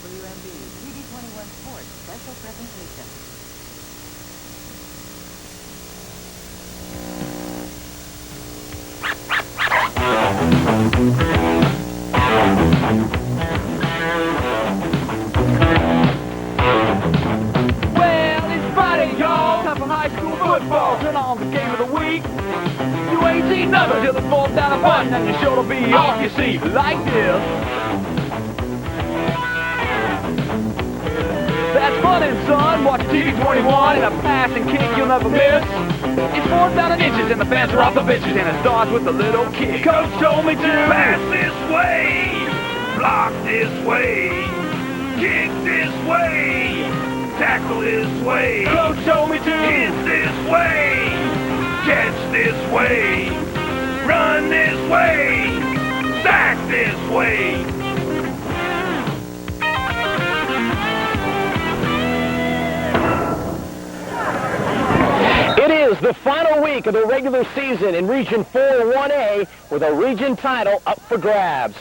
WMB TV21 Sports special presentation. Well, it's Friday, y'all. Time for high school football. Turn on the game of the week. You ain't seen nothing till the fourth down a button, and you're sure to be off your seat like this. That's funny, son. Watch TV21 and a pass and kick you'll never miss. It's fourth down and inches, and the fans are off the benches, and it starts with a little kick. Coach told me to pass this way, block this way, kick this way, tackle this way. Coach told me to hit this way, catch this way, run this way, sack this way. It is the final week of the regular season in Region 4 1A with a region title up for grabs.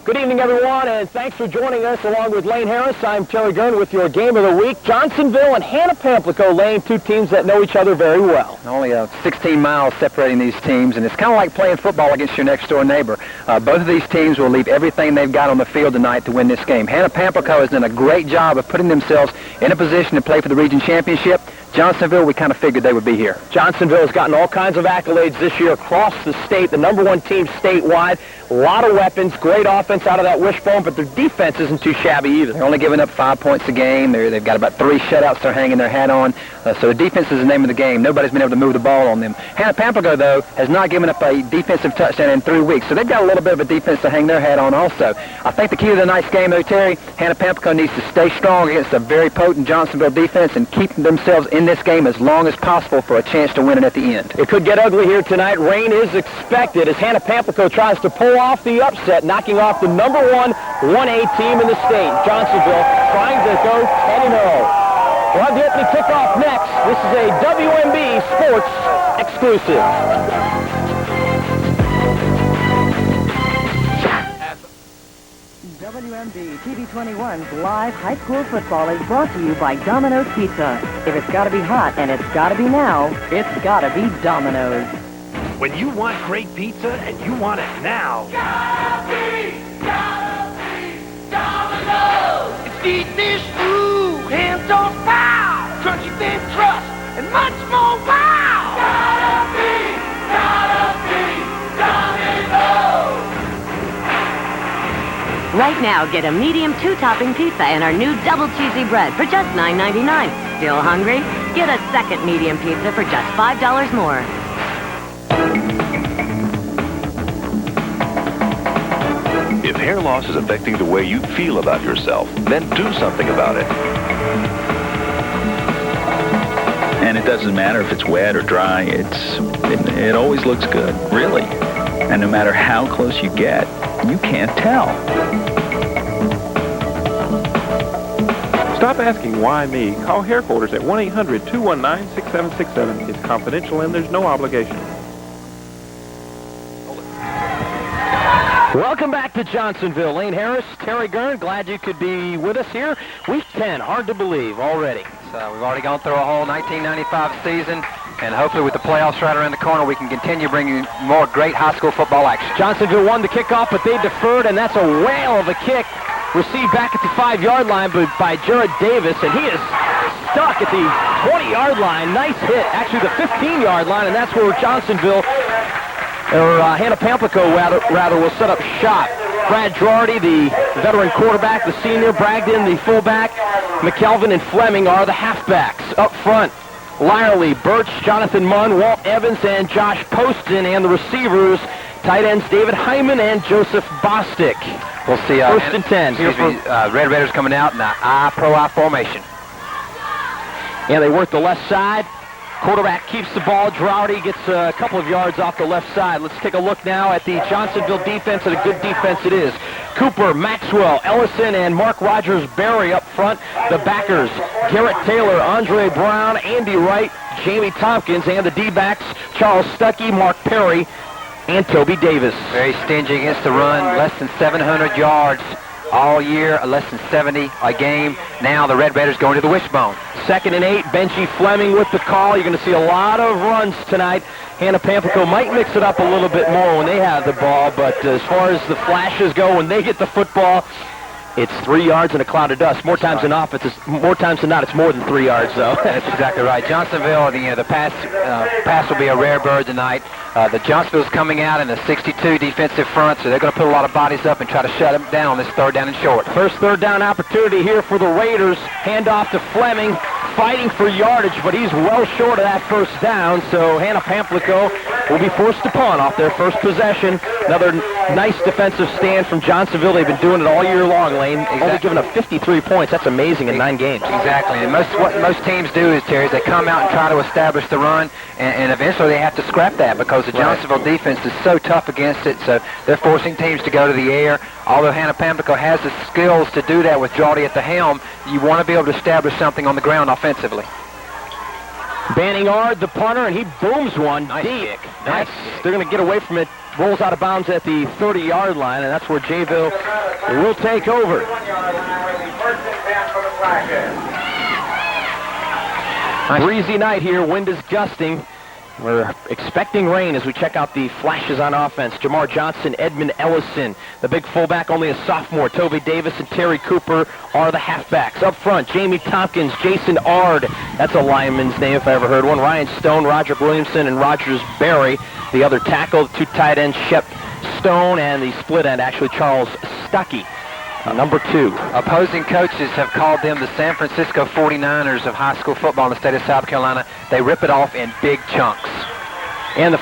Good evening, everyone, and thanks for joining us along with Lane Harris. I'm Terry Gurn with your game of the week. Johnsonville and Hannah-Pamplico, Lane, two teams that know each other very well. Only 16 miles separating these teams, and it's kind of like playing football against your next-door neighbor. Both of these teams will leave everything they've got on the field tonight to win this game. Hannah-Pamplico has done a great job of putting themselves in a position to play for the region championship. Johnsonville, we kind of figured they would be here. Johnsonville has gotten all kinds of accolades this year across the state, the #1 team statewide. A lot of weapons, great offense out of that wishbone, but their defense isn't too shabby either. They're only giving up 5 points a game. They've got about 3 shutouts they're hanging their hat on. So the defense is the name of the game. Nobody's been able to move the ball on them. Hannah-Pamplico, though, has not given up a defensive touchdown in 3 weeks, so they've got a little bit of a defense to hang their hat on also. I think the key to tonight's game, though, Terry, Hannah-Pamplico needs to stay strong against a very potent Johnsonville defense and keep themselves in this game as long as possible for a chance to win it at the end. It could get ugly here tonight. Rain is expected as Hannah-Pamplico tries to pull off the upset, knocking off the #1 1A team in the state. Johnsonville trying to go 10-0. We'll have the opening kickoff next. This is a WMB Sports exclusive. WMB TV21's live high school football is brought to you by Domino's Pizza. If it's got to be hot and it's got to be now, it's got to be Domino's. When you want great pizza and you want it now, gotta be Domino's. It's deep dish food, hands on foul, crunchy thin crust, and much more wow. Gotta be Domino's. Right now, get a medium 2-topping pizza and our new double cheesy bread for just $9.99. Still hungry? Get a second medium pizza for just $5 more. If hair loss is affecting the way you feel about yourself, then do something about it. And it doesn't matter if it's wet or dry, it always looks good, really. And no matter how close you get, you can't tell. Stop asking why me. Call Hair Quarters at 1-800-219-6767. It's confidential and there's no obligation. Welcome back to Johnsonville. Lane Harris, Terry Gurn, glad you could be with us here. Week 10, hard to believe already. So we've already gone through a whole 1995 season, and hopefully with the playoffs right around the corner, we can continue bringing more great high school football action. Johnsonville won the kickoff, but they deferred, and that's a whale of a kick. Received back at the 5-yard line by Jared Davis, and he is stuck at the 20-yard line. Nice hit, actually the 15-yard line, and that's where Johnsonville, or Hannah-Pamplico rather, will set up shop. Brad Girardi, the veteran quarterback, the senior, Bragdon, the fullback, McKelvin and Fleming are the halfbacks. Up front, Lyerly, Birch, Jonathan Munn, Walt Evans, and Josh Poston, and the receivers, tight ends David Hyman and Joseph Bostic. We'll see. First and 10. Red Raiders coming out in the I-pro-I formation. And they work the left side. Quarterback keeps the ball. Girardi gets a couple of yards off the left side. Let's take a look now at the Johnsonville defense, and a good defense it is. Cooper, Maxwell, Ellison, and Mark Rogers-Berry up front. The backers, Garrett Taylor, Andre Brown, Andy Wright, Jamie Tompkins, and the D-backs, Charles Stuckey, Mark Perry, and Toby Davis. Very stingy against the run, less than 700 yards all year, less than 70 a game. Now the Red Raiders going to the wishbone. 2nd and 8, Benji Fleming with the call. You're going to see a lot of runs tonight. Hannah-Pamplico might mix it up a little bit more when they have the ball, but as far as the Flashes go, when they get the football, it's 3 yards and a cloud of dust. More times than not, it's more than 3 yards, though. That's exactly right. Johnsonville, the pass will be a rare bird tonight. The Johnsonville's coming out in a 62 defensive front, so they're going to put a lot of bodies up and try to shut them down on this 3rd down and short. First 3rd down opportunity here for the Raiders. Handoff to Fleming, fighting for yardage, but he's well short of that 1st down, so Hannah-Pamplico will be forced to punt off their first possession. Another nice defensive stand from Johnsonville. They've been doing it all year long, Lane. Exactly. Only giving up 53 points. That's amazing in 9 games. Exactly. And what most teams do is, Terry, they come out and try to establish the run, and eventually they have to scrap that because the Johnsonville defense is so tough against it, so they're forcing teams to go to the air. Although Hannah-Pamplico has the skills to do that with Jawdy at the helm, you want to be able to establish something on the ground offensively. Banningard, the punter, and he booms one deep. Nice. They're going to get away from it. Rolls out of bounds at the 30-yard line, and that's where Jayville will take over. Breezy night here. Wind is gusting. We're expecting rain as we check out the Flashes on offense. Jamar Johnson, Edmund Ellison, the big fullback, only a sophomore. Toby Davis and Terry Cooper are the halfbacks. Up front, Jamie Tompkins, Jason Ard. That's a lineman's name if I ever heard one. Ryan Stone, Roger Williamson, and Rogers Berry. The other tackle, 2 tight ends, Shep Stone, and the split end, actually, Charles Stuckey. Number 2. Opposing coaches have called them the San Francisco 49ers of high school football in the state of South Carolina. They rip it off in big chunks. And the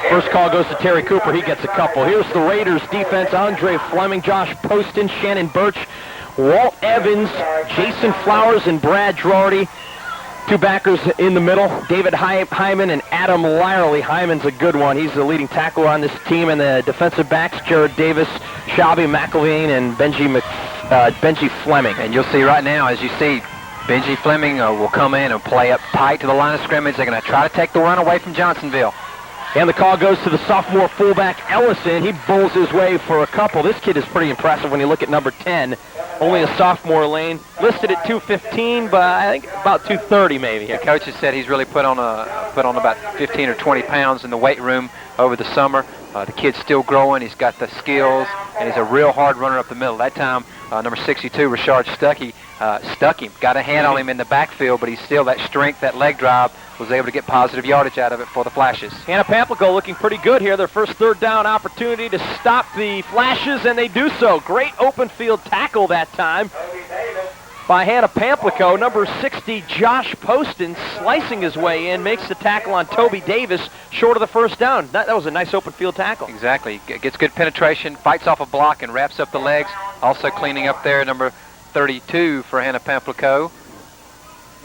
first call goes to Terry Cooper. He gets a couple. Here's the Raiders defense. Andre Fleming, Josh Poston, Shannon Birch, Walt Evans, Jason Flowers, and Brad Drawarty. 2 backers in the middle, David Hyman and Adam Lyerly. Hyman's a good one. He's the leading tackler on this team. And the defensive backs, Jared Davis, Shelby McElveen, and Benji Fleming. And you'll see right now, as you see, Benji Fleming will come in and play up tight to the line of scrimmage. They're going to try to take the run away from Johnsonville. And the call goes to the sophomore fullback, Ellison. He bowls his way for a couple. This kid is pretty impressive when you look at number 10. Only a sophomore, Lane. Listed at 215, but I think about 230 maybe. Yeah, coaches said he's really put on about 15 or 20 pounds in the weight room over the summer. The kid's still growing. He's got the skills, and he's a real hard runner up the middle. That time, number 62, Rashard Stuckey, stuck him. Got a hand on him in the backfield, but he's still that strength, that leg drive, was able to get positive yardage out of it for the Flashes. Hannah-Pamplico looking pretty good here. Their first 3rd down opportunity to stop the Flashes, and they do so. Great open field tackle that time by Hannah-Pamplico. Number 60, Josh Poston, slicing his way in, makes the tackle on Toby Davis, short of the 1st down. That was a nice open field tackle. Exactly. Gets good penetration, fights off a block, and wraps up the legs. Also cleaning up there, number 32 for Hannah-Pamplico.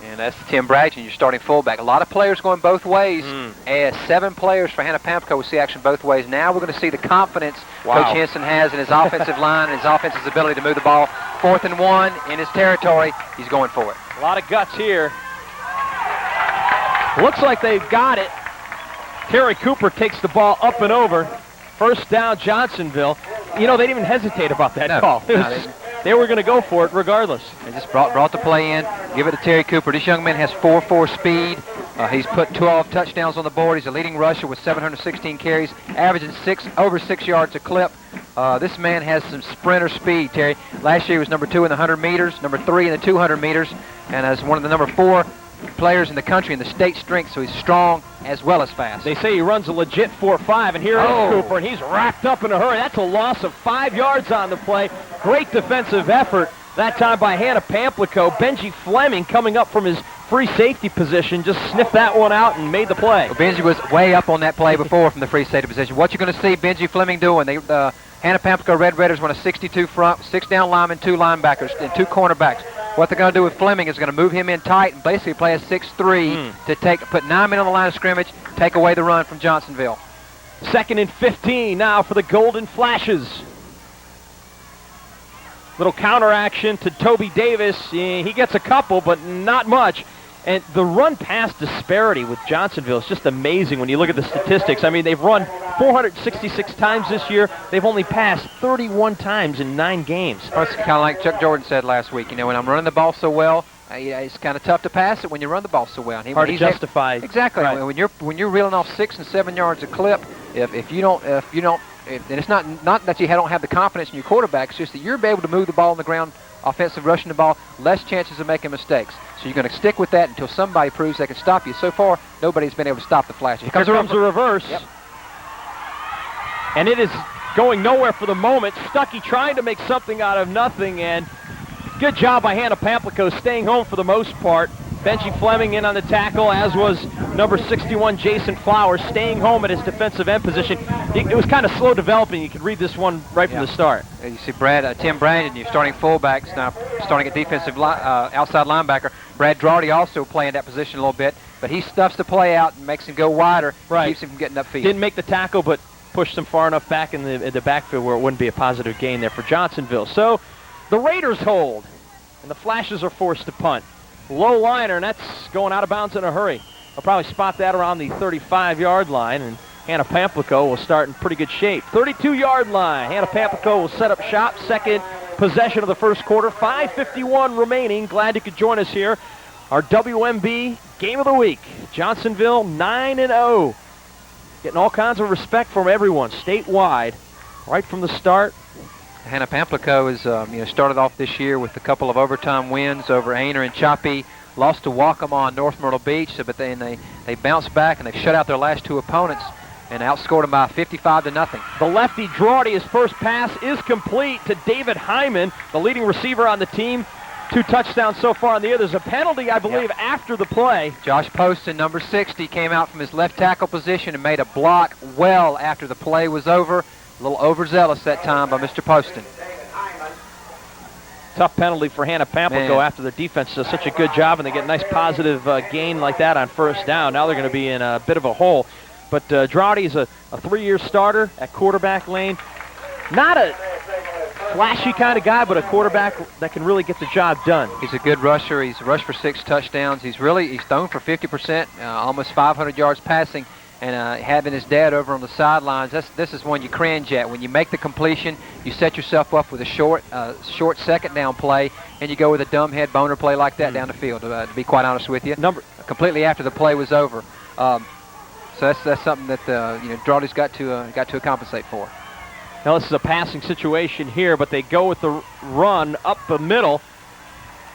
And that's Tim Bragdon, your starting fullback. A lot of players going both ways. 7 players for Hannah-Pamplico will see action both ways. Now we're going to see the confidence Coach Henson has in his offensive line and his offensive ability to move the ball. 4th and 1 in his territory. He's going for it. A lot of guts here. Looks like they've got it. Terry Cooper takes the ball up and over. 1st down, Johnsonville. You know, they didn't even hesitate about that call. They were going to go for it regardless. They just brought the play in, give it to Terry Cooper. This young man has 4.4 speed. He's put 12 touchdowns on the board. He's a leading rusher with 716 carries, averaging over 6 yards a clip. This man has some sprinter speed, Terry. Last year he was number 2 in the 100 meters, number 3 in the 200 meters, and as one of the number 4 players in the country in the state strength, so he's strong as well as fast. They say he runs a legit 4.5, and here is Cooper, and he's wrapped up in a hurry. That's a loss of 5 yards on the play. Great defensive effort that time by Hannah-Pamplico. Benji Fleming coming up from his free safety position, just sniffed that one out and made the play. Well, Benji was way up on that play before from the free safety position. What you're going to see Benji Fleming doing, Hannah-Pamplico Red Raiders run a 62 front, 6 down linemen, 2 linebackers, and 2 cornerbacks. What they're going to do with Fleming is going to move him in tight and basically play a 6-3 to put 9 men on the line of scrimmage, take away the run from Johnsonville. 2nd and 15 now for the Golden Flashes. Little counter action to Toby Davis. He gets a couple, but not much. And the run-pass disparity with Johnsonville is just amazing when you look at the statistics. I mean, they've run 466 times this year. They've only passed 31 times in 9 games. Well, it's kind of like Chuck Jordan said last week. You know, when I'm running the ball so well, it's kind of tough to pass it when you run the ball so well. Hard to justify. Exactly. Right. When you're reeling off 6 and 7 yards a clip, if you don't, and it's not that you don't have the confidence in your quarterback, it's just that you're able to move the ball on the ground, offensive rushing the ball, less chances of making mistakes. So you're going to stick with that until somebody proves they can stop you. So far, nobody's been able to stop the Flashes. Here comes a reverse. Yep. And it is going nowhere for the moment. Stuckey trying to make something out of nothing, and good job by Hannah-Pamplico staying home for the most part. Benji Fleming in on the tackle, as was number 61, Jason Flowers, staying home at his defensive end position. It was kind of slow developing. You could read this one right from the start. You see Tim Brandon, your starting fullback, now starting at defensive outside linebacker. Brad Drawdy also playing that position a little bit, but he stuffs the play out and makes him go wider, keeps him from getting upfield. Didn't make the tackle, but pushed him far enough back in the backfield where it wouldn't be a positive gain there for Johnsonville. So the Raiders hold, and the Flashes are forced to punt. Low liner, and that's going out of bounds in a hurry. I'll probably spot that around the 35-yard line, and Hannah-Pamplico will start in pretty good shape. 32-yard line. Hannah-Pamplico will set up shop. Second possession of the first quarter. 5:51 remaining. Glad you could join us here. Our WMB Game of the Week. Johnsonville 9-0. Getting all kinds of respect from everyone statewide right from the start. Hannah-Pamplico is, started off this year with a couple of overtime wins over Ainer and Choppy. Lost to Waccamaw and North Myrtle Beach, but then they bounced back and they shut out their last 2 opponents and outscored them by 55-0. The lefty Drawdy, his first pass is complete to David Hyman, the leading receiver on the team. 2 touchdowns so far in the year. There's a penalty, I believe, after the play. Josh Poston, number 60, came out from his left tackle position and made a block well after the play was over. A little overzealous that time by Mr. Poston. Tough penalty for Hannah-Pamplico after their defense does such a good job, and they get a nice positive gain like that on first down. Now they're going to be in a bit of a hole. But Drawdy's a 3-year starter at quarterback lane. Not a flashy kind of guy, but a quarterback that can really get the job done. He's a good rusher. He's rushed for 6 touchdowns. He's thrown for 50%, almost 500 yards passing. And having his dad over on the sidelines, this is one you cringe at. When you make the completion, you set yourself up with a short second down play, and you go with a dumb head boner play like that down the field, to be quite honest with you. Completely after the play was over. So that's something that Drawdy's got to compensate for. Now this is a passing situation here, but they go with the run up the middle.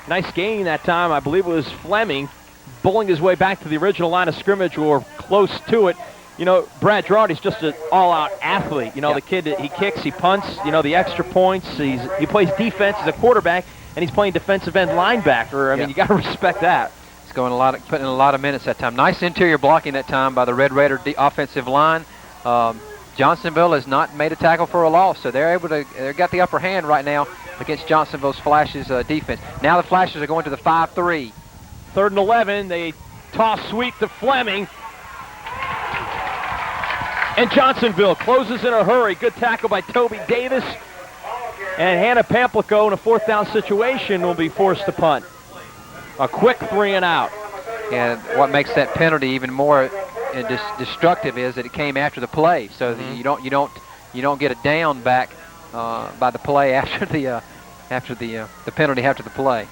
Nice gain that time. I believe it was Fleming bowling his way back to the original line of scrimmage or close to it. Brad Drawdy's just an all-out athlete. The kid, he kicks, he punts, the extra points. He plays defense as a quarterback, and he's playing defensive end linebacker. I mean, you got to respect that. He's putting in a lot of minutes that time. Nice interior blocking that time by the Red Raider offensive line. Johnsonville has not made a tackle for a loss, so they've got the upper hand right now against Johnsonville's Flashes defense. Now the Flashes are going to the 5-3. 3rd and 11, they toss sweep to Fleming. And Johnsonville closes in a hurry. Good tackle by Toby Davis. And Hannah-Pamplico in a 4th down situation will be forced to punt. A quick 3 and out. And what makes that penalty even more destructive is that it came after the play, so that you don't get a down back by the play after the penalty after the play.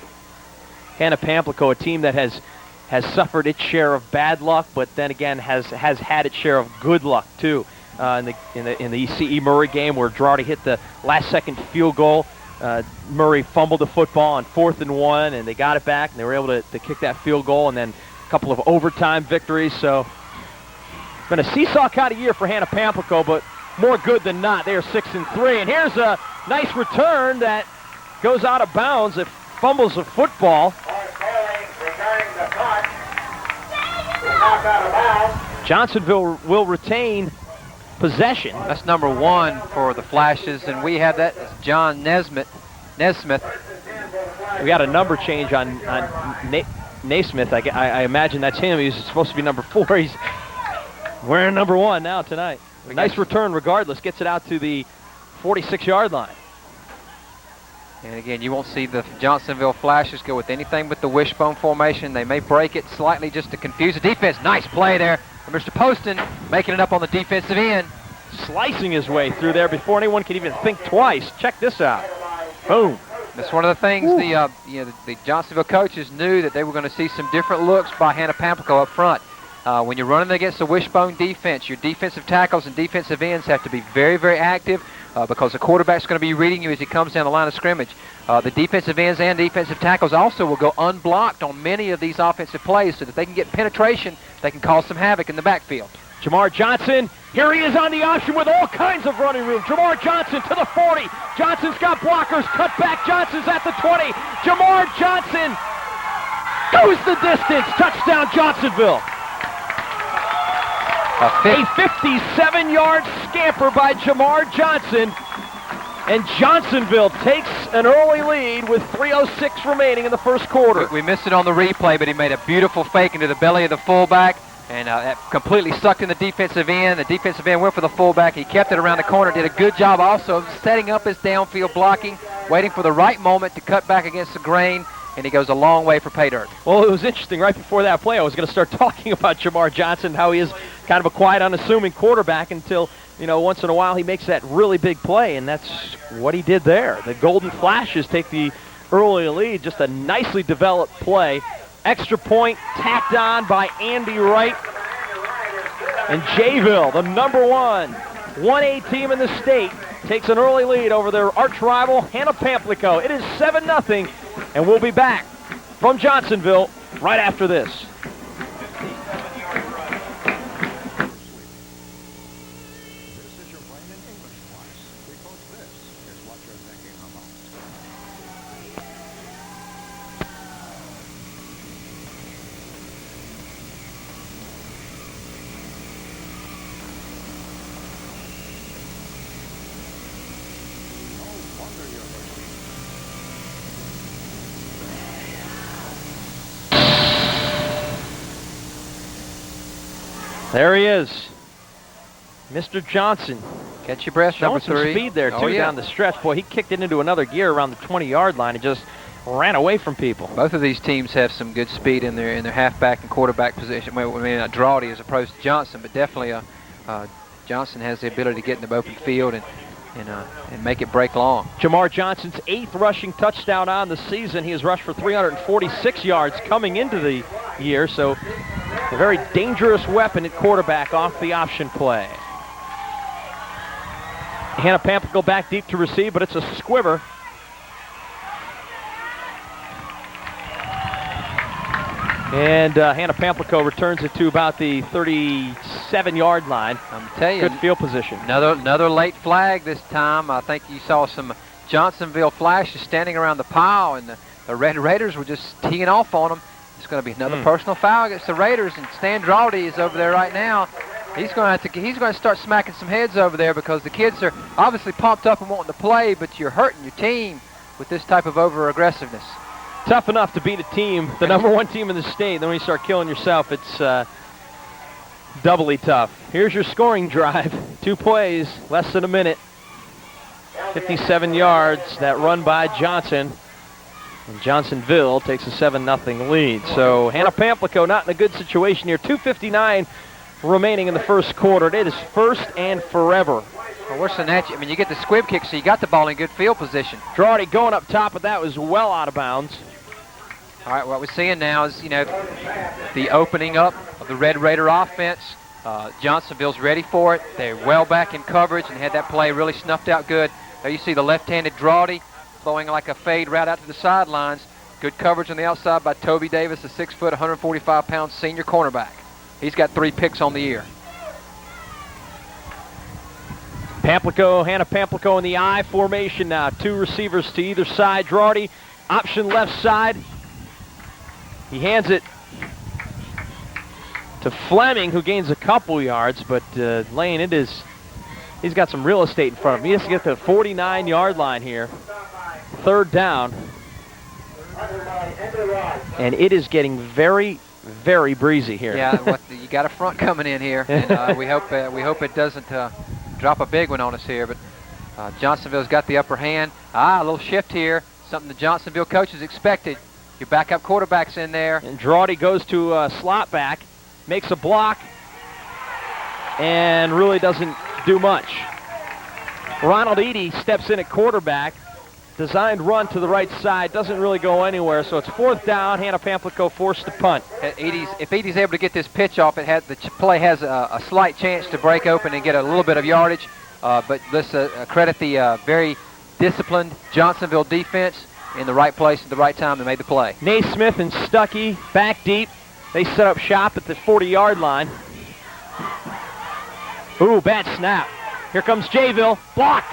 Hannah-Pamplico, a team that has suffered its share of bad luck, but then again has had its share of good luck too. In the C.E. Murray game where Drawdy hit the last-second field goal, Murray fumbled the football on 4th and 1, and they got it back, and they were able to kick that field goal, and then a couple of overtime victories. So it's been a seesaw kind of year for Hannah-Pamplico, but more good than not. They are 6-3, and here's a nice return that goes out of bounds. It fumbles the football. Johnsonville will retain possession. That's number 1 for the Flashes, and we have that as John Nesmith. We got a number change on Naismith. I imagine that's him. He's supposed to be number 4. He's wearing number 1 now tonight. Nice return regardless. Gets it out to the 46-yard line. And again, you won't see the Johnsonville Flashes go with anything but the wishbone formation. They may break it slightly just to confuse the defense. Nice play there from Mr. Poston, making it up on the defensive end. slicing his way through there before anyone can even think twice. Check this out. Boom. That's one of the things the Johnsonville coaches knew that they were going to see some different looks by Hannah-Pamplico up front. When you're running against a wishbone defense, your defensive tackles and defensive ends have to be very, very active because the quarterback's going to be reading you as he comes down the line of scrimmage. The defensive ends and defensive tackles also will go unblocked on many of these offensive plays so that they can get penetration, they can cause some havoc in the backfield. Jamar Johnson, here he is on the option with all kinds of running room. Jamar Johnson to the 40. Johnson's got blockers. Cut back. Johnson's at the 20. Jamar Johnson goes the distance. Touchdown, Johnsonville. A 57-yard scamper by Jamar Johnson. And Johnsonville takes an early lead with 3:06 remaining in the first quarter. We missed it on the replay, but he made a beautiful fake into the belly of the fullback. And that completely sucked in the defensive end. The defensive end went for the fullback. He kept it around the corner. Did a good job also of setting up his downfield blocking, waiting for the right moment to cut back against the grain, and he goes a long way for pay dirt. Well, it was interesting. Right before that play, I was going to start talking about Jamar Johnson, how he is kind of a quiet, unassuming quarterback until, once in a while he makes that really big play, and that's what he did there. The Golden Flashes take the early lead. Just a nicely developed play. Extra point tacked on by Andy Wright. And Jayville, the number 1A team in the state, takes an early lead over their arch rival, Hannah-Pamplico. It is 7-0, and we'll be back from Johnsonville right after this. There he is, Mr. Johnson. Catch your breath, number 3. Some speed there, too, down the stretch. Boy, he kicked it into another gear around the 20-yard line and just ran away from people. Both of these teams have some good speed in their halfback and quarterback position. I mean, Drawdy as opposed to Johnson, but definitely Johnson has the ability to get in the open field and make it break long. Jamar Johnson's 8th rushing touchdown on the season. He has rushed for 346 yards coming into the year, so a very dangerous weapon at quarterback off the option play. Hannah-Pamplico back deep to receive, but it's a squiver. And Hannah-Pamplico returns it to about the 37-yard line. I'm telling you, good field position. Another late flag this time. I think you saw some Johnsonville flashes standing around the pile, and the Red Raiders were just teeing off on them. It's going to be another personal foul against the Raiders, and Stan Drawdy is over there right now. He's going to start smacking some heads over there because the kids are obviously pumped up and wanting to play, but you're hurting your team with this type of over-aggressiveness. Tough enough to beat a team, the number 1 team in the state. Then when you start killing yourself, it's doubly tough. Here's your scoring drive. 2 plays, less than a minute. 57 yards, that run by Johnson. And Johnsonville takes a 7-0 lead. So Hannah-Pamplico not in a good situation here. 2:59 remaining in the first quarter. It is first and forever. Well, worse than that, you get the squib kick, so you got the ball in good field position. Drawdy going up top, but that was well out of bounds. All right, what we're seeing now is, the opening up of the Red Raider offense. Johnsonville's ready for it. They're well back in coverage and had that play really snuffed out good. There you see the left-handed Drawdy throwing like a fade right out to the sidelines. Good coverage on the outside by Toby Davis, a 6 foot, 145-pound senior cornerback. He's got 3 picks on the year. Hannah-Pamplico in the I formation now. 2 receivers to either side. Drawdy, option left side. He hands it to Fleming, who gains a couple yards, but Lane, he's got some real estate in front of him. He has to get to the 49-yard line here. 3rd down. And it is getting very, very breezy here. Yeah, you got a front coming in here, and we hope it doesn't drop a big one on us here. But Johnsonville's got the upper hand. A little shift here, something the Johnsonville coaches expected. Your backup quarterback's in there. And Drawdy goes to slot back, makes a block, and really doesn't do much. Ronald Eady steps in at quarterback. Designed run to the right side, doesn't really go anywhere, so it's 4th down. Hannah-Pamplico forced to punt. If Eady's able to get this pitch off, the play has a slight chance to break open and get a little bit of yardage. But let's credit the very disciplined Johnsonville defense in the right place at the right time to make the play. Naismith and Stuckey back deep. They set up shop at the 40-yard line. Ooh, bad snap. Here comes Jayville. Blocked.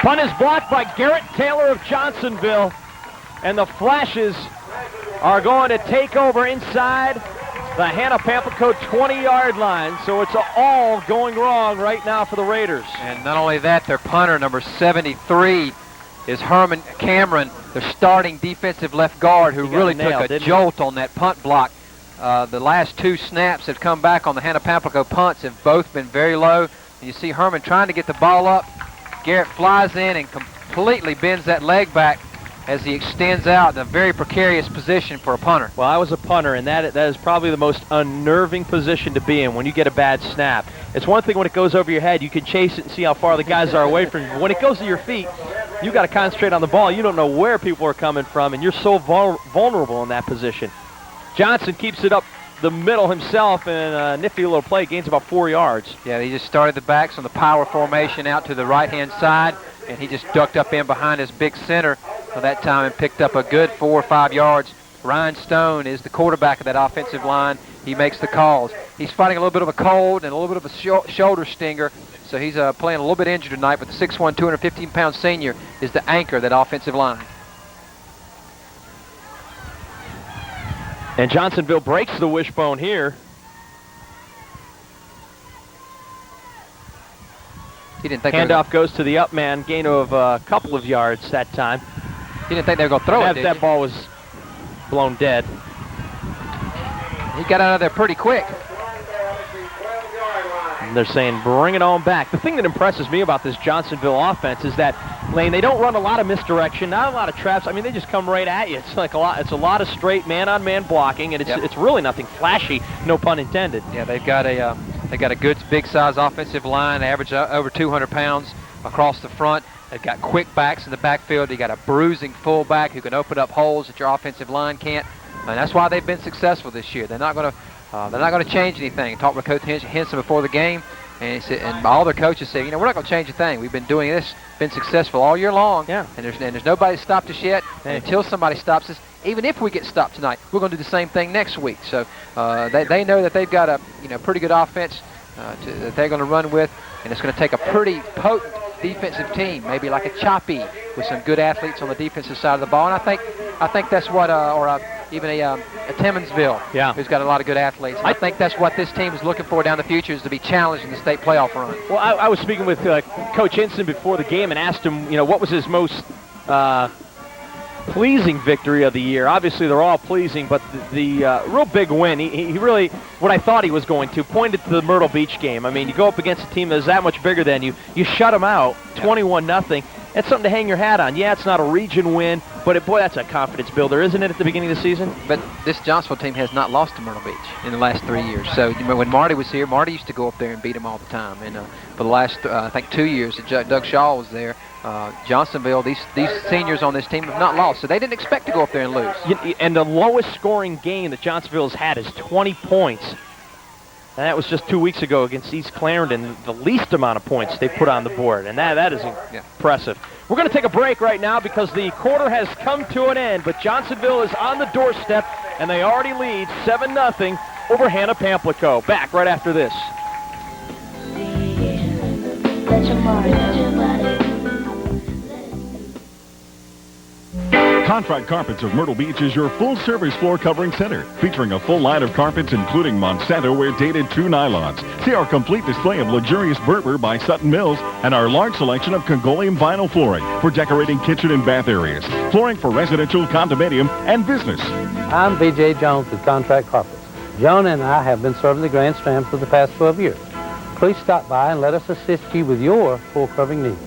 Punt is blocked by Garrett Taylor of Johnsonville. And the Flashes are going to take over inside the Hannah-Pamplico 20-yard line. So it's all going wrong right now for the Raiders. And not only that, their punter, number 73, is Herman Cameron, their starting defensive left guard, who really took a jolt on that punt block. The last 2 snaps have come back on the Hannah-Pamplico punts have both been very low. And you see Herman trying to get the ball up. Garrett flies in and completely bends that leg back as he extends out in a very precarious position for a punter. Well, I was a punter, and that is probably the most unnerving position to be in when you get a bad snap. It's one thing when it goes over your head. You can chase it and see how far the guys are away from you. When it goes to your feet, you got to concentrate on the ball. You don't know where people are coming from, and you're so vulnerable in that position. Johnson keeps it up the middle himself, and a nifty little play, gains about 4 yards. Yeah, he just started the backs on the power formation out to the right-hand side, and he just ducked up in behind his big center for that time and picked up a good 4 or 5 yards. Ryan Stone is the quarterback of that offensive line. He makes the calls. He's fighting a little bit of a cold and a little bit of a shoulder stinger, so he's playing a little bit injured tonight, but the 6'1", 215-pound senior is the anchor of that offensive line. And Johnsonville breaks the wishbone here. He didn't think handoff goes to the up man, gain of a couple of yards that time. He didn't think they were going to throw it, did That you? ball was blown dead. He got out of there pretty quick. And they're saying, bring it on back. The thing that impresses me about this Johnsonville offense is that, Lane, they don't run a lot of misdirection, not a lot of traps. I mean, they just come right at you. It's like a lot of straight man-on-man blocking, and it's really nothing flashy, no pun intended. Yeah, they've got a good big-size offensive line. They average over 200 pounds across the front. They've got quick backs in the backfield. They got a bruising fullback who can open up holes that your offensive line can't. And that's why they've been successful this year. They're not going to change anything. I talked with Coach Henson before the game, and he said, and all their coaches said, we're not going to change a thing. We've been doing this, been successful all year long. Yeah. And there's nobody stopped us yet. And until somebody stops us, even if we get stopped tonight, we're going to do the same thing next week. So they know that they've got a pretty good offense that they're going to run with, and it's going to take a pretty potent defensive team, maybe like a Choppy with some good athletes on the defensive side of the ball. And I think that's what, even a Timmonsville, who's got a lot of good athletes. I think that's what this team is looking for down the future, is to be challenged in the state playoff run. Well, I was speaking with Coach Henson before the game and asked him, what was his most pleasing victory of the year. Obviously, they're all pleasing, but the real big win, he really, what I thought he was going to, pointed to the Myrtle Beach game. I mean, you go up against a team that's that much bigger than you. You shut them out, 21-0. That's something to hang your hat on. Yeah, it's not a region win, but boy, that's a confidence builder, isn't it, at the beginning of the season? But this Johnsonville team has not lost to Myrtle Beach in the last 3 years. So when Marty was here, Marty used to go up there and beat them all the time. And for the last, I think, 2 years that Doug Shaw was there, Johnsonville, these seniors on this team have not lost. So they didn't expect to go up there and lose. And the lowest scoring game that Johnsonville has had is 20 points. And that was just 2 weeks ago against East Clarendon, the least amount of points they put on the board. And that is impressive. We're going to take a break right now because the quarter has come to an end. But Johnsonville is on the doorstep, and they already lead 7-0 over Hannah-Pamplico. Back right after this. Contract Carpets of Myrtle Beach is your full-service floor covering center, featuring a full line of carpets including Monsanto wear-dated true nylons. See our complete display of luxurious Berber by Sutton Mills and our large selection of Congolium vinyl flooring for decorating kitchen and bath areas, flooring for residential, condominium, and business. I'm B.J. Jones with Contract Carpets. Joan and I have been serving the Grand Strand for the past 12 years. Please stop by and let us assist you with your floor covering needs.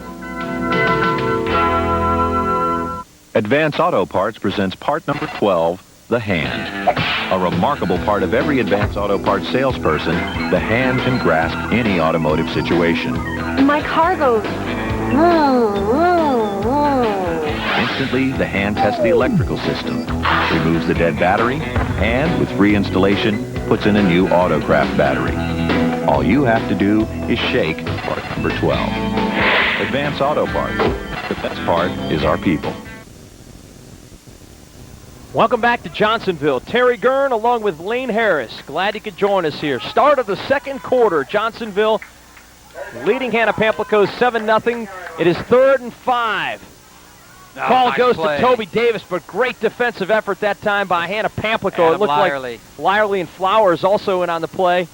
Advance Auto Parts presents part number 12, the hand. A remarkable part of every Advance Auto Parts salesperson, the hand can grasp any automotive situation. My car goes... Instantly, the hand tests the electrical system, removes the dead battery, and with reinstallation, puts in a new Autocraft battery. All you have to do is shake part number 12. Advance Auto Parts. The best part is our people. Welcome back to Johnsonville. Terry Gurn along with Lane Harris. Glad you could join us here. Start of the second quarter. Johnsonville leading Hannah-Pamplico 7-0. It is 3rd and 5. Call nice goes play to Toby Davis, but great defensive effort that time by Hannah-Pamplico. It looked Lyerly. like Lyerly and Flowers also in on the play.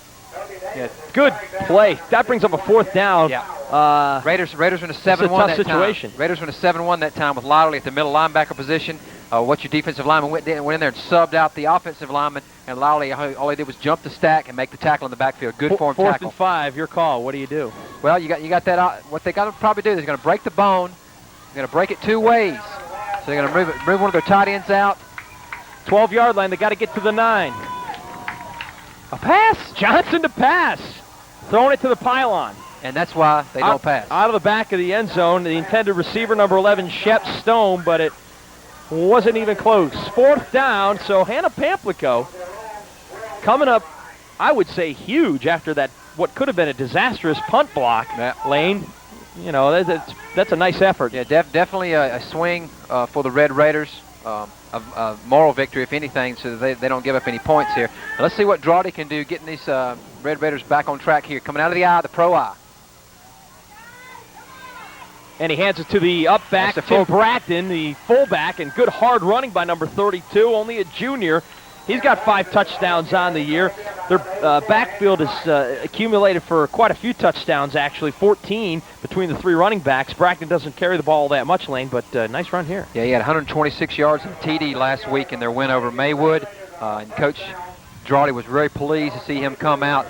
Yeah, good play. That brings up a 4th down. Yeah. Raiders win a 7-1 that situation. time. Raiders win a 7-1 that time with Lyerly at the middle linebacker position. What your defensive lineman went in there and subbed out the offensive lineman, and Lyerly, all he did was jump the stack and make the tackle in the backfield. Good form tackle. 4th and 5, your call. What do you do? Well, you got that. What they got to probably do is they're going to break the bone. They're going to break it 2 ways. So they're going to move one of their tight ends out. 12-yard line. They got to get to the 9. A pass. Johnson to pass. Throwing it to the pylon. And that's why they don't pass. Out of the back of the end zone, the intended receiver, number 11, Shep Stone, but it wasn't even close. 4th down, so Hannah-Pamplico coming up, I would say, huge after that, what could have been a disastrous punt block. Lane, you know, that's a nice effort. Yeah, definitely a swing for the Red Raiders. A moral victory, if anything, so they don't give up any points here. Now let's see what Drawdy can do getting these Red Raiders back on track here. Coming out of the eye, the pro eye. And he hands it to the up back, Tim Bragdon, the fullback, and good hard running by number 32, only a junior. He's got 5 touchdowns on the year. Their backfield has accumulated for quite a few touchdowns, actually, 14 between the 3 running backs. Bragdon doesn't carry the ball that much, Lane, but nice run here. Yeah, he had 126 yards in TD last week in their win over Maywood. And Coach Drawdy was very pleased to see him come out.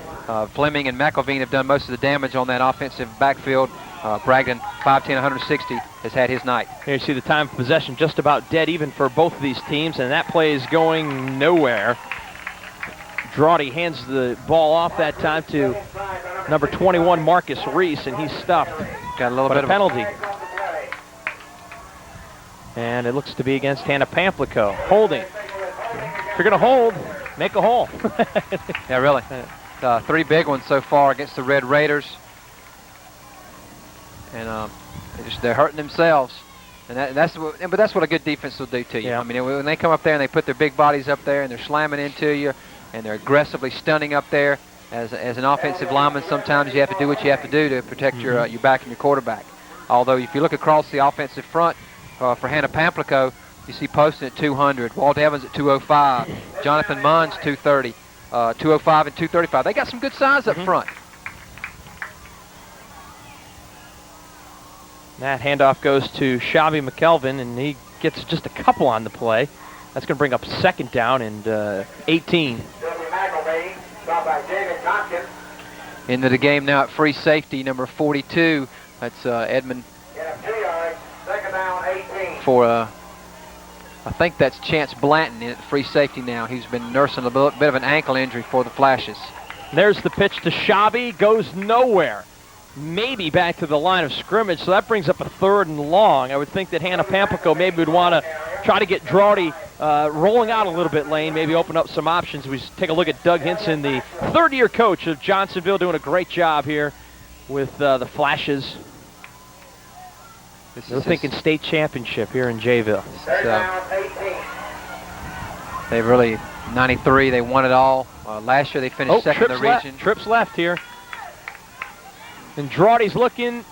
Fleming and McElveen have done most of the damage on that offensive backfield. Bragdon, 5'10", 160, has had his night. Here you see the time of possession just about dead even for both of these teams, and that play is going nowhere. Drawdy hands the ball off that time to number 21, Marcus Reese, and he's stuffed. Got a little bit of penalty. And it looks to be against Hannah-Pamplico. Holding. If you're going to hold, make a hole. Yeah, really. 3 big ones so far against the Red Raiders. And they're hurting themselves, and that's what a good defense will do to you. Yeah. I mean, when they come up there and they put their big bodies up there and they're slamming into you, and they're aggressively stunning up there. As an offensive lineman, sometimes you have to do what you have to do to protect your back and your quarterback. Although if you look across the offensive front for Hannah-Pamplico, you see Poston at 200, Walt Evans at 205, Jonathan Munns 230, 205 and 235. They got some good size up front. That handoff goes to Shabby McKelvin, and he gets just a couple on the play. That's going to bring up 2nd down and 18. Into the game now at free safety, number 42. That's Edmund. For I think that's Chance Blanton in at free safety now. He's been nursing a bit of an ankle injury for the Flashes. There's the pitch to Shabby, goes nowhere. Maybe back to the line of scrimmage, so that brings up a 3rd and long. I would think that Hannah-Pamplico maybe would want to try to get Drawdy rolling out a little bit, Lane, maybe open up some options. We take a look at Doug Hinson, the 3rd-year coach of Johnsonville, doing a great job here with the Flashes. They're thinking state championship here in Jayville. They really, 93, they won it all. Last year they finished second in the region. Trips left here. And Drawdy's looking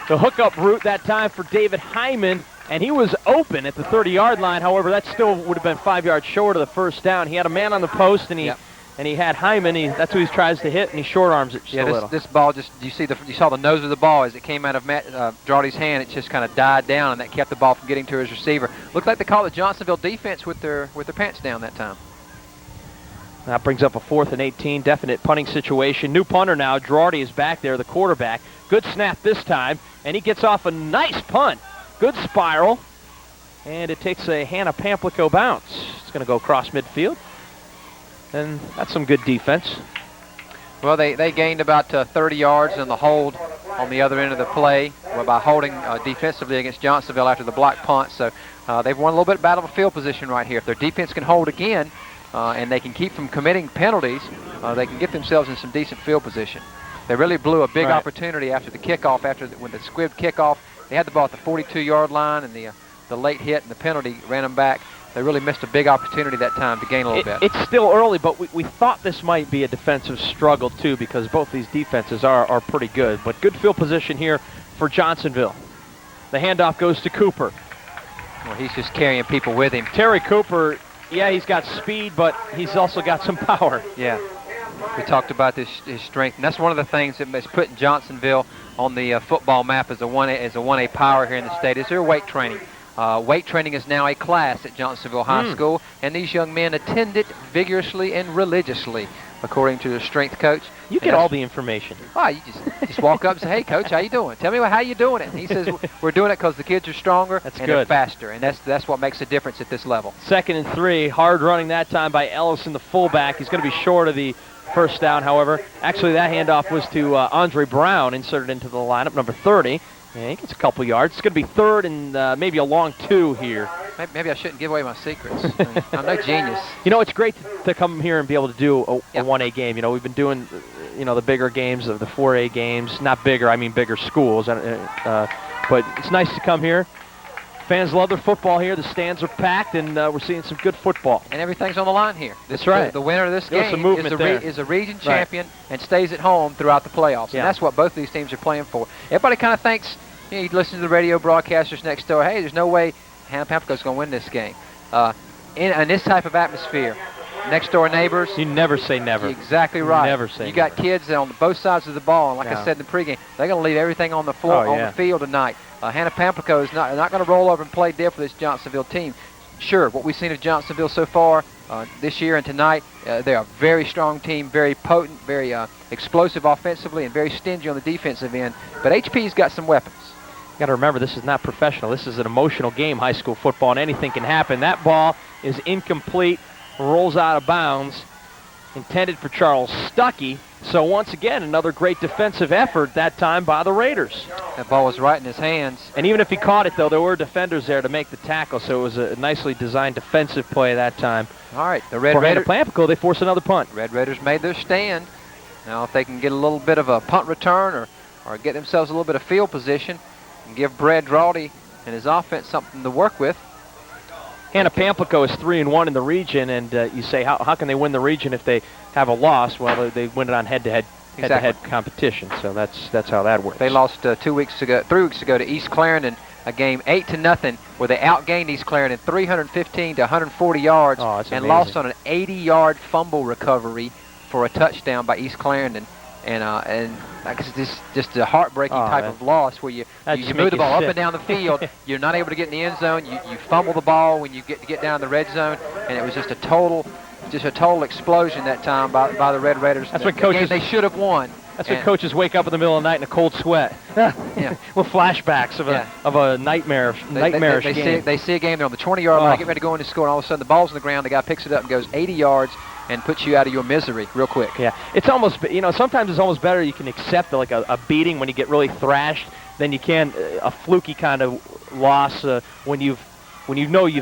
the hookup route that time for David Hyman, and he was open at the 30-yard line. However, that still would have been 5 yards short of the 1st down. He had a man on the post, and he had Hyman. That's who he tries to hit, and he short arms it just a little. This ball just you saw the nose of the ball as it came out of Drawdy's hand. It just kind of died down, and that kept the ball from getting to his receiver. Looked like they called the Johnsonville defense with their pants down that time. That brings up a 4th and 18, definite punting situation. New punter now. Drawdy is back there, the quarterback. Good snap this time, and he gets off a nice punt. Good spiral, and it takes a Hannah-Pamplico bounce. It's going to go across midfield. And that's some good defense. Well, they gained about 30 yards in the hold on the other end of the play by holding defensively against Johnsonville after the block punt. So they've won a little bit of battle of field position right here. If their defense can hold again and they can keep from committing penalties, they can get themselves in some decent field position. They really blew a big opportunity after the kickoff, when the squib kickoff. They had the ball at the 42-yard line, and the late hit and the penalty ran them back. They really missed a big opportunity that time to gain a little bit. It's still early, but we thought this might be a defensive struggle, too, because both these defenses are pretty good. But good field position here for Johnsonville. The handoff goes to Cooper. Well, he's just carrying people with him. Terry Cooper, yeah, he's got speed, but he's also got some power. Yeah. We talked about his strength, and that's one of the things that is putting Johnsonville on the football map as a 1A power here in the state is their weight training. Weight training is now a class at Johnsonville High School, and these young men attend it vigorously and religiously, according to their strength coach. You get all the information. Oh, you just walk up and say, "Hey, coach, how you doing? Tell me how you doing it." And he says, "We're doing it because the kids are stronger and they're faster, and that's what makes a difference at this level." 2nd and 3, hard running that time by Ellison, the fullback. He's going to be short of the first down, however. Actually, that handoff was to Andre Brown, inserted into the lineup, number 30. Yeah, he gets a couple yards. It's going to be 3rd and maybe a long 2 here. Maybe I shouldn't give away my secrets. I'm no genius. You know, it's great to come here and be able to do a 1A game. You know, we've been doing, the bigger games of the 4A games. Not bigger, I mean bigger schools. But it's nice to come here. Fans love their football here. The stands are packed, and we're seeing some good football. And everything's on the line here. That's right. The winner of this There's game some is a region champion and stays at home throughout the playoffs. And that's what both of these teams are playing for. Everybody kind of thinks, you listen to the radio broadcasters next door, hey, there's no way Hannah-Pamplico's going to win this game. In this type of atmosphere, next door neighbors. You never say never. Exactly right. Never say You got kids on both sides of the ball, and like I said in the pregame, they're going to leave everything on the floor, on the field tonight. Hannah-Pamplico is not going to roll over and play dead for this Johnsonville team. Sure, what we've seen of Johnsonville so far this year and tonight, they're a very strong team, very potent, very explosive offensively, and very stingy on the defensive end. But HP's got some weapons. You got to remember, this is not professional. This is an emotional game, high school football, and anything can happen. That ball is incomplete, rolls out of bounds, intended for Charles Stuckey. So once again, another great defensive effort that time by the Raiders. That ball was right in his hands. And even if he caught it, though, there were defenders there to make the tackle, so it was a nicely designed defensive play that time. All right, the Red Raiders. For Hannah-Pamplico, they force another punt. Red Raiders made their stand. Now, if they can get a little bit of a punt return or get themselves a little bit of field position and give Brad Drawdy and his offense something to work with. Hannah-Pamplico is 3-1 in the region, and you say, how can they win the region if they have a loss? Well, they win it on head-to-head competition, so that's how that works. They lost 3 weeks ago to East Clarendon, a game 8-0, where they outgained East Clarendon 315 to 140 yards, and lost on an 80-yard fumble recovery for a touchdown by East Clarendon. And it's just a heartbreaking type of loss where you move the ball up and down the field. You're not able to get in the end zone. You fumble the ball when you get down the red zone, and it was just a total explosion that time by the Red Raiders. That's what coaches they should have won. That's when coaches wake up in the middle of the night in a cold sweat. With flashbacks of a nightmarish game. They see a game, they're on the 20-yard line, get ready to go in to score, and all of a sudden the ball's on the ground, the guy picks it up and goes 80 yards and puts you out of your misery real quick. Yeah, it's almost, sometimes it's almost better you can accept like a beating when you get really thrashed than you can a fluky kind of loss when you've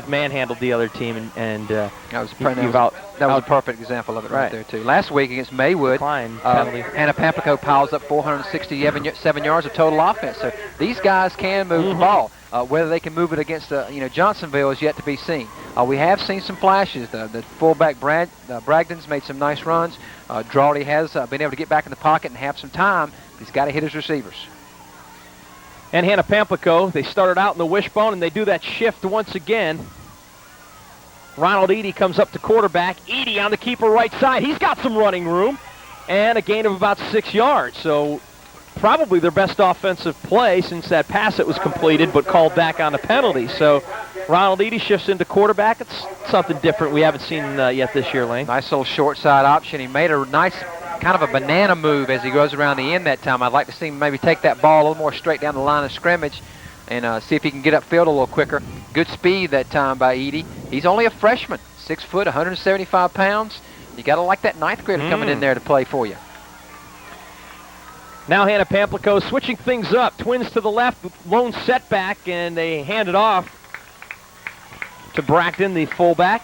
manhandled the other team and that was a perfect example of it right there too. Last week against Maywood, Hannah-Pamplico piles up 467 yards of total offense. So these guys can move the ball. Whether they can move it against Johnsonville is yet to be seen. We have seen some flashes. The fullback Bragdon's made some nice runs. Drawdy has been able to get back in the pocket and have some time. He's got to hit his receivers. And Hannah-Pamplico, they started out in the wishbone, and they do that shift once again. Ronald Eady comes up to quarterback. Eady on the keeper right side. He's got some running room, and a gain of about 6 yards. So probably their best offensive play since that pass that was completed but called back on a penalty. So Ronald Eady shifts into quarterback. It's something different we haven't seen yet this year, Lane. Nice little short side option. He made a nice kind of a banana move as he goes around the end that time. I'd like to see him maybe take that ball a little more straight down the line of scrimmage and see if he can get upfield a little quicker. Good speed that time by Eady. He's only a freshman, 6 foot, 175 pounds. You got to like that ninth grader coming in there to play for you. Now Hannah-Pamplico switching things up. Twins to the left, lone setback, and they hand it off to Bracton, the fullback.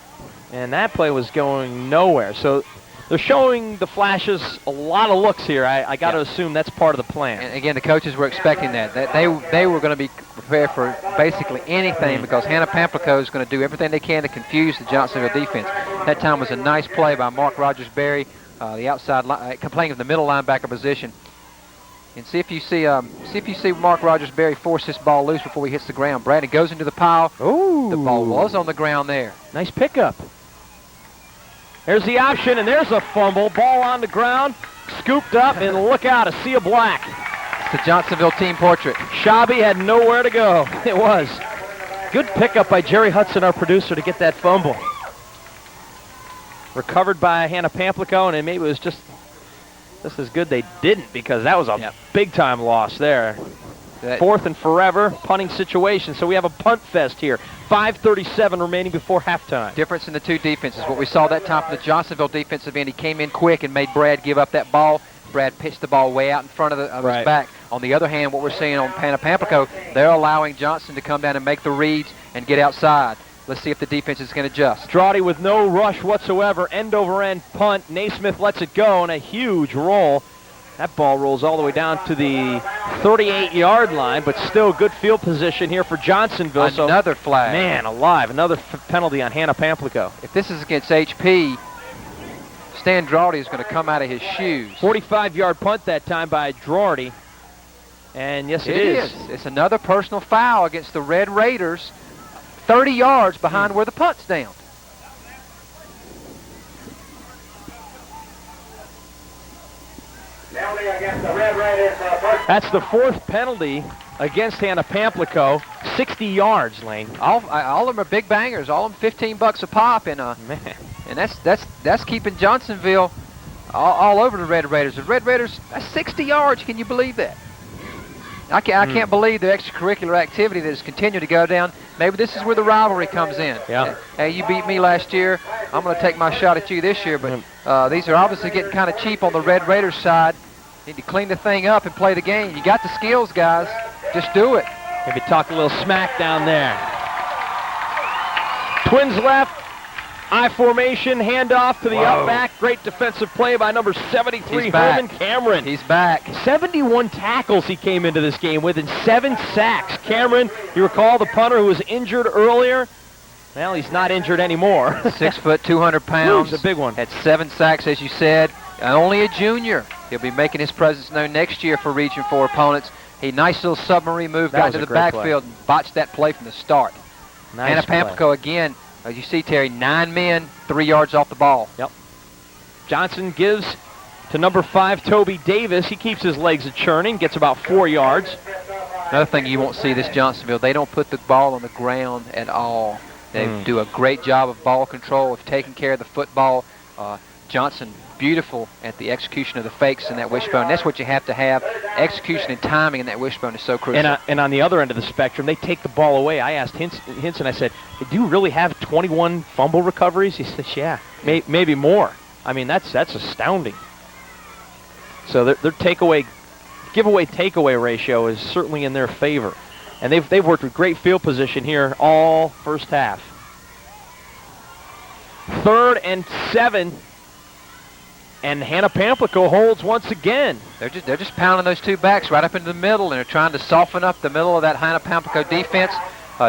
And that play was going nowhere. So they're showing the flashes, a lot of looks here. I got to assume that's part of the plan. And again, the coaches were expecting that. They were going to be prepared for basically anything because Hannah-Pamplico is going to do everything they can to confuse the Johnsonville defense. That time was a nice play by Mark Rogers-Berry, the outside, playing in the middle linebacker position. And see if you see Mark Rogers-Berry force this ball loose before he hits the ground. Brandon goes into the pile. Ooh. The ball was on the ground there. Nice pickup. There's the option, and there's a fumble. Ball on the ground, scooped up, and look out, a sea of black. It's the Johnsonville team portrait. Shabby had nowhere to go. It was. Good pickup by Jerry Hudson, our producer, to get that fumble. Recovered by Hannah-Pamplico, and maybe it was just as good they didn't because that was a big-time loss there. Fourth and forever, punting situation. So we have a punt fest here. 5:37 remaining before halftime. Difference in the two defenses. What we saw that time from the Johnsonville defensive end, he came in quick and made Brad give up that ball. Brad pitched the ball way out in front of his back. On the other hand, what we're seeing on Hannah-Pamplico, they're allowing Johnson to come down and make the reads and get outside. Let's see if the defense is going to adjust. Straughty with no rush whatsoever. End-over-end punt. Naismith lets it go and a huge roll. That ball rolls all the way down to the 38-yard line, but still good field position here for Johnsonville. Another flag. Man alive, another penalty on Hannah-Pamplico. If this is against HP, Stan Draughty is going to come out of his shoes. 45-yard punt that time by Draughty. And yes, it is. It's another personal foul against the Red Raiders, 30 yards behind where the punt's down. That's the fourth penalty against Hannah-Pamplico. 60 yards, Lane. All of them are big bangers. All of them $15 a pop, and that's keeping Johnsonville all over the Red Raiders. The Red Raiders, that's 60 yards. Can you believe that? I can't believe the extracurricular activity that has continued to go down. Maybe this is where the rivalry comes in. Yeah. Hey, you beat me last year. I'm going to take my shot at you this year. But these are obviously getting kind of cheap on the Red Raiders side. Need to clean the thing up and play the game. You got the skills, guys. Just do it. Maybe talk a little smack down there. Twins left. I formation, handoff to the up back. Great defensive play by number 73, Herman Cameron. He's back. 71 tackles he came into this game with and 7 sacks. Cameron, you recall the punter who was injured earlier? Well, he's not injured anymore. 6 foot, 200 pounds. It's a big one. Had 7 sacks, as you said. Only a junior. He'll be making his presence known next year for Region 4 opponents. A nice little submarine move, got into the backfield and botched that play from the start. Nice Hannah-Pamplico again, as you see, Terry, 9 men, 3 yards off the ball. Yep. Johnson gives to number 5, Toby Davis. He keeps his legs a-churning, gets about 4 yards. Another thing you won't see this Johnsonville, they don't put the ball on the ground at all. They do a great job of ball control, of taking care of the football. Johnson, beautiful at the execution of the fakes in that wishbone. That's what you have to have. Execution and timing in that wishbone is so crucial. And on the other end of the spectrum, they take the ball away. I asked Hinson, I said, do you really have 21 fumble recoveries? He says, yeah, maybe more. I mean, that's astounding. So their giveaway-takeaway ratio is certainly in their favor. And they've worked with great field position here all first half. 3rd and 7. And Hannah-Pamplico holds once again. They're just pounding those two backs right up into the middle, and they're trying to soften up the middle of that Hannah-Pamplico defense.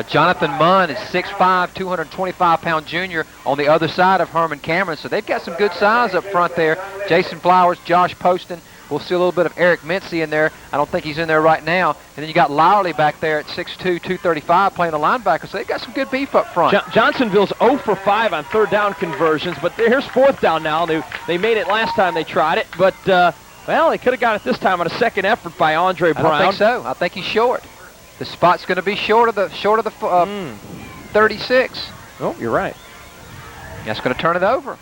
Jonathan Munn is 6'5", 225-pound junior on the other side of Herman Cameron, so they've got some good size up front there. Jason Flowers, Josh Poston. We'll see a little bit of Eric Mincy in there. I don't think he's in there right now. And then you got Lowerly back there at 6'2", 235 playing the linebacker. So they've got some good beef up front. Johnsonville's 0 for 5 on 3rd down conversions, but here's 4th down now. They made it last time they tried it, but, well, they could have got it this time on a second effort by Andre Brown. I don't think so. I think he's short. The spot's going to be short of the 36. Oh, you're right. That's going to turn it over.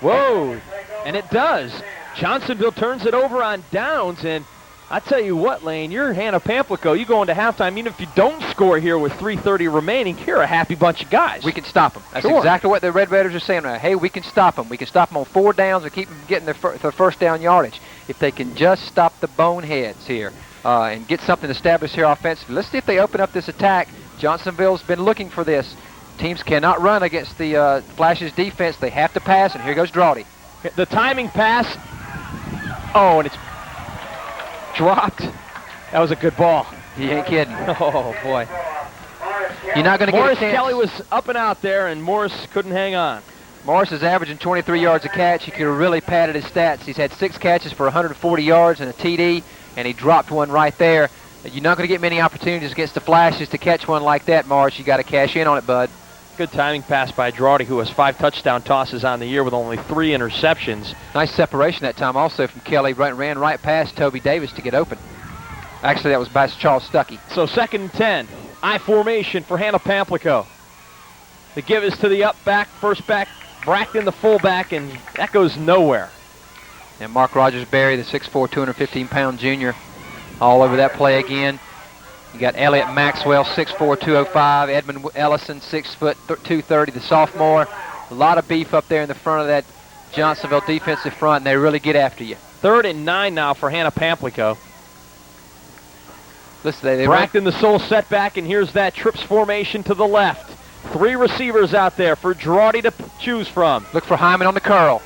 Whoa, and it does. Johnsonville turns it over on downs, and I tell you what, Lane, you're Hannah-Pamplico. You go into halftime, even if you don't score here with 3:30 remaining, you're a happy bunch of guys. We can stop them. That's Sure. exactly what the Red Raiders are saying now. Hey, we can stop them. We can stop them on 4 downs and keep them getting their first down yardage. If they can just stop the boneheads here and get something established here offensively. Let's see if they open up this attack. Johnsonville's been looking for this. Teams cannot run against the Flashes defense. They have to pass, and here goes Drawdy. The timing pass. Oh, and it's dropped. That was a good ball. You ain't kidding. Oh, boy. You're not going to get a Morris chance. Kelly was up and out there, and Morris couldn't hang on. Morris is averaging 23 yards a catch. He could have really padded his stats. He's had 6 catches for 140 yards and a TD, and he dropped one right there. You're not going to get many opportunities against the Flashes to catch one like that, Morris. You got to cash in on it, bud. Good timing pass by Drawdy, who has 5 touchdown tosses on the year with only 3 interceptions. Nice separation that time also from Kelly. Ran right past Toby Davis to get open. Actually, that was by Charles Stuckey. So 2nd and 10. I formation for Hannah-Pamplico. The give is to the up back, first back, Brackton the fullback, and that goes nowhere. And Mark Rogers-Berry, the 6'4", 215-pound junior, all over that play again. You got Elliott Maxwell, 6'4", 205. Edmund Ellison, 6 foot 230, the sophomore. A lot of beef up there in the front of that Johnsonville defensive front, and they really get after you. 3rd and 9 now for Hannah-Pamplico. Listen, they Brackton the sole setback, and here's that trips formation to the left. 3 receivers out there for Drawdy to choose from. Look for Hyman on the curl.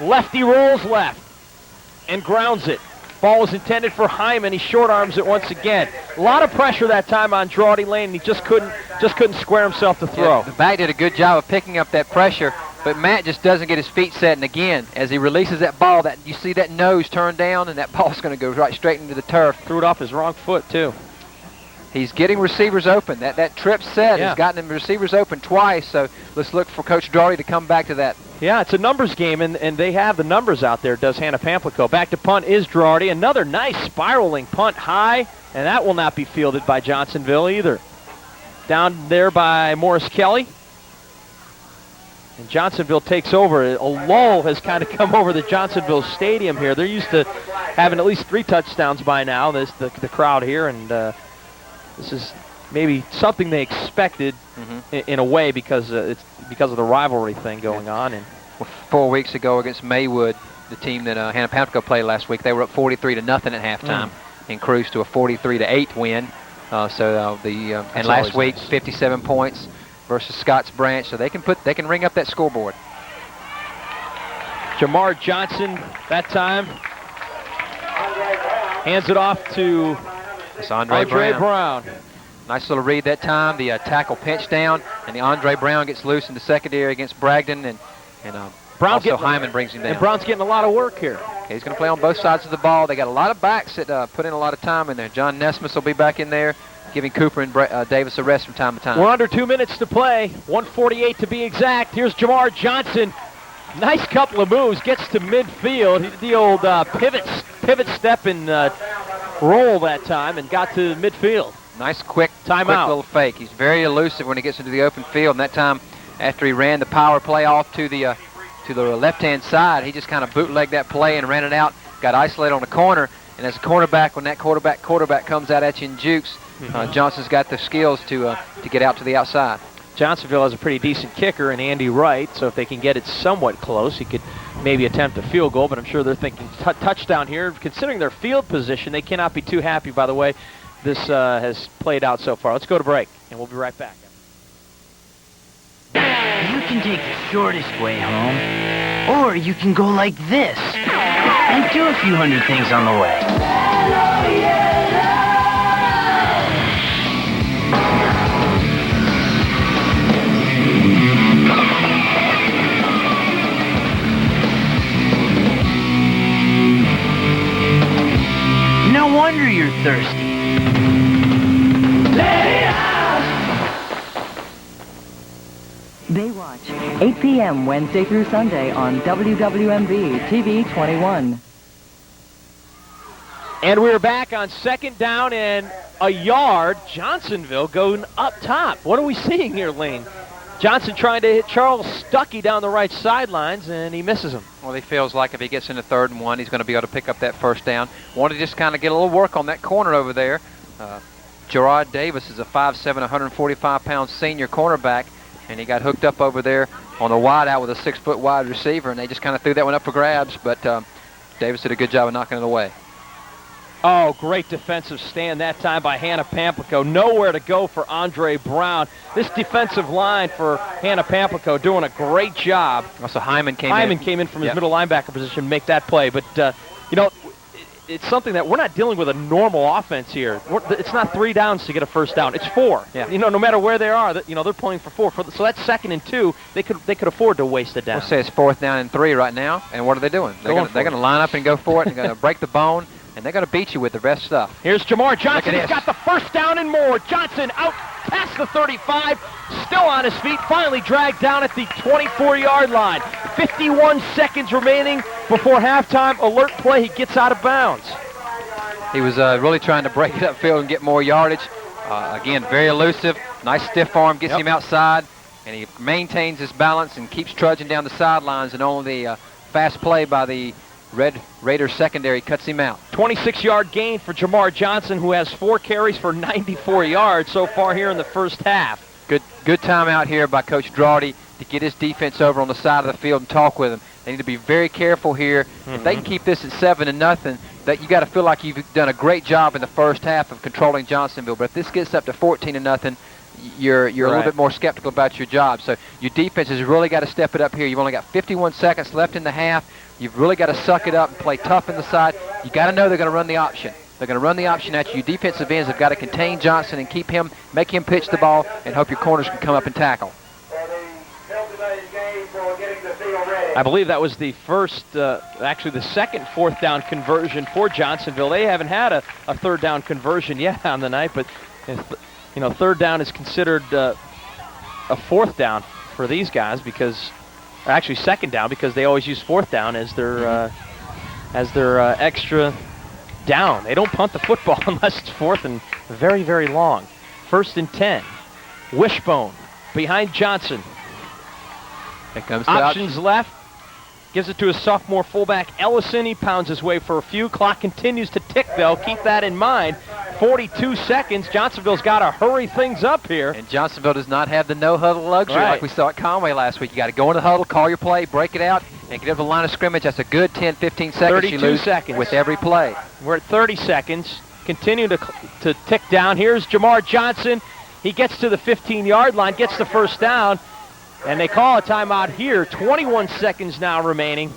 Lefty rolls left and grounds it. Ball was intended for Hyman. He short arms it once again. A lot of pressure that time on Drawdy Lane, and he just couldn't square himself to throw. Yeah, the back did a good job of picking up that pressure, but Matt just doesn't get his feet set. And again, as he releases that ball, that you see that nose turn down, and that ball's going to go right straight into the turf. Threw it off his wrong foot too. He's getting receivers open. That trip set has gotten them receivers open twice. So let's look for Coach Drawdy to come back to that. Yeah, it's a numbers game, and they have the numbers out there, does Hannah-Pamplico. Back to punt is Drawdy. Another nice spiraling punt high, and that will not be fielded by Johnsonville either. Down there by Morris Kelly. And Johnsonville takes over. A lull has kind of come over the Johnsonville Stadium here. They're used to having at least 3 touchdowns by now, the crowd here, and this is maybe something they expected in a way because it's because of the rivalry thing going on. And 4 weeks ago against Maywood, the team that Hannah-Pamplico played last week, they were up 43-0 at halftime and cruised to a 43-8 win. And last week, 57 points versus Scotts Branch, so they can ring up that scoreboard. Jamar Johnson that time hands it off to Andre Brown. Nice little read that time. The tackle pinch down, and the Andre Brown gets loose in the secondary against Bragdon, and also Hyman brings him down. And Brown's getting a lot of work here. Okay, he's going to play on both sides of the ball. They got a lot of backs that put in a lot of time in there. John Nesmus will be back in there, giving Cooper and Davis a rest from time to time. We're under 2 minutes to play, 1:48 to be exact. Here's Jamar Johnson. Nice couple of moves, gets to midfield. He did the old pivot step and roll that time and got to midfield. Nice quick timeout. Little fake. He's very elusive when he gets into the open field. And that time, after he ran the power play off to the left-hand side, he just kind of bootlegged that play and ran it out. Got isolated on the corner. And as a cornerback, when that quarterback comes out at you and jukes, Johnson's got the skills to get out to the outside. Johnsonville has a pretty decent kicker in Andy Wright, so if they can get it somewhat close, he could maybe attempt a field goal, but I'm sure they're thinking touchdown here. Considering their field position, they cannot be too happy, by the way, this has played out so far. Let's go to break, and we'll be right back. You can take the shortest way home, or you can go like this and do a few hundred things on the way. No wonder you're thirsty. Baywatch, 8 p.m. Wednesday through Sunday on WWMB TV 21. And we're back on 2nd down and a yard. Johnsonville going up top. What are we seeing here, Lane? Johnson trying to hit Charles Stuckey down the right sidelines, and he misses him. Well, he feels like if he gets into 3rd and 1, he's going to be able to pick up that first down. Want to just kind of get a little work on that corner over there. Gerard Davis is a 5'7", 145-pound senior cornerback, and he got hooked up over there on the wide out with a 6-foot wide receiver, and they just kind of threw that one up for grabs, but Davis did a good job of knocking it away. Oh, great defensive stand that time by Hannah-Pamplico. Nowhere to go for Andre Brown. This defensive line for Hannah-Pamplico doing a great job. Also, Hyman came in from his middle linebacker position to make that play. But, you know, it's something that we're not dealing with a normal offense here. It's not 3 downs to get a first down. It's 4. Yeah. You know, no matter where they are, you know, they're playing for 4. So that's 2nd and 2. They could afford to waste it down. We'll say it's 4th down and 3 right now. And what are they doing? They're going to line up and go for it. And they're going to break the bone. And they're going to beat you with the rest stuff. Here's Jamar Johnson. He's got the first down and more. Johnson out past the 35, still on his feet, finally dragged down at the 24-yard line. 51 seconds remaining before halftime. Alert play. He gets out of bounds. He was really trying to break it upfield and get more yardage. Again, very elusive. Nice stiff arm, gets him outside, and he maintains his balance and keeps trudging down the sidelines, and only the fast play by the Red Raiders secondary cuts him out. 26-yard gain for Jamar Johnson, who has 4 carries for 94 yards so far here in the first half. Good timeout here by Coach Drawdy to get his defense over on the side of the field and talk with him. They need to be very careful here. If they can keep this at 7-0, that you got to feel like you've done a great job in the first half of controlling Johnsonville. But if this gets up to 14-0, you're a little bit more skeptical about your job. So your defense has really got to step it up here. You've only got 51 seconds left in the half. You've really got to suck it up and play tough in the side. You got to know they're going to run the option. They're going to run the option at you. Your defensive ends have got to contain Johnson and keep him, make him pitch the ball, and hope your corners can come up and tackle. I believe that was the first, actually the second 4th down conversion for Johnsonville. They haven't had a 3rd down conversion yet on the night, but you know, 3rd down is considered a 4th down for these guys because, actually 2nd down, because they always use 4th down as their extra down. They don't punt the football unless it's 4th and very, very long. 1st and 10. Wishbone behind Johnson. Here comes Options left. Gives it to his sophomore fullback, Ellison. He pounds his way for a few. Clock continues to tick, though. Keep that in mind. 42 seconds. Johnsonville's got to hurry things up here. And Johnsonville does not have the no-huddle luxury like we saw at Conway last week. You got to go in the huddle, call your play, break it out, and get up the line of scrimmage. That's a good 10, 15 seconds 32 you lose seconds with every play. We're at 30 seconds. Continue to tick down. Here's Jamar Johnson. He gets to the 15-yard line, gets the first down. And they call a timeout here. 21 seconds now remaining.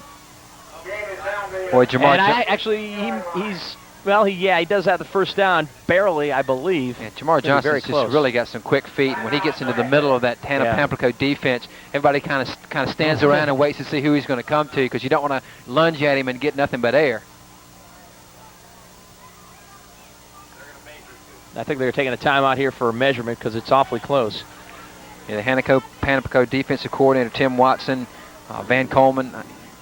Boy, Jamar. And he does have the first down, barely, I believe. Yeah, Jamar Johnson's just really got some quick feet. And when he gets into the middle of that Hannah-Pamplico defense, everybody kind of stands around and waits to see who he's going to come to because you don't want to lunge at him and get nothing but air. I think they're taking a timeout here for a measurement because it's awfully close. Yeah, the Hannah-Pamplico defensive coordinator, Tim Watson, Van Coleman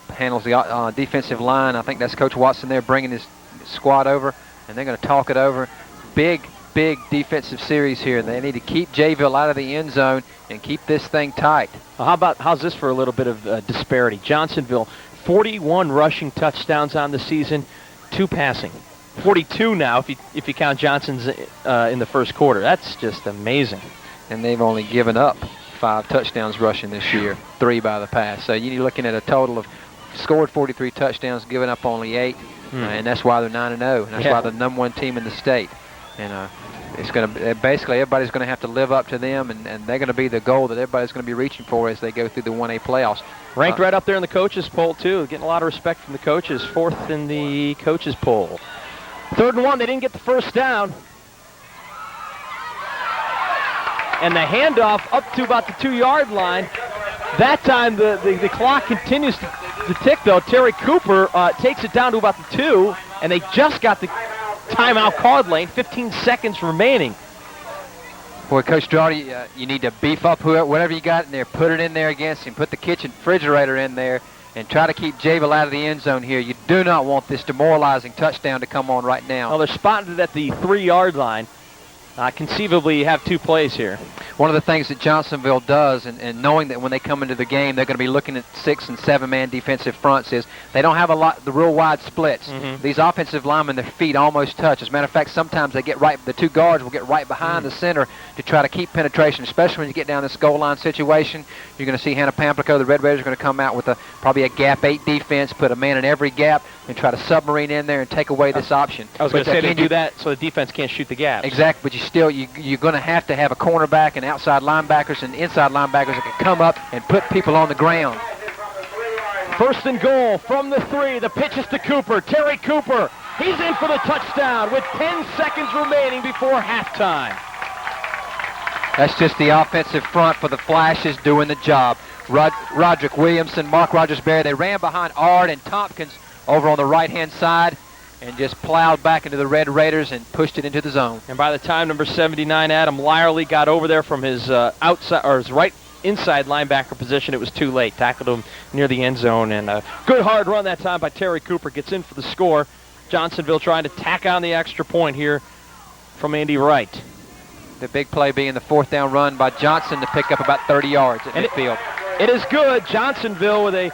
handles the defensive line. I think that's Coach Watson there bringing his squad over, and they're going to talk it over. Big defensive series here. They need to keep Jayville out of the end zone and keep this thing tight. Well, how's this for a little bit of disparity? Johnsonville, 41 rushing touchdowns on the season, 2 passing. 42 now if you count Johnson's in the first quarter. That's just amazing. And they've only given up 5 touchdowns rushing this year, 3 by the pass. So you're looking at a total of scored 43 touchdowns, given up only 8, and that's why they're 9-0. And that's why they're the #1 team in the state. And it's going to basically everybody's going to have to live up to them, and they're going to be the goal that everybody's going to be reaching for as they go through the 1A playoffs. Ranked right up there in the coaches poll too, getting a lot of respect from the coaches. 4th in the coaches poll. 3rd and 1, they didn't get the first down. And the handoff up to about the 2-yard line. That time the clock continues to tick, though. Terry Cooper takes it down to about the 2, and they just got the timeout called late. 15 seconds remaining. Boy, Coach Drawdy, you need to beef up whatever you got in there. Put it in there against him. Put the kitchen refrigerator in there and try to keep Jayville out of the end zone here. You do not want this demoralizing touchdown to come on right now. Well, they're spotted at the 3-yard line. conceivably you have two plays here. One of the things that Johnsonville does, and knowing that when they come into the game, they're going to be looking at 6- and 7-man defensive fronts, is they don't have the real wide splits. These offensive linemen, their feet almost touch. As a matter of fact, sometimes they get the two guards will get right behind the center to try to keep penetration, especially when you get down this goal line situation. You're going to see Hannah-Pamplico, the Red Raiders, are going to come out with probably a gap 8 defense, put a man in every gap, and try to submarine in there and take away this option. I was going to say they do that so the defense can't shoot the gaps. Exactly, but you're going to have a cornerback and outside linebackers and inside linebackers that can come up and put people on the ground. First and goal from the 3. The pitch is to Cooper. Terry Cooper. He's in for the touchdown with 10 seconds remaining before halftime. That's just the offensive front for the Flashes doing the job. Roderick Williamson, Mark Rogers-Berry, they ran behind Ard and Tompkins over on the right-hand side and just plowed back into the Red Raiders and pushed it into the zone. And by the time number 79, Adam Lyerly, got over there from his outside or his right inside linebacker position, it was too late. Tackled him near the end zone, and a good hard run that time by Terry Cooper gets in for the score. Johnsonville trying to tack on the extra point here from Andy Wright. The big play being the 4th down run by Johnson to pick up about 30 yards at midfield. It is good. Johnsonville with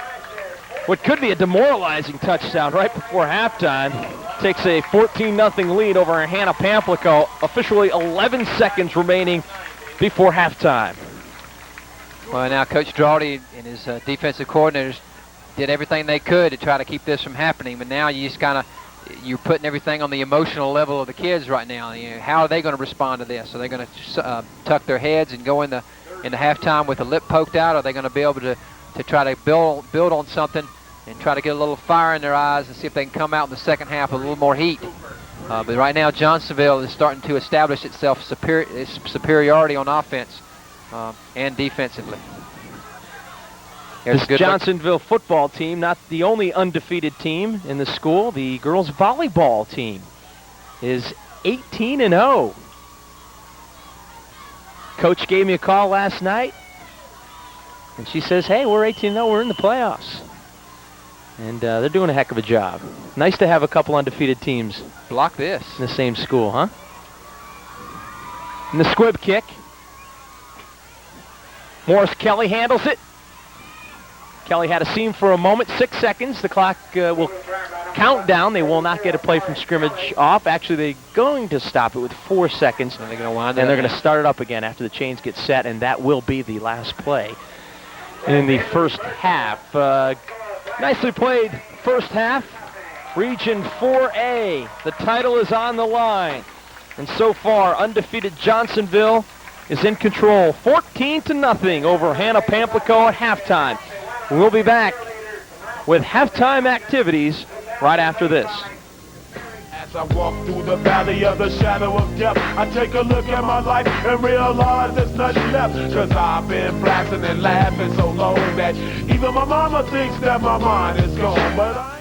what could be a demoralizing touchdown right before halftime. Takes a 14-0 lead over Hannah-Pamplico. Officially 11 seconds remaining before halftime. Well, now Coach Drawdy and his defensive coordinators did everything they could to try to keep this from happening, but now you just you're putting everything on the emotional level of the kids right now. How are they going to respond to this? Are they going to tuck their heads and go into halftime with the lip poked out? Are they going to be able to try to build on something and try to get a little fire in their eyes and see if they can come out in the second half with a little more heat? But right now, Johnsonville is starting to establish itself superiority on offense and defensively. This Johnsonville football team, not the only undefeated team in the school. The girls volleyball team is 18-0. Coach gave me a call last night, and she says, hey, we're 18-0, we're in the playoffs. And they're doing a heck of a job. Nice to have a couple undefeated teams. Block this. In the same school, huh? And the squib kick. Morris Kelly handles it. Kelly had a seam for a moment, 6 seconds. The clock will count down. They will not get a play from scrimmage off. Actually, they're going to stop it with 4 seconds. And they're going to start it up again after the chains get set, and that will be the last play in the first half. Nicely played first half. Region 4A. The title is on the line. And so far, undefeated Johnsonville is in control. 14-0 over Hannah-Pamplico at halftime. We'll be back with halftime activities right after this. As I walk through the valley of the shadow of death, I take a look at my life and realize there's nothing left. Cause I've been blasting and laughing so long that even my mama thinks that my mind is gone. But I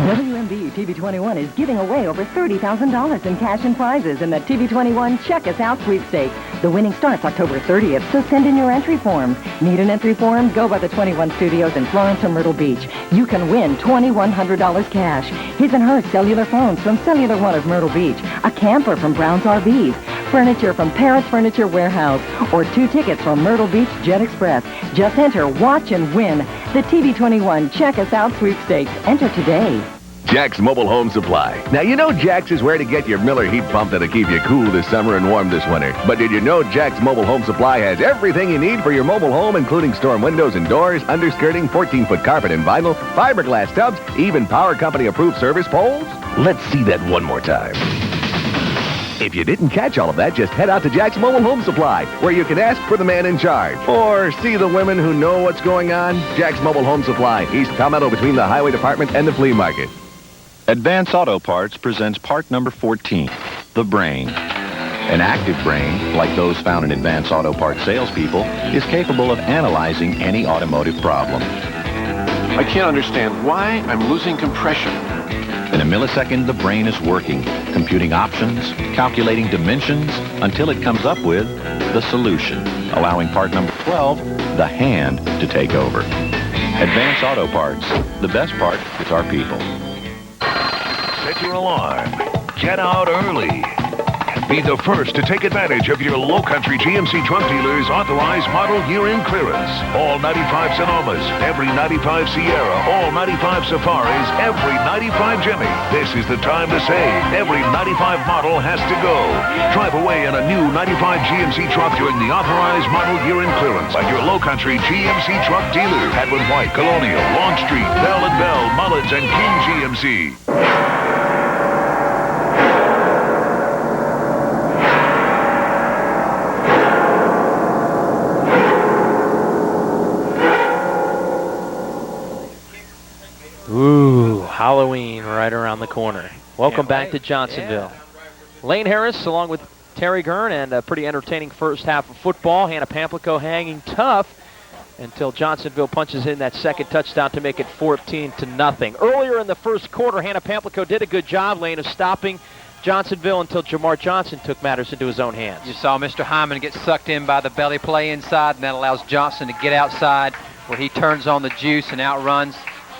WMB TV21 is giving away over $30,000 in cash and prizes in the TV21 Check Us Out sweepstakes. The winning starts October 30th, so send in your entry forms. Need an entry form? Go by the 21 Studios in Florence or Myrtle Beach. You can win $2,100 cash. His and her cellular phones from Cellular One of Myrtle Beach. A camper from Brown's RVs. Furniture from Parrott's Furniture Warehouse. Or 2 tickets from Myrtle Beach Jet Express. Just enter, watch, and win the TV21 Check Us Out sweepstakes. Enter today. Jack's Mobile Home Supply. Now, you know Jack's is where to get your Miller heat pump that'll keep you cool this summer and warm this winter. But did you know Jack's Mobile Home Supply has everything you need for your mobile home, including storm windows and doors, underskirting, 14-foot carpet and vinyl, fiberglass tubs, even power company approved service poles? Let's see that one more time. If you didn't catch all of that, just head out to Jack's Mobile Home Supply, where you can ask for the man in charge. Or see the women who know what's going on. Jack's Mobile Home Supply, East Palmetto between the Highway Department and the flea market. Advance Auto Parts presents part number 14, the brain. An active brain, like those found in Advance Auto Parts salespeople, is capable of analyzing any automotive problem. I can't understand why I'm losing compression. In a millisecond, the brain is working, computing options, calculating dimensions, until it comes up with the solution, allowing part number 12, the hand, to take over. Advance Auto Parts. The best part is our people. Set your alarm. Get out early. And Be the first to take advantage of your Low Country GMC truck dealer's authorized model year-end clearance. All 95 Sonomas, every 95 Sierra, all 95 Safaris, every 95 Jimmy. This is the time to save. Every 95 model has to go. Drive away in a new 95 GMC truck during the authorized model year-end clearance at your Low Country GMC truck dealer. Hadwin White, Colonial, Long Street, Bell and Bell, Mullins, and King GMC. Ooh, Halloween right around the corner. Welcome back to Johnsonville. Lane Harris along with Terry Gurn, and a pretty entertaining first half of football. Hannah-Pamplico hanging tough until Johnsonville punches in that second touchdown to make it 14-0. Earlier in the first quarter, Hannah-Pamplico did a good job, Lane, of stopping Johnsonville until Jamar Johnson took matters into his own hands. You saw Mr. Hyman get sucked in by the belly play inside, and that allows Johnson to get outside where he turns on the juice and outruns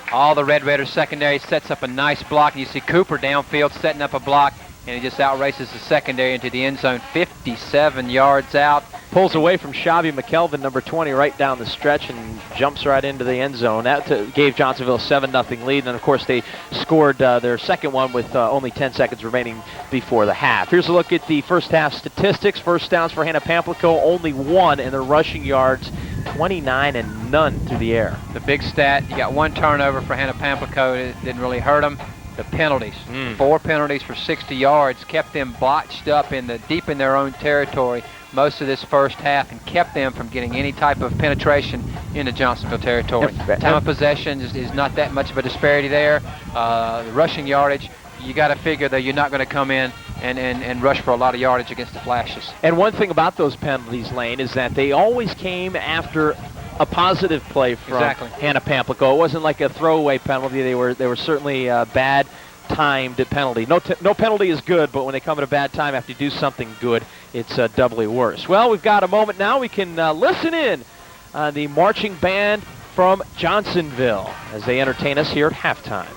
all the Red Raiders secondary, sets up a nice block, and you see Cooper downfield setting up a block, and he just outraces the secondary into the end zone, 57 yards out. Pulls away from Shabby McKelvin, number 20, right down the stretch and jumps right into the end zone. That gave Johnsonville a 7-0 lead, and of course they scored their second one with only 10 seconds remaining before the half. Here's a look at the first half statistics. First downs for Hannah-Pamplico, only 1, and their rushing yards 29 and none through the air. The big stat, you got 1 turnover for Hannah-Pamplico. It didn't really hurt them. The penalties, 4 penalties for 60 yards, kept them botched up deep in their own territory most of this first half and kept them from getting any type of penetration into Johnsonville territory. Time of possession is not that much of a disparity there. The rushing yardage, you got to figure that you're not going to come in and rush for a lot of yardage against the Flashes. And one thing about those penalties, Lane, is that they always came after a positive play from Hannah-Pamplico. It wasn't like a throwaway penalty. They were certainly bad timed penalty. No penalty is good, but when they come at a bad time after you do something good, it's doubly worse. Well, we've got a moment now. We can listen in on the marching band from Johnsonville as they entertain us here at halftime.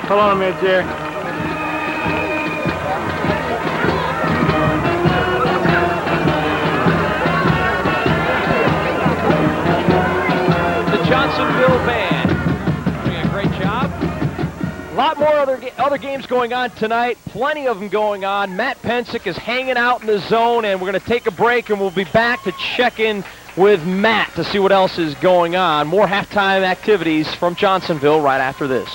Hold on a minute, Jerry. The Johnsonville band doing a great job. A lot more other games going on tonight. Plenty of them going on. Matt Pensick is hanging out in the zone, and we're going to take a break, and we'll be back to check in with Matt to see what else is going on. More halftime activities from Johnsonville right after this.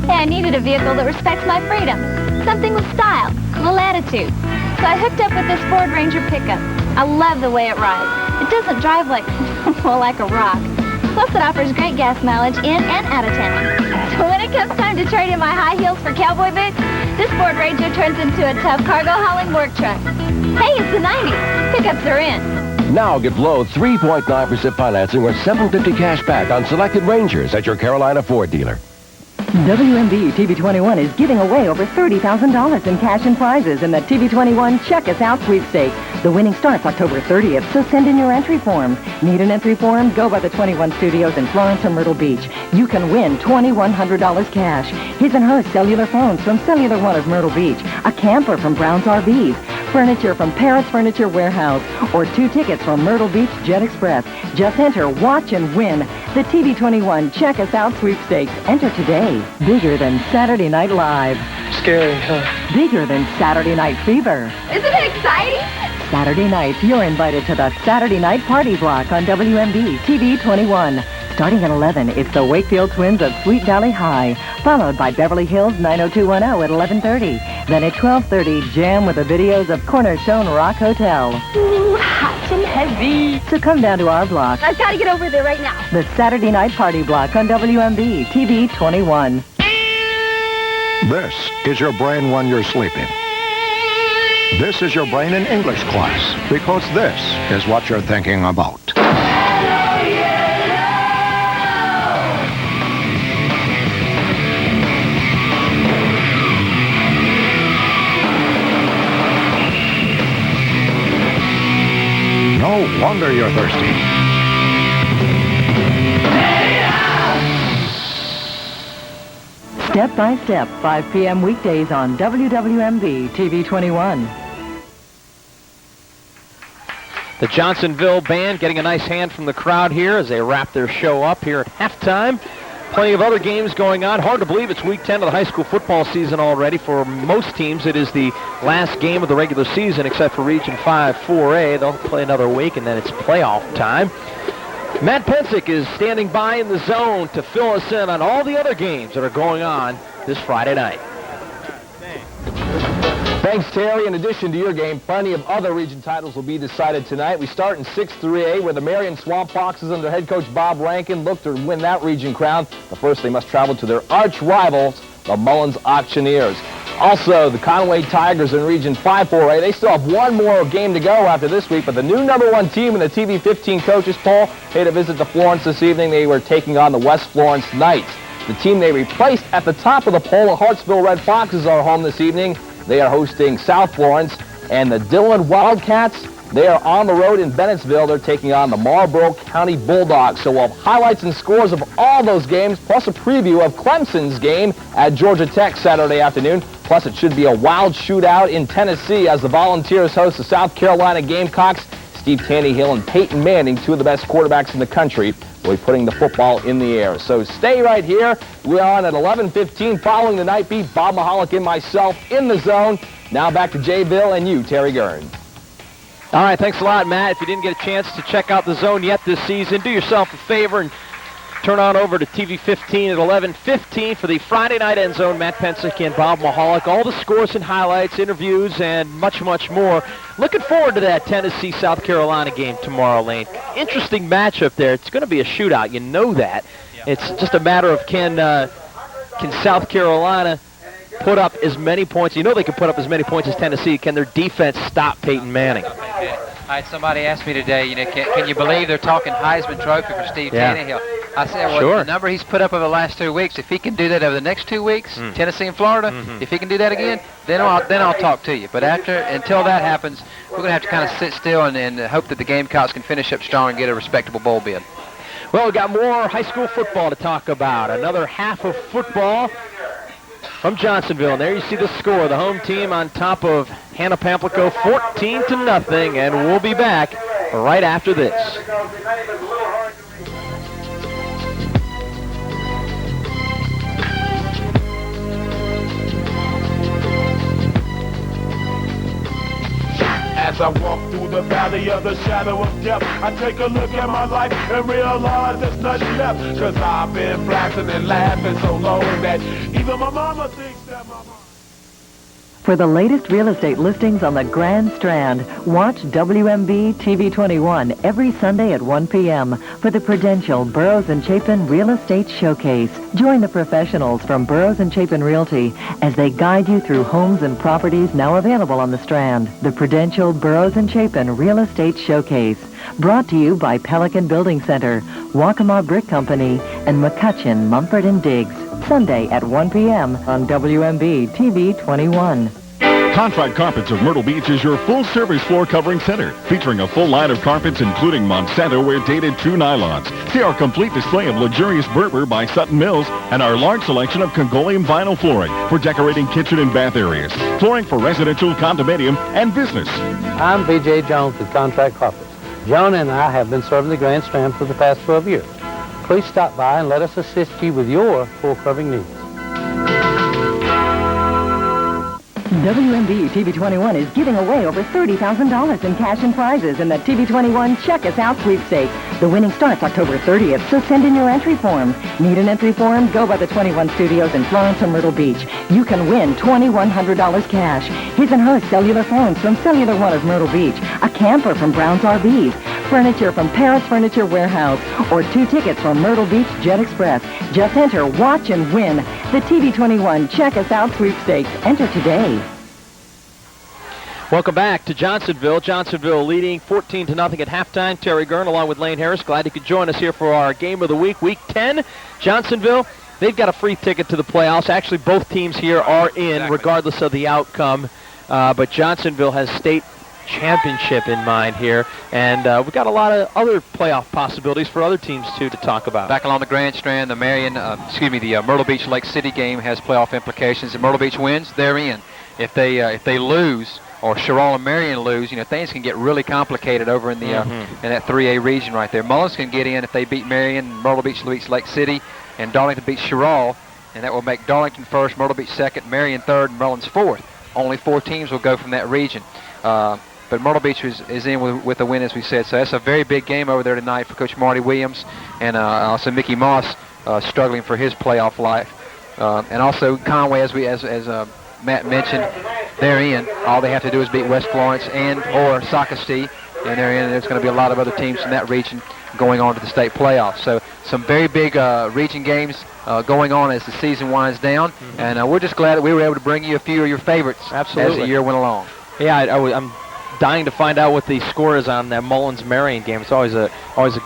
Hey, I needed a vehicle that respects my freedom. Something with style, a little attitude. So I hooked up with this Ford Ranger pickup. I love the way it rides. It doesn't drive like, well, like a rock. Plus, it offers great gas mileage in and out of town. So when it comes time to trade in my high heels for cowboy boots, this Ford Ranger turns into a tough cargo hauling work truck. Hey, it's the 90s. Pickups are in. Now get low 3.9% financing or $750 cash back on selected Rangers at your Carolina Ford dealer. WMB TV21 is giving away over $30,000 in cash and prizes in the TV21 Check Us Out sweepstakes. The winning starts October 30th, so send in your entry forms. Need an entry form? Go by the 21 Studios in Florence or Myrtle Beach. You can win $2,100 cash. His and her cellular phones from Cellular One of Myrtle Beach. A camper from Brown's RVs. Furniture from Parrott's Furniture Warehouse. Or 2 tickets from Myrtle Beach Jet Express. Just enter, watch, and win the TV21 Check Us Out sweepstakes. Enter today. Bigger than Saturday Night Live. Scary, huh? Bigger than Saturday Night Fever. Isn't it exciting? Saturday nights, you're invited to the Saturday Night Party Block on WMB TV21. Starting at 11, it's the Wakefield Twins of Sweet Valley High, followed by Beverly Hills 90210 at 11:30. Then at 12:30, Jam with the videos of Cornerstone Rock Hotel. Ooh, hot and heavy. So come down to our block, I've got to get over there right now. the Saturday Night Party Block on WMB TV21. This is your brain when you're sleeping. This is your brain in English class, because this is what you're thinking about. No wonder you're thirsty. Step by Step, 5 p.m. weekdays on WWMB TV21. The Johnsonville band getting a nice hand from the crowd here as they wrap their show up here at halftime. Plenty of other games going on. Hard to believe it's week 10 of the high school football season already. For most teams, it is the last game of the regular season, except for Region 5 4A. They'll play another week, and then it's playoff time. Matt Pensick is standing by in the zone to fill us in on all the other games that are going on this Friday night. Thanks, Terry. In addition to your game, plenty of other region titles will be decided tonight. We start in 6-3A, where the Marion Swamp Foxes under head coach Bob Rankin look to win that region crown. But first, they must travel to their arch rivals, the Mullins Auctioneers. Also, the Conway Tigers in Region 5-4A, they still have one more game to go after this week, but the new #1 team in the TV15 coaches poll paid a visit to Florence this evening. They were taking on the West Florence Knights. The team they replaced at the top of the poll, the Hartsville Red Foxes, are home this evening. They are hosting South Florence, and the Dillon Wildcats, they are on the road in Bennettsville. They're taking on the Marlboro County Bulldogs. So we'll have highlights and scores of all those games, plus a preview of Clemson's game at Georgia Tech Saturday afternoon. Plus, it should be a wild shootout in Tennessee as the Volunteers host the South Carolina Gamecocks. Steve Tannehill and Peyton Manning, two of the best quarterbacks in the country, will be putting the football in the air. So stay right here. We're on at 11:15 following the night beat. Bob Mahalik and myself in the zone. Now back to Jay Bill and you, Terry Gurn. All right, thanks a lot, Matt. If you didn't get a chance to check out the zone yet this season, do yourself a favor and turn on over to TV15 at 11:15 for the Friday night end zone. Matt Pensick and Bob Mahalik. All the scores and highlights, interviews, and much, much more. Looking forward to that Tennessee-South Carolina game tomorrow, Lane. Interesting matchup there. It's going to be a shootout. You know that. It's just a matter of can South Carolina put up as many points. You know they can put up as many points as Tennessee. Can their defense stop Peyton Manning? All right, somebody asked me today, can you believe they're talking Heisman Trophy for Steve Tannehill? I said, well, Sure. the number he's put up over the last 2 weeks, if he can do that over the next 2 weeks, Tennessee and Florida, if he can do that again, then I'll talk to you. But until that happens, we're going to have to kind of sit still and hope that the Gamecocks can finish up strong and get a respectable bowl bid. Well, we've got more high school football to talk about. Another half of football from Johnsonville. And there you see the score. The home team on top of Hannah-Pamplico 14-0. And we'll be back right after this. As I walk through the valley of the shadow of death, I take a look at my life and realize there's nothing left. Cause I've been blasting and laughing so long that even my mama thinks that my mama... For the latest real estate listings on the Grand Strand, watch WMB TV 21 every Sunday at 1 p.m. for the Prudential Burroughs & Chapin Real Estate Showcase. Join the professionals from Burroughs & Chapin Realty as they guide you through homes and properties now available on the Strand. The Prudential Burroughs & Chapin Real Estate Showcase. Brought to you by Pelican Building Center, Waccamaw Brick Company, and McCutcheon, Mumford & Diggs. Sunday at 1 p.m. on WMB TV 21. Contract Carpets of Myrtle Beach is your full-service floor covering center, featuring a full line of carpets including Monsanto wear-dated true nylons. See our complete display of luxurious Berber by Sutton Mills and our large selection of Congolium vinyl flooring for decorating kitchen and bath areas, flooring for residential, condominium, and business. I'm B.J. Jones with Contract Carpets. Joan and I have been serving the Grand Strand for the past 12 years. Please stop by and let us assist you with your floor covering needs. WMB TV 21 is giving away over $30,000 in cash and prizes in the TV 21 Check Us Out sweepstakes. The winning starts October 30th, so send in your entry forms. Need an entry form? Go by the 21 Studios in Florence or Myrtle Beach. You can win $2,100 cash. His and her cellular phones from Cellular One of Myrtle Beach, a camper from Brown's RVs, furniture from Paris Furniture Warehouse, or 2 tickets from Myrtle Beach Jet Express. Just enter, watch, and win the TV 21 Check Us Out sweepstakes. Enter today. Welcome back to Johnsonville. Johnsonville leading 14-0 at halftime. Terry Gurn along with Lane Harris. Glad you could join us here for our game of the week, Week 10. Johnsonville, they've got a free ticket to the playoffs. Actually, both teams here are in, regardless of the outcome. But Johnsonville has state championship in mind here, and we've got a lot of other playoff possibilities for other teams too to talk about. Back along the Grand Strand, the Myrtle Beach Lake City game has playoff implications. If Myrtle Beach wins, they're in. If they lose, or Sherrill and Marion lose, things can get really complicated over in the in that 3A region right there. Mullins can get in if they beat Marion, Myrtle Beach beats Lake City, and Darlington beats Sherrill, and that will make Darlington first, Myrtle Beach second, Marion third, and Mullins fourth. Only 4 teams will go from that region. But Myrtle Beach is in with a win, as we said. So that's a very big game over there tonight for Coach Marty Williams, and also Mickey Moss struggling for his playoff life. And also Conway, as Matt mentioned, they're in. All they have to do is beat West Florence or Socastee, and they're in. And there's going to be a lot of other teams in that region going on to the state playoffs. So some very big region games going on as the season winds down. And we're just glad that we were able to bring you a few of your favorites as the year went along. Yeah, I'm dying to find out what the score is on that Mullins-Marion game. It's always a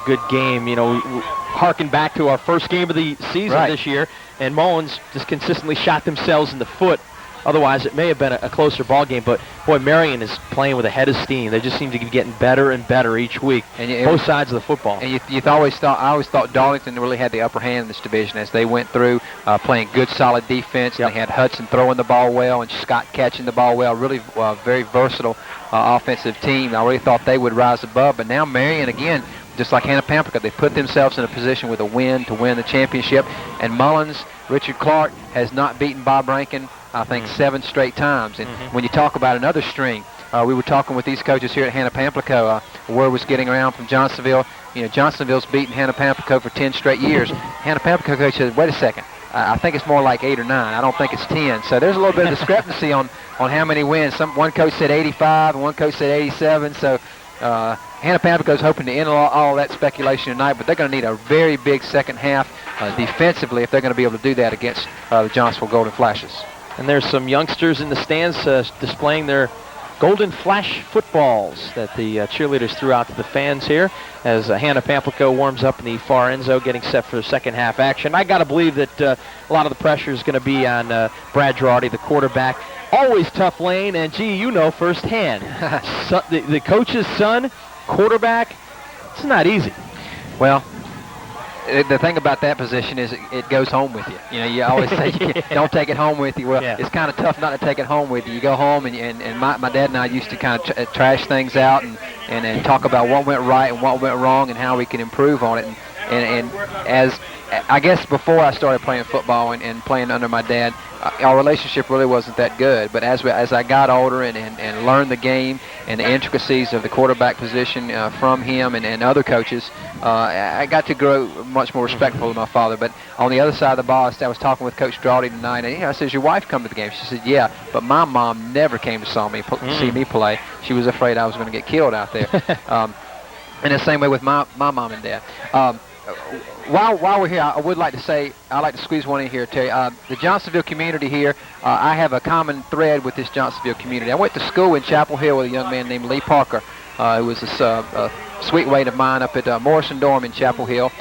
good game. Harken back to our first game of the season this year, and Mullins just consistently shot themselves in the foot. Otherwise, it may have been a closer ball game, but boy, Marion is playing with a head of steam. They just seem to be getting better and better each week, both sides of the football. And I always thought Darlington really had the upper hand in this division as they went through playing good, solid defense. They had Hudson throwing the ball well and Scott catching the ball well. Really very versatile offensive team. I really thought they would rise above, but now Marion again, just like Hannah-Pamplico, they put themselves in a position with a win to win the championship. And Mullins, Richard Clark, has not beaten Bob Rankin, I think, 7 straight times. And when you talk about another string, we were talking with these coaches here at Hannah-Pamplico. Word was getting around from Johnsonville. Johnsonville's beaten Hannah-Pamplico for 10 straight years. Hannah-Pamplico coach said, wait a second, I think it's more like 8 or 9. I don't think it's 10. So there's a little bit of discrepancy on how many wins. One coach said 85 and one coach said 87. So Hannah-Pamplico's hoping to end all that speculation tonight, but they're going to need a very big second half defensively if they're going to be able to do that against the Johnsonville Golden Flashes. And there's some youngsters in the stands displaying their golden flash footballs that the cheerleaders threw out to the fans here as Hannah-Pamplico warms up in the far end zone, getting set for the second half action. I got to believe that a lot of the pressure is going to be on Brad Girardi, the quarterback. Always tough lane, and gee, you know firsthand. The coach's son, quarterback, it's not easy. Well, the thing about that position is it goes home with you. You know, you always say don't take it home with you. Well, it's kind of tough not to take it home with you. You go home, and my dad and I used to kind of trash things out and talk about what went right and what went wrong and how we can improve on it. And as I guess before I started playing football and playing under my dad, our relationship really wasn't that good. But as I got older and learned the game and the intricacies of the quarterback position from him and other coaches, I got to grow much more respectful of my father. But on the other side of the ball, I was talking with Coach Girardi tonight, and I said, "Your wife come to the game?" She said, "Yeah, but my mom never came to see me play. She was afraid I was going to get killed out there." And the same way with my mom and dad. While we're here, I would like to say, I'd like to squeeze one in here, Terry. The Johnsonville community here, I have a common thread with this Johnsonville community. I went to school in Chapel Hill with a young man named Lee Parker, who was a sweet mate of mine up at Morrison Dorm in Chapel Hill.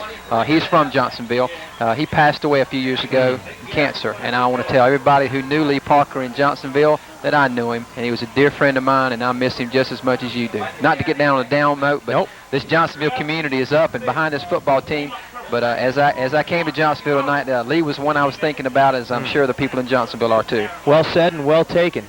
He's from Johnsonville. He passed away a few years ago from cancer, and I want to tell everybody who knew Lee Parker in Johnsonville that I knew him, and he was a dear friend of mine, and I miss him just as much as you do. Not to get down on a down note, but this Johnsonville community is up and behind this football team. But as I came to Johnsonville tonight, Lee was one I was thinking about, as I'm sure the people in Johnsonville are too. Well said and well taken.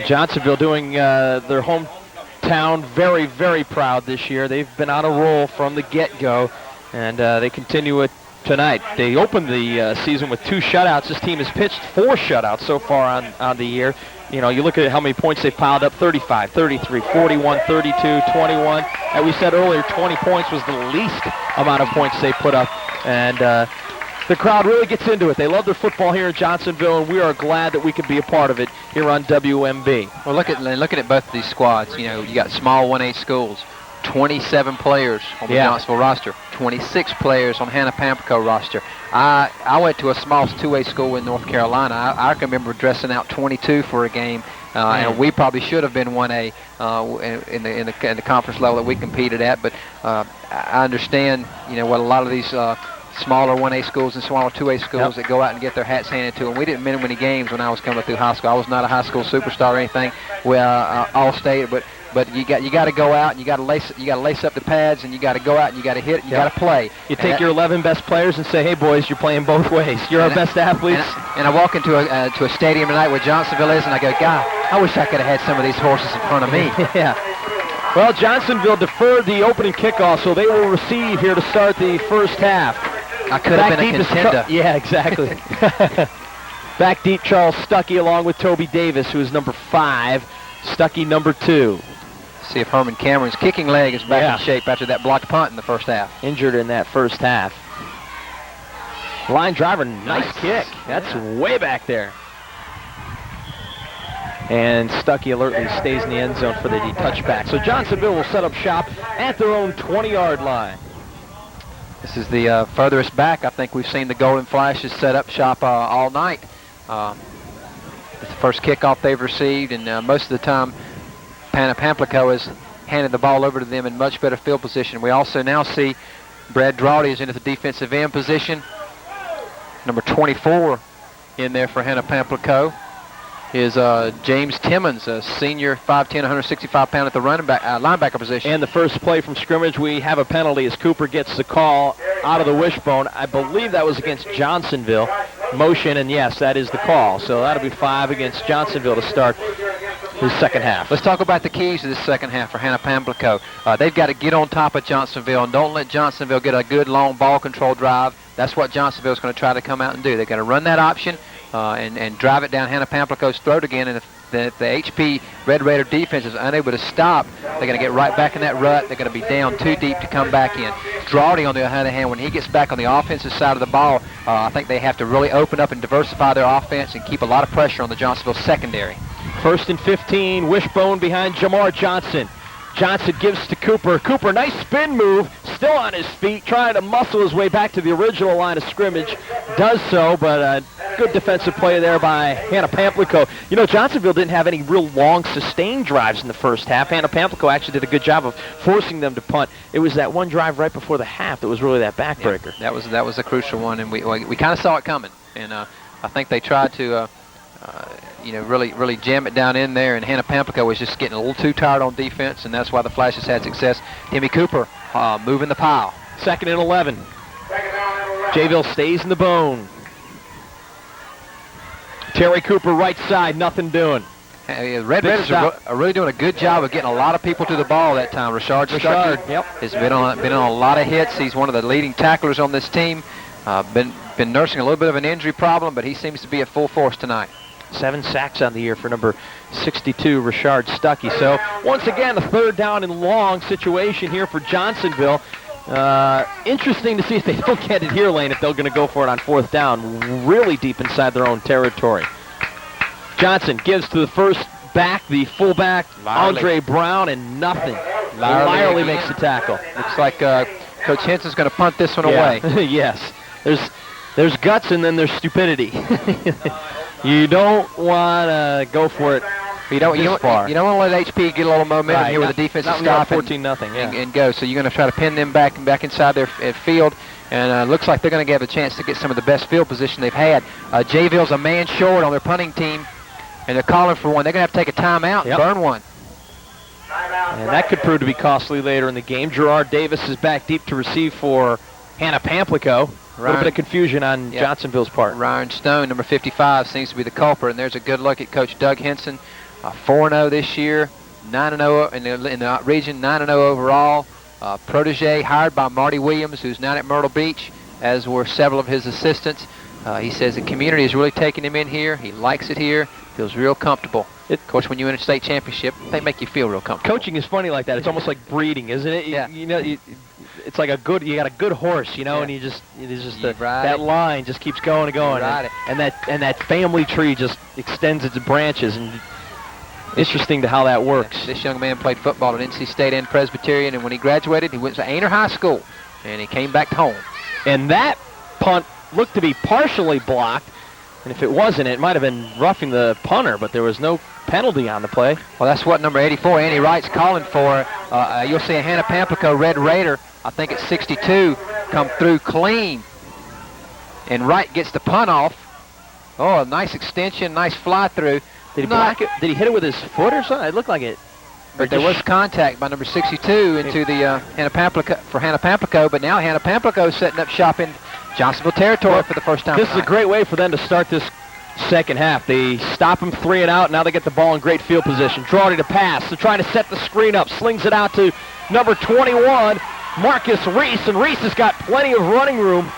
Johnsonville doing their hometown very, very proud this year. They've been on a roll from the get-go, and they continue it tonight. They opened the season with 2 shutouts. This team has pitched 4 shutouts so far on the year. You know, you look at how many points they've piled up: 35, 33, 41, 32, 21. As we said earlier, 20 points was the least amount of points they put up. And the crowd really gets into it. They love their football here in Johnsonville, and we are glad that we could be a part of it here on WMB. Well, looking at both of these squads, you know, you got small 1A schools, 27 players on the Johnsonville roster, 26 players on Hannah-Pamplico roster. I went to a small 2A school in North Carolina. I can remember dressing out 22 for a game, and we probably should have been 1A in the conference level that we competed at. But I understand, you know, what a lot of these smaller 1A schools and smaller 2A schools that go out and get their hats handed to them. We didn't win many games when I was coming through high school. I was not a high school superstar or anything. All state, but you got to go out and you got to lace up the pads, and you got to go out and you got to hit, and you got to play. You take your 11 best players and say, "Hey boys, you're playing both ways. You're our best athletes." And I walk into a stadium tonight where Johnsonville is, and I go, "God, I wish I could have had some of these horses in front of me." Yeah. Well, Johnsonville deferred the opening kickoff, so they will receive here to start the first half. I could have been a contender. Yeah, exactly. Back deep, Charles Stuckey along with Toby Davis, who is number 5. Stuckey number 2. See if Herman Cameron's kicking leg is back in shape after that blocked punt in the first half. Injured in that first half. Line driver, nice kick. That's way back there. And Stuckey alertly stays in the end zone for the touchback. So Johnsonville will set up shop at their own 20-yard line. This is the furthest back. I think we've seen the Golden Flashes set up shop all night. It's the first kickoff they've received, and most of the time Hannah-Pamplico has handed the ball over to them in much better field position. We also now see Brad Girardi is into the defensive end position. Number 24 in there for Hannah-Pamplico is James Timmons, a senior, 5'10", 165-pound at the linebacker position. And the first play from scrimmage, we have a penalty as Cooper gets the call out of the wishbone. I believe that was against Johnsonville. Motion, and yes, that is the call. So that'll be 5 against Johnsonville to start the second half. Let's talk about the keys to this second half for Hannah-Pamplico. They've got to get on top of Johnsonville, and don't let Johnsonville get a good long ball control drive. That's what Johnsonville's going to try to come out and do. They're going to run that option and drive it down Hannah-Pamplico's throat again. And if the HP Red Raider defense is unable to stop, they're going to get right back in that rut. They're going to be down too deep to come back in. Girardi, on the other hand, when he gets back on the offensive side of the ball, I think they have to really open up and diversify their offense and keep a lot of pressure on the Johnsonville secondary. 1st and 15, wishbone behind Jamar Johnson. Johnson gives to Cooper. Cooper, nice spin move, still on his feet, trying to muscle his way back to the original line of scrimmage. Does so, but good defensive play there by Hannah-Pamplico. You know, Johnsonville didn't have any real long, sustained drives in the first half. Hannah-Pamplico actually did a good job of forcing them to punt. It was that one drive right before the half that was really that backbreaker. Yeah, that was a crucial one, and we kind of saw it coming. And I think they tried to, really jam it down in there, and Hannah-Pamplico was just getting a little too tired on defense, and that's why the Flashes had success. Timmy Cooper moving the pile. 2nd and 11. Jayville stays in the bone. Terry Cooper right side, nothing doing. Red Raiders are really doing a good job of getting a lot of people to the ball that time. Richard Stuckey has been on a lot of hits. He's one of the leading tacklers on this team. Been nursing a little bit of an injury problem, but he seems to be at full force tonight. 7 sacks on the year for number 62, Richard Stuckey. So once again, a 3rd down and long situation here for Johnsonville. Interesting to see if they don't get it here, Lane, if they're going to go for it on 4th down, really deep inside their own territory. Johnson gives to the first back, the fullback, Andre Brown, and nothing. Lyerly makes the tackle. Looks like Coach Henson's going to punt this one away. Yes. There's guts and then there's stupidity. You don't want to go for it. You don't want to let HP get a little momentum here with the defense stop 14-0, and go. So you're going to try to pin them back inside their field. And looks like they're going to have a chance to get some of the best field position they've had. Jayville's a man short on their punting team, and they're calling for one. They're going to have to take a timeout and burn one. And that could prove to be costly later in the game. Gerard Davis is back deep to receive for Hannah-Pamplico. A little bit of confusion on Johnsonville's part. Ryan Stone, number 55, seems to be the culprit. And there's a good look at Coach Doug Henson. 4-0 this year, 9-0 in the region, 9-0 overall. Protege hired by Marty Williams, who's now at Myrtle Beach, as were several of his assistants. He says the community is really taking him in here. He likes it here, feels real comfortable. Of course, when you win a state championship, they make you feel real comfortable. Coaching is funny like that. It's almost like breeding, isn't it? Yeah. It's like you got a good horse, and that line just keeps going and going, and that family tree just extends its branches, and interesting to how that works. This young man played football at NC State and Presbyterian, and when he graduated, he went to Ainer High School, and he came back home. And that punt looked to be partially blocked, and if it wasn't, it might have been roughing the punter, but there was no penalty on the play. Well, that's what number 84, Andy Wright's calling for. You'll see a Hannah-Pamplico Red Raider, I think it's 62, come through clean. And Wright gets the punt off. Oh, a nice extension, nice fly through. Did he block it? Did he hit it with his foot or something? It looked like it. But there was contact by number 62 into the Hannah-Pamplico, but now Hannah-Pamplico setting up shop in Johnsonville territory for the first time. This is a great way for them to start this second half. They stop him 3 and out. Now they get the ball in great field position. Drawdy to pass. They're trying to set the screen up. Slings it out to number 21, Marcus Reese, and Reese has got plenty of running room.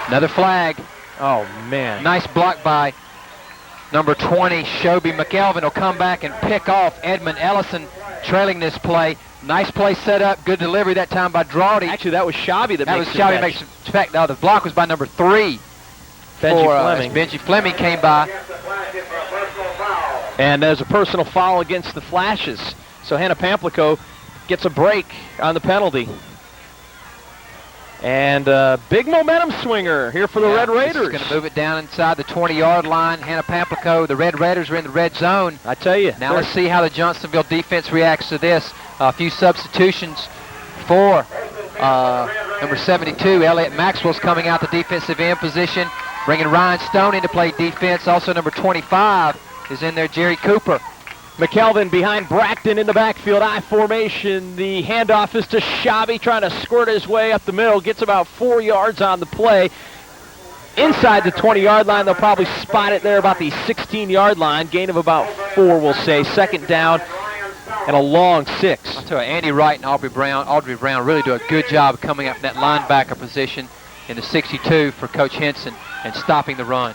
Another flag. Oh, man. Nice block by number 20, Shobi McElvin will come back and pick off Edmund Ellison trailing this play. Nice play set up. Good delivery that time by Drawdy. Actually, that was Shobi that makes the Shobi makes the catch. No, the block was by number 3. Benji Fleming came by. And there's a personal foul against the Flashes. So Hannah-Pamplico gets a break on the penalty. And big momentum swinger here for the Red Raiders. Going to move it down inside the 20-yard line. Hannah-Pamplico, the Red Raiders are in the red zone. I tell you. Now let's see how the Johnsonville defense reacts to this. A few substitutions for number 72. Elliott Maxwell's coming out the defensive end position, bringing Ryan Stone in to play defense. Also number 25 is in there, Jerry Cooper. McKelvin behind Brackton in the backfield, I formation. The handoff is to Shobi, trying to squirt his way up the middle. Gets about 4 yards on the play. Inside the 20-yard line, they'll probably spot it there about the 16-yard line. Gain of about 4, we'll say. Second down and a long 6. I'll tell you, Andy Wright and Audrey Brown really do a good job of coming up in that linebacker position in the 62 for Coach Henson and stopping the run.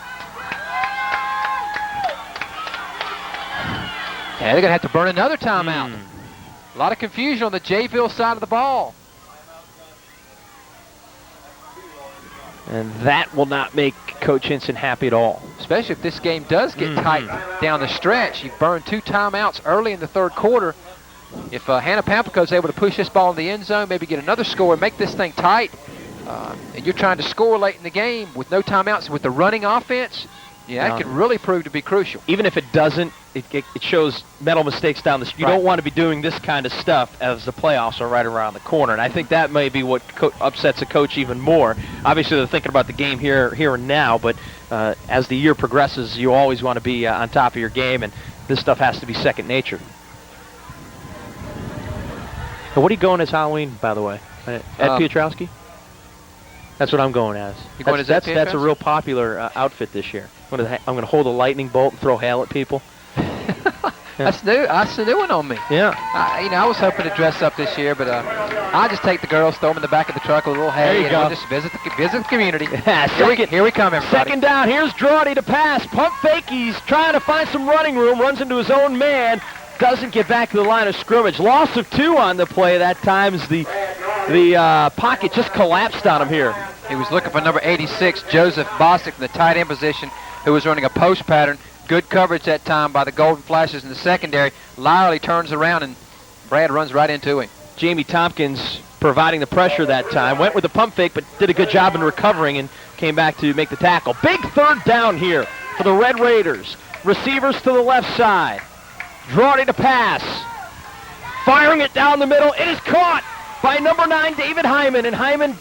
Yeah, they're going to have to burn another timeout. A lot of confusion on the Jayville side of the ball. And that will not make Coach Henson happy at all. Especially if this game does get tight down the stretch. You burn 2 timeouts early in the third quarter. if Hannah-Pamplico is able to push this ball in the end zone, maybe get another score and make this thing tight, and you're trying to score late in the game with no timeouts with the running offense, that could really prove to be crucial. Even if it doesn't, it shows mental mistakes down the street. You don't want to be doing this kind of stuff as the playoffs are right around the corner, and I think that may be what upsets a coach even more. Obviously, they're thinking about the game here and now, but as the year progresses, you always want to be on top of your game, and this stuff has to be second nature. And what are you going as Halloween, by the way? Ed Piotrowski? That's what I'm going as. You going as Ed Piotrowski? That's a real popular outfit this year. I'm going to hold a lightning bolt and throw hail at people. That's new. That's a new one on me. Yeah. I was hoping to dress up this year, but I'll just take the girls, throw them in the back of the truck, a little hay, there you go. Just visit the community. Yeah, here we come, everybody. Second down. Here's Drawdy to pass. Pump fake. He's trying to find some running room. Runs into his own man. Doesn't get back to the line of scrimmage. Loss of 2 on the play. That time as the pocket just collapsed on him here. He was looking for number 86, Joseph Bostic, from the tight end position, who was running a post pattern. Good coverage that time by the Golden Flashes in the secondary. Lyerly turns around, and Brad runs right into him. Jamie Tompkins providing the pressure that time. Went with the pump fake, but did a good job in recovering and came back to make the tackle. Big third down here for the Red Raiders. Receivers to the left side. Drawdy to pass. Firing it down the middle. It is caught by number 9, David Hyman, and Hyman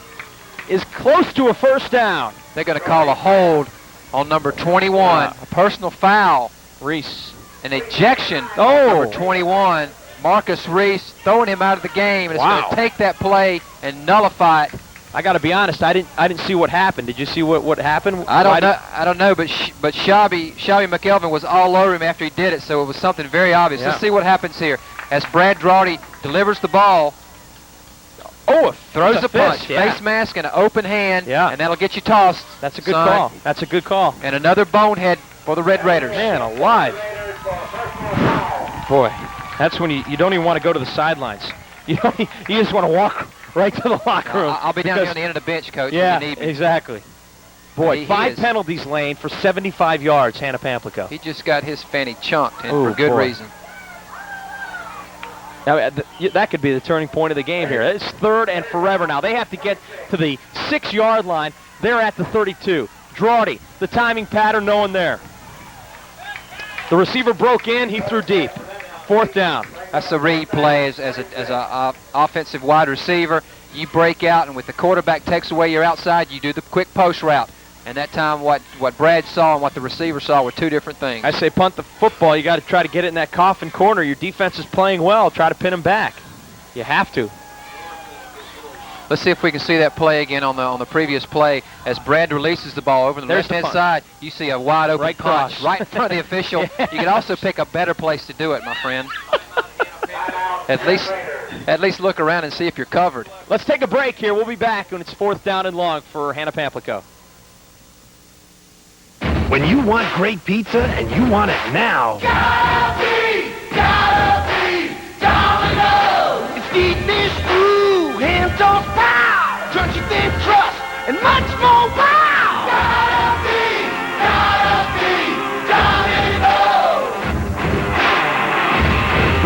is close to a first down. They're going to call a hold on number 21, a personal foul. Reese. An ejection. Number 21, Marcus Reese, throwing him out of the game, and it's going to take that play and nullify it. I got to be honest, I didn't see what happened. Did you see what happened? I don't know, but Shabby McElvin was all over him after he did it, so it was something very obvious. Yeah. Let's see what happens here as Brad Drawdy delivers the ball. Throws a punch, face mask, and an open hand, and that'll get you tossed. That's a good call. That's a good call. And another bonehead for the Red Raiders. Man alive. Boy, that's when you don't even want to go to the sidelines. You just want to walk right to the locker room. I'll be down here on the end of the bench, Coach. Yeah, if you need me. Exactly. Boy, 5 penalties, Lane, for 75 yards, Hannah-Pamplico. He just got his fanny chunked, and for good reason. Now, that could be the turning point of the game here. It's 3rd and forever now. They have to get to the 6-yard line. They're at the 32. Drawdy, the timing pattern, no one there. The receiver broke in. He threw deep. 4th down. That's the read play as a offensive wide receiver. You break out, and with the quarterback takes away your outside, you do the quick post route. And that time, what Brad saw and what the receiver saw were 2 different things. I say punt the football. You got to try to get it in that coffin corner. Your defense is playing well. Try to pin him back. You have to. Let's see if we can see that play again on the previous play as Brad releases the ball over the left-hand side. You see a wide open punch right in front of the official. You can also pick a better place to do it, my friend. At least look around and see if you're covered. Let's take a break here. We'll be back when it's 4th down and long for Hannah-Pamplico. When you want great pizza and you want it now. Gotta be Domino's. It's deep dish ooh, ham toast pow, crunchy thin crust, and much more wow. Gotta be Domino's.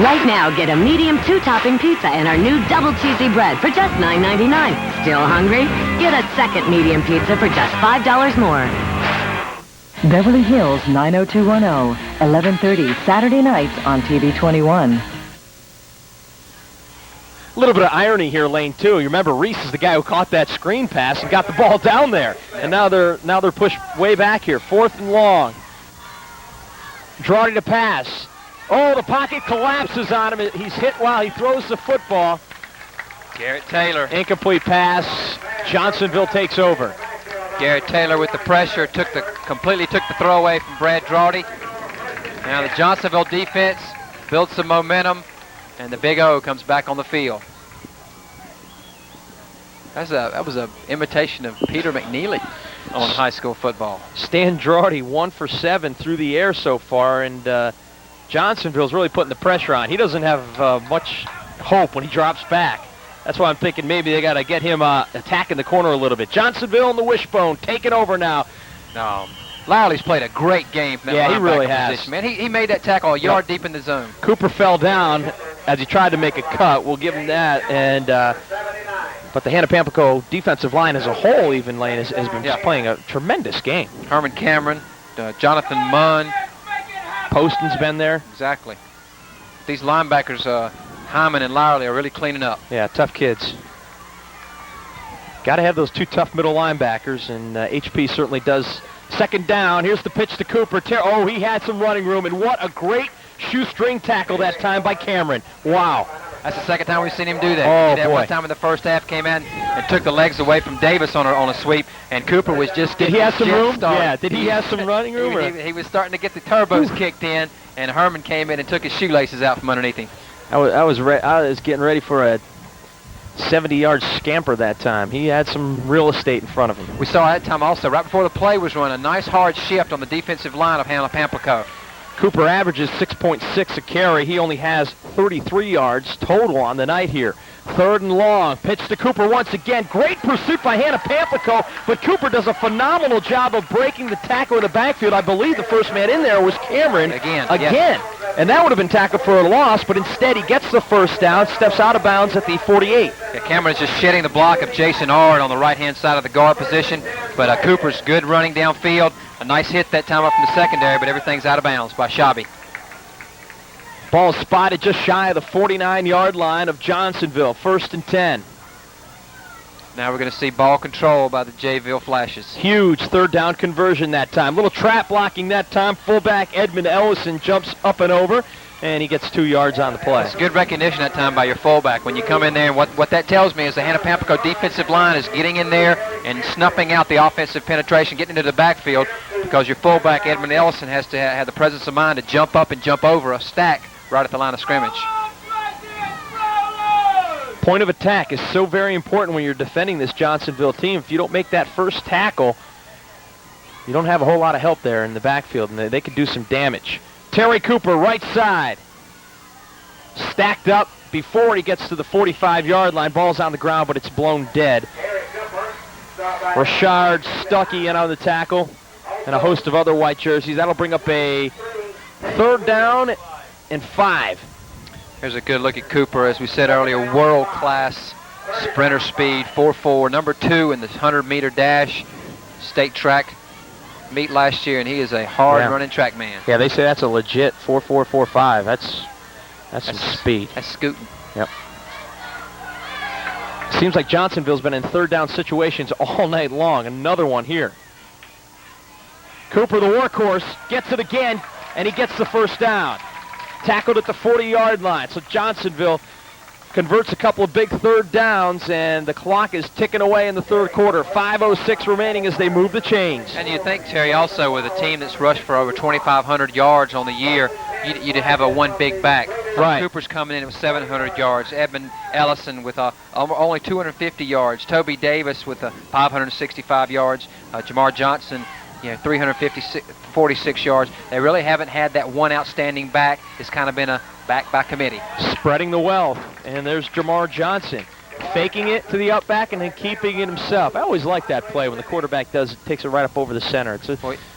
Right now, get a medium 2-topping pizza and our new double cheesy bread for just $9.99. Still hungry? Get a second medium pizza for just $5 more. Beverly Hills 90210, 11:30 Saturday nights on TV 21. A little bit of irony here, Lane, too. You remember Reese is the guy who caught that screen pass and got the ball down there. And now they're pushed way back here. 4th and long. Drawdy to pass. Oh, the pocket collapses on him. He's hit while he throws the football. Garrett Taylor. Incomplete pass. Johnsonville takes over. Garrett Taylor with the pressure completely took the throw away from Brad Drawdy. Now the Johnsonville defense builds some momentum, and the Big O comes back on the field. That was a imitation of Peter McNeely on high school football. Stan Drawdy 1 for 7 through the air so far, and Johnsonville's really putting the pressure on. He doesn't have much hope when he drops back. That's why I'm thinking maybe they got to get him attacking the corner a little bit. Johnsonville in the wishbone, taking over now. No, Lyerly's played a great game from that he really has. Position, man. He made that tackle a yard deep in the zone. Cooper fell down. as he tried to make a cut. We'll give him that. And but the Hannah-Pamplico defensive line as a whole, even Lane, has been playing a tremendous game. Herman Cameron, Jonathan Munn. Poston's been there. Exactly. These linebackers, Hyman and Lowerly, are really cleaning up. Yeah, tough kids. Got to have those two tough middle linebackers, and HP certainly does. Second down. Here's the pitch to Cooper. Oh, he had some running room, and what a great shoestring tackle that time by Cameron. Wow. That's the second time we've seen him do that. Oh, he did that boy. one time in the first half, came in and took the legs away from Davis on a sweep, and Cooper was just Did getting he have some room? started. Yeah, did he have some running room? He was starting to get the turbos kicked in, and Herman came in and took his shoelaces out from underneath him. I was getting ready for a 70-yard scamper that time. He had some real estate in front of him. We saw that time also, right before the play was run, a nice hard shift on the defensive line of Hannah-Pamplico. Cooper averages 6.6 a carry. He only has 33 yards total on the night here. Third and long. Pitch to Cooper once again. Great pursuit by Hannah-Pamplico, but Cooper does a phenomenal job of breaking the tackle in the backfield. I believe the first man in there was Cameron. Again. And that would have been tackled for a loss, but instead he gets the first down, steps out of bounds at the 48. Yeah, Cameron's just shedding the block of Jason Ard on the right-hand side of the guard position, but Cooper's good running downfield. A nice hit that time up from the secondary, but everything's out of bounds by Shabby. Ball spotted just shy of the 49-yard line of Johnsonville. 1st and 10. Now we're going to see ball control by the Jayville Flashes. Huge third down conversion that time. Little trap blocking that time. Fullback Edmund Ellison jumps up and over, and he gets 2 yards on the play. It's good recognition that time by your fullback. When you come in there, and what that tells me is the Hannah-Pamplico defensive line is getting in there and snuffing out the offensive penetration, getting into the backfield, because your fullback Edmund Ellison has to have the presence of mind to jump up and jump over a stack right at the line of scrimmage. Point of attack is so very important when you're defending this Johnsonville team. If you don't make that first tackle, you don't have a whole lot of help there in the backfield, and they could do some damage. Terry Cooper, right side. Stacked up before he gets to the 45-yard line. Ball's on the ground, but it's blown dead. Rashard Stuckey in on the tackle, and a host of other white jerseys. That'll bring up a 3rd down and 5. Here's a good look at Cooper. As we said earlier, world-class sprinter speed, 4.4, number 2 in the 100-meter dash state track meet last year, and he is a hard-running track man. Yeah, they say that's a legit 4.4, 4.5. That's some speed. That's scooting. Yep. Seems like Johnsonville's been in third down situations all night long. Another one here. Cooper, the workhorse, gets it again, and he gets the first down. Tackled at the 40-yard line. So Johnsonville converts a couple of big third downs, and the clock is ticking away in the third quarter. 5:06 remaining as they move the chains. And you think, Terry, also with a team that's rushed for over 2,500 yards on the year, you'd have a one big back. Right. Cooper's coming in with 700 yards. Edmund Ellison with only 250 yards. Toby Davis with 565 yards. Jamar Johnson, 346 yards. They really haven't had that one outstanding back. It's kind of been a back by committee. Spreading the wealth. And there's Jamar Johnson. Faking it to the up back and then keeping it himself. I always like that play when the quarterback takes it right up over the center.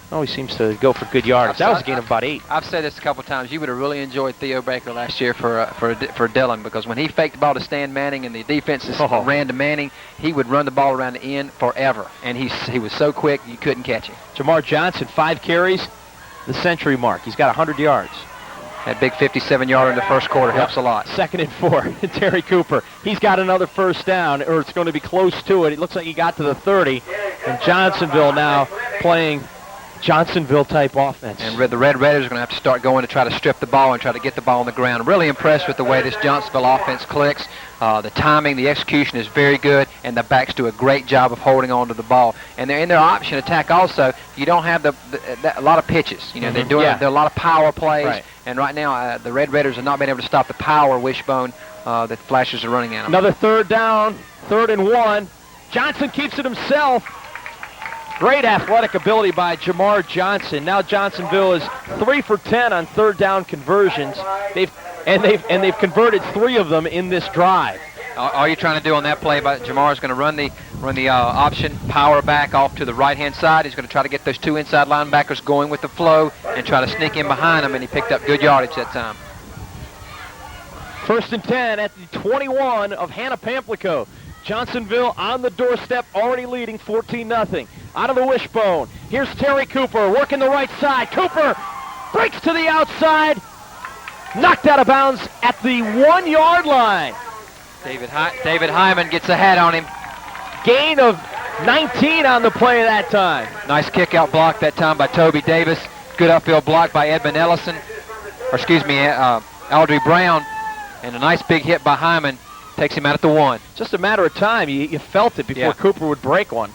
Always seems to go for good yardage. That was a gain of about 8. I've said this a couple times. You would have really enjoyed Theo Baker last year for Dillon, because when he faked the ball to Stan Manning and the defenses ran to Manning, he would run the ball around the end forever. And he was so quick you couldn't catch him. Jamar Johnson, 5 carries, the century mark. He's got 100 yards. That big 57-yarder in the first quarter helps a lot. 2nd and 4. Terry Cooper. He's got another first down, or it's going to be close to it. It looks like he got to the 30. And Johnsonville now playing Johnsonville-type offense. And the Red Raiders are going to have to start going to try to strip the ball and try to get the ball on the ground. I'm really impressed with the way this Johnsonville offense clicks. The timing, the execution is very good, and the backs do a great job of holding on to the ball. And they're in their option attack also. You don't have a lot of pitches. They're doing a lot of power plays. Right. And right now, the Red Raiders have not been able to stop the power wishbone that Flashes are running at them. Another third down, 3rd and 1. Johnson keeps it himself. Great athletic ability by Jamar Johnson. Now Johnsonville is 3 for 10 on third down conversions. They've converted 3 of them in this drive. All you're trying to do on that play, Jamar is going to run the option power back off to the right-hand side. He's going to try to get those 2 inside linebackers going with the flow and try to sneak in behind them, and he picked up good yardage that time. First and 10 at the 21 of Hannah-Pamplico. Johnsonville on the doorstep, already leading 14-0. Out of the wishbone. Here's Terry Cooper working the right side. Cooper breaks to the outside. Knocked out of bounds at the 1-yard line. David Hyman gets a hat on him. Gain of 19 on the play that time. Nice kick out block that time by Toby Davis. Good upfield block by Edmund Ellison. Or excuse me, Audrey Brown. And a nice big hit by Hyman. Takes him out at the 1. Just a matter of time. You felt it before Cooper would break one.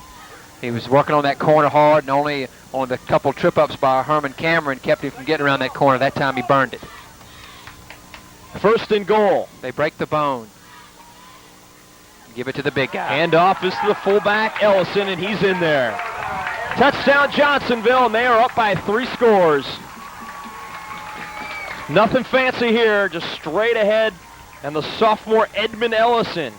He was working on that corner hard, and only the couple trip-ups by Herman Cameron kept him from getting around that corner. That time he burned it. First and goal. They break the bone. Give it to the big guy. Handoff is to the fullback, Ellison, and he's in there. Touchdown Johnsonville, and they are up by 3 scores. Nothing fancy here, just straight ahead. And the sophomore Edmund Ellison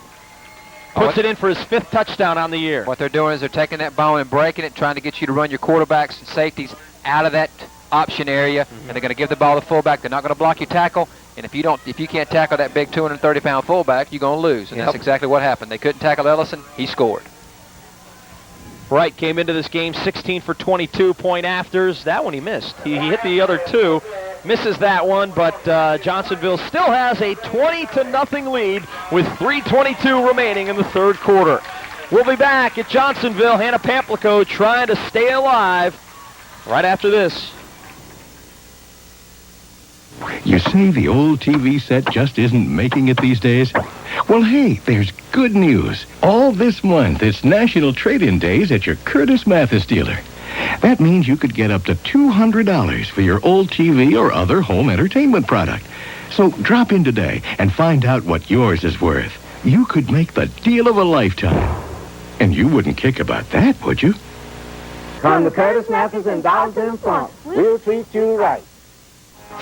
puts it in for his 5th touchdown on the year. What they're doing is they're taking that bone and breaking it, trying to get you to run your quarterbacks and safeties out of that option area, and they're going to give the ball to the fullback. They're not going to block your tackle, and if you can't tackle that big 230-pound fullback, you're going to lose, and that's exactly what happened. They couldn't tackle Ellison. He scored. Wright came into this game 16 for 22 point afters. That one he missed. He hit the other 2. Misses that one, but Johnsonville still has a 20-0 lead with 3:22 remaining in the 3rd quarter. We'll be back at Johnsonville. Hannah-Pamplico trying to stay alive right after this. You say the old TV set just isn't making it these days? Well, hey, there's good news. All this month, it's National Trade-In Days at your Curtis Mathis dealer. That means you could get up to $200 for your old TV or other home entertainment product. So drop in today and find out what yours is worth. You could make the deal of a lifetime. And you wouldn't kick about that, would you? Come to Curtis Mathis in Darlington Front. We'll treat you right.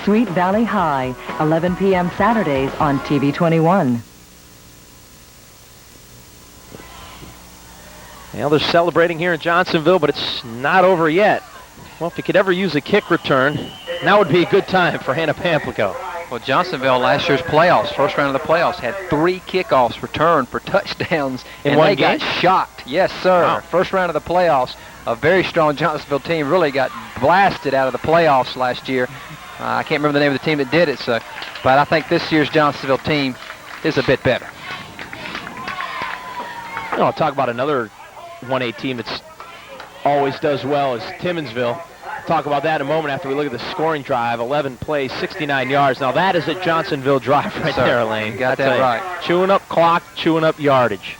Sweet Valley High, 11 p.m. Saturdays on TV 21. Well, they're celebrating here in Johnsonville, but it's not over yet. Well, if you could ever use a kick return, now would be a good time for Hannah-Pamplico. Well, Johnsonville last year's playoffs, first round of the playoffs, had 3 kickoffs returned for touchdowns, in and one they game? got shocked. Yes, sir. Wow. First round of the playoffs, a very strong Johnsonville team really got blasted out of the playoffs last year. I can't remember the name of the team that did it, but I think this year's Johnsonville team is a bit better. I'll talk about another 1A team that's always does well is Timmonsville. Talk about that in a moment after we look at the scoring drive. 11 plays, 69 yards. Now that is a Johnsonville drive right there, Elaine. You got that right. Chewing up clock, chewing up yardage.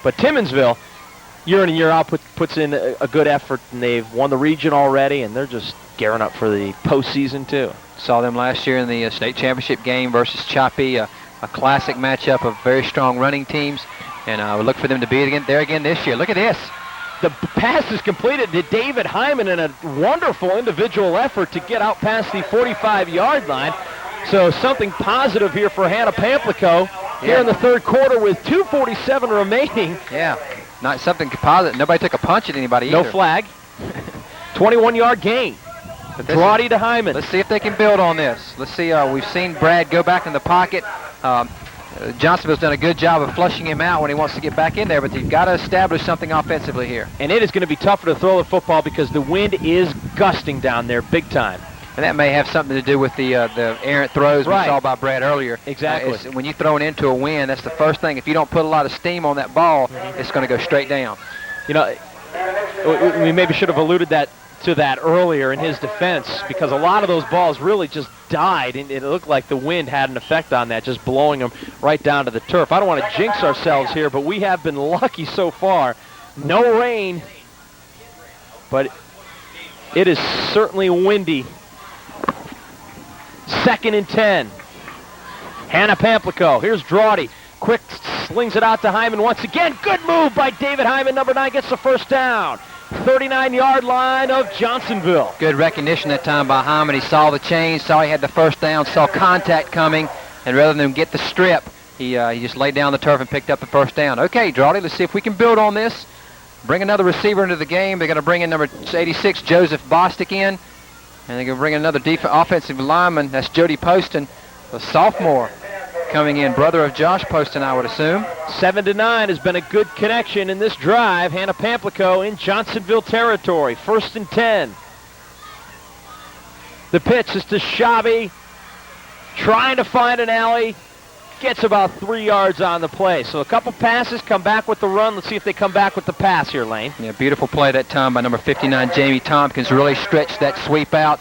But Timmonsville, year in and year out, puts in a good effort, and they've won the region already, and they're just gearing up for the postseason too. Saw them last year in the state championship game versus Choppy, a classic matchup of very strong running teams, and we look for them to be there again this year. Look at this. The pass is completed to David Hyman in a wonderful individual effort to get out past the 45-yard line. So something positive here for Hannah-Pamplico here in the 3rd quarter with 2:47 remaining. Yeah, not something positive. Nobody took a punch at anybody either. No flag. 21-yard gain. Drawdy to Hyman. Let's see if they can build on this. Let's see. We've seen Brad go back in the pocket. Johnsonville's done a good job of flushing him out when he wants to get back in there, but you've got to establish something offensively here. And it is going to be tougher to throw the football because the wind is gusting down there big time. And that may have something to do with the errant throws we saw by Brad earlier. Exactly. When you throw it into a wind, that's the first thing. If you don't put a lot of steam on that ball, it's going to go straight down. You know, we maybe should have alluded to that earlier in his defense, because a lot of those balls really just died, and it looked like the wind had an effect on that, just blowing them right down to the turf. I don't want to jinx ourselves here, but we have been lucky so far. No rain, but it is certainly windy. 2nd and 10. Hannah-Pamplico. Here's Drawdy. Quick slings it out to Hyman once again. Good move by David Hyman. Number 9 gets the first down. 39-yard line of Johnsonville. Good recognition that time by Hyman. He saw the change, saw he had the first down, saw contact coming, and rather than get the strip, he just laid down the turf and picked up the first down. Okay, Drawdy, let's see if we can build on this. Bring another receiver into the game. They're going to bring in number 86, Joseph Bostic in, and they're going to bring another offensive lineman. That's Jody Poston, the sophomore, coming in. Brother of Josh Poston, I would assume. 7-9 has been a good connection in this drive. Hannah-Pamplico in Johnsonville territory. 1st and 10. The pitch is to Shabby. Trying to find an alley. Gets about 3 yards on the play. So a couple passes, come back with the run. Let's see if they come back with the pass here, Lane. Yeah, beautiful play that time by number 59, Jamie Tompkins. Really stretched that sweep out.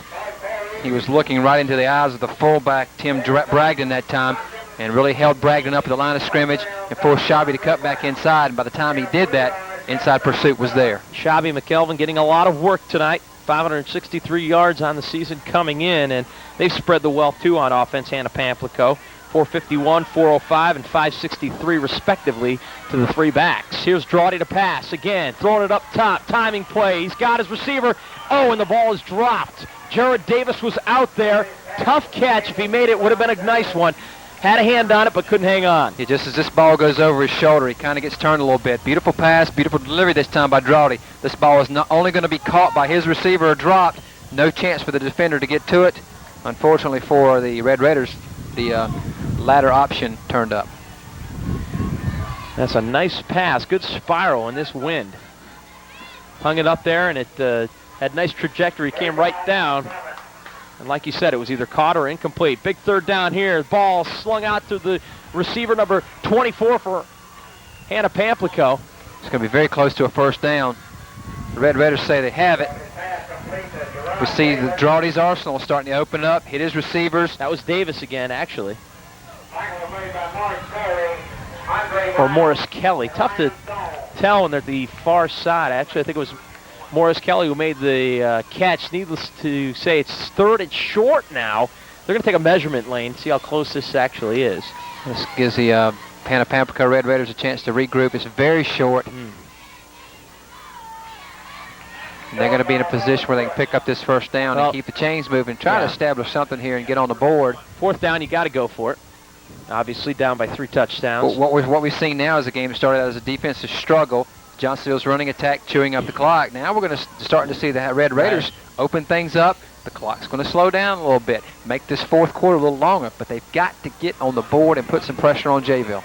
He was looking right into the eyes of the fullback, Tim Bragdon, that time, and really held Bragdon up at the line of scrimmage and forced Shabby to cut back inside. And by the time he did that, inside pursuit was there. Shabby McKelvin getting a lot of work tonight. 563 yards on the season coming in, and they've spread the wealth, too, on offense, Hannah-Pamplico. 451, 405, and 563 respectively to the 3 backs. Here's Drawdy to pass again, throwing it up top, timing play. He's got his receiver. Oh, and the ball is dropped. Jared Davis was out there. Tough catch. If he made it, would have been a nice one. Had a hand on it, but couldn't hang on. Yeah, just as this ball goes over his shoulder, he kind of gets turned a little bit. Beautiful pass, beautiful delivery this time by Drawdy. This ball is not only going to be caught by his receiver or dropped. No chance for the defender to get to it. Unfortunately for the Red Raiders, the ladder option turned up. That's a nice pass. Good spiral in this wind. Hung it up there, and it had a nice trajectory. Came right down. And like you said, it was either caught or incomplete. Big 3rd down here. Ball slung out to the receiver, number 24 for Hannah-Pamplico. It's going to be very close to a 1st down. The Red Raiders say they have it. We see the Drawdy's arsenal starting to open up, hit his receivers. That was Davis again, actually. Or Morris Kelly. Tough to tell when they're at the far side. Actually, I think it was Morris Kelly who made the catch. Needless to say, it's 3rd and short now. They're going to take a measurement lane, see how close this actually is. This gives the Hannah-Pamplico Red Raiders a chance to regroup. It's very short. And they're going to be in a position where they can pick up this 1st down and keep the chains moving. Try to establish something here and get on the board. 4th down, you got to go for it. Obviously down by 3 touchdowns. But what we've seen now is the game started out as a defensive struggle. Johnsonville's running attack, chewing up the clock. Now we're going to start to see the Red Raiders open things up. The clock's going to slow down a little bit, make this 4th quarter a little longer, but they've got to get on the board and put some pressure on Jayville.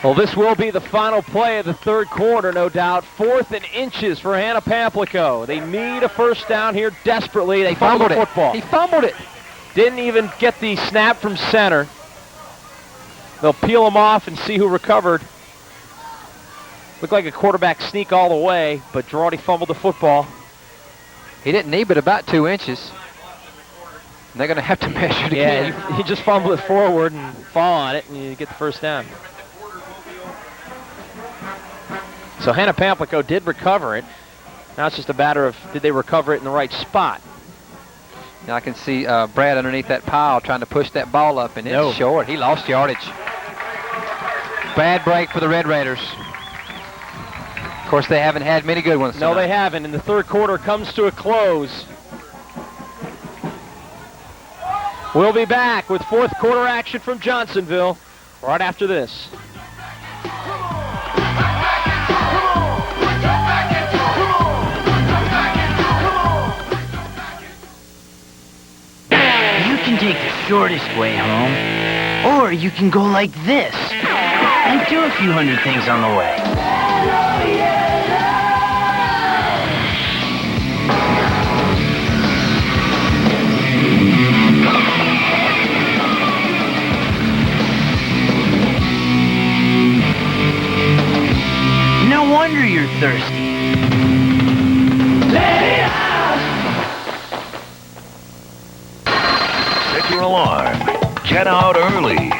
Well, this will be the final play of the 3rd quarter, no doubt. 4th and inches for Hannah-Pamplico. They need a 1st down here desperately. They fumbled the football. He fumbled it. Didn't even get the snap from center. They'll peel him off and see who recovered. Looked like a quarterback sneak all the way, but Drawdy fumbled the football. He didn't need but about 2 inches. And they're going to have to measure it again. Yeah, he just fumbled it forward and fall on it, and you get the 1st down. So Hannah-Pamplico did recover it. Now it's just a matter of did they recover it in the right spot. Now I can see Brad underneath that pile trying to push that ball up, and it's short. He lost yardage. Bad break for the Red Raiders. Of course, they haven't had many good ones tonight. No, they haven't, and the 3rd quarter comes to a close. We'll be back with 4th quarter action from Johnsonville right after this. You can take the shortest way home, or you can go like this and do a few hundred things on the way. No wonder you're thirsty. Set your alarm. Get out early.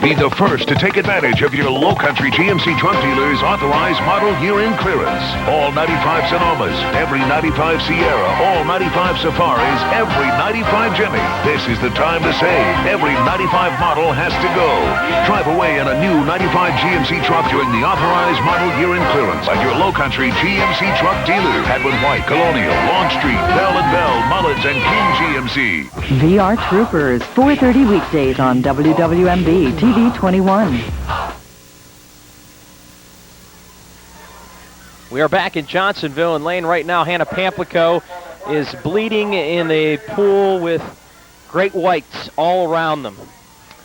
Be the first to take advantage of your Low Country GMC truck dealer's authorized model year-end clearance. All 95 Sonomas, every 95 Sierra, all 95 Safaris, every 95 Jimmy. This is the time to save. Every 95 model has to go. Drive away in a new 95 GMC truck during the authorized model year-end clearance at your Low Country GMC truck dealer. Hadwin White, Colonial, Longstreet, Bell & Bell, Mullins, and King GMC. VR Troopers, 4:30 weekdays on WWMB TV 21. We are back in Johnsonville and Lane right now. Hannah-Pamplico is bleeding in a pool with great whites all around them.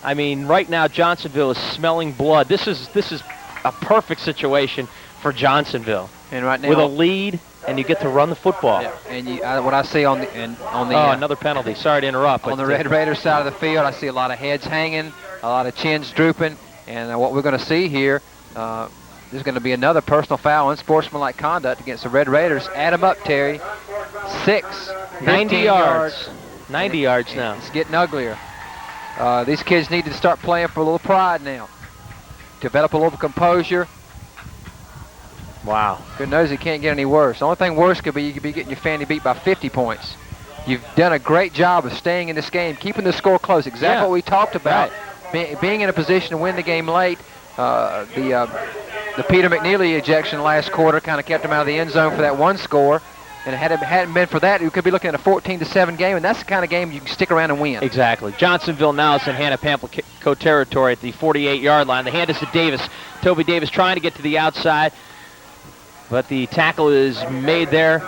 I mean, right now Johnsonville is smelling blood. This is a perfect situation for Johnsonville. And right now, with a lead, and you get to run the football. Yeah. And what I see on the another penalty. Sorry to interrupt. On the Red Raiders side of the field, I see a lot of heads hanging, a lot of chins drooping, and what we're going to see here, there's going to be another personal foul, unsportsmanlike conduct against the Red Raiders. Add them up, Terry. 90 yards. 90 yards now. It's getting uglier. These kids need to start playing for a little pride now. Develop a little composure. Wow. Good knows it can't get any worse. The only thing worse could be you could be getting your family beat by 50 points. You've done a great job of staying in this game, keeping the score close. Exactly what we talked about. Right. Being in a position to win the game late. The Peter McNeely ejection last quarter kind of kept him out of the end zone for that one score. And had it hadn't been for that, you could be looking at a 14-7 game, and that's the kind of game you can stick around and win. Exactly. Johnsonville now is in Hannah-Pamplico territory at the 48-yard line. The hand is to Davis. Toby Davis trying to get to the outside, but the tackle is made there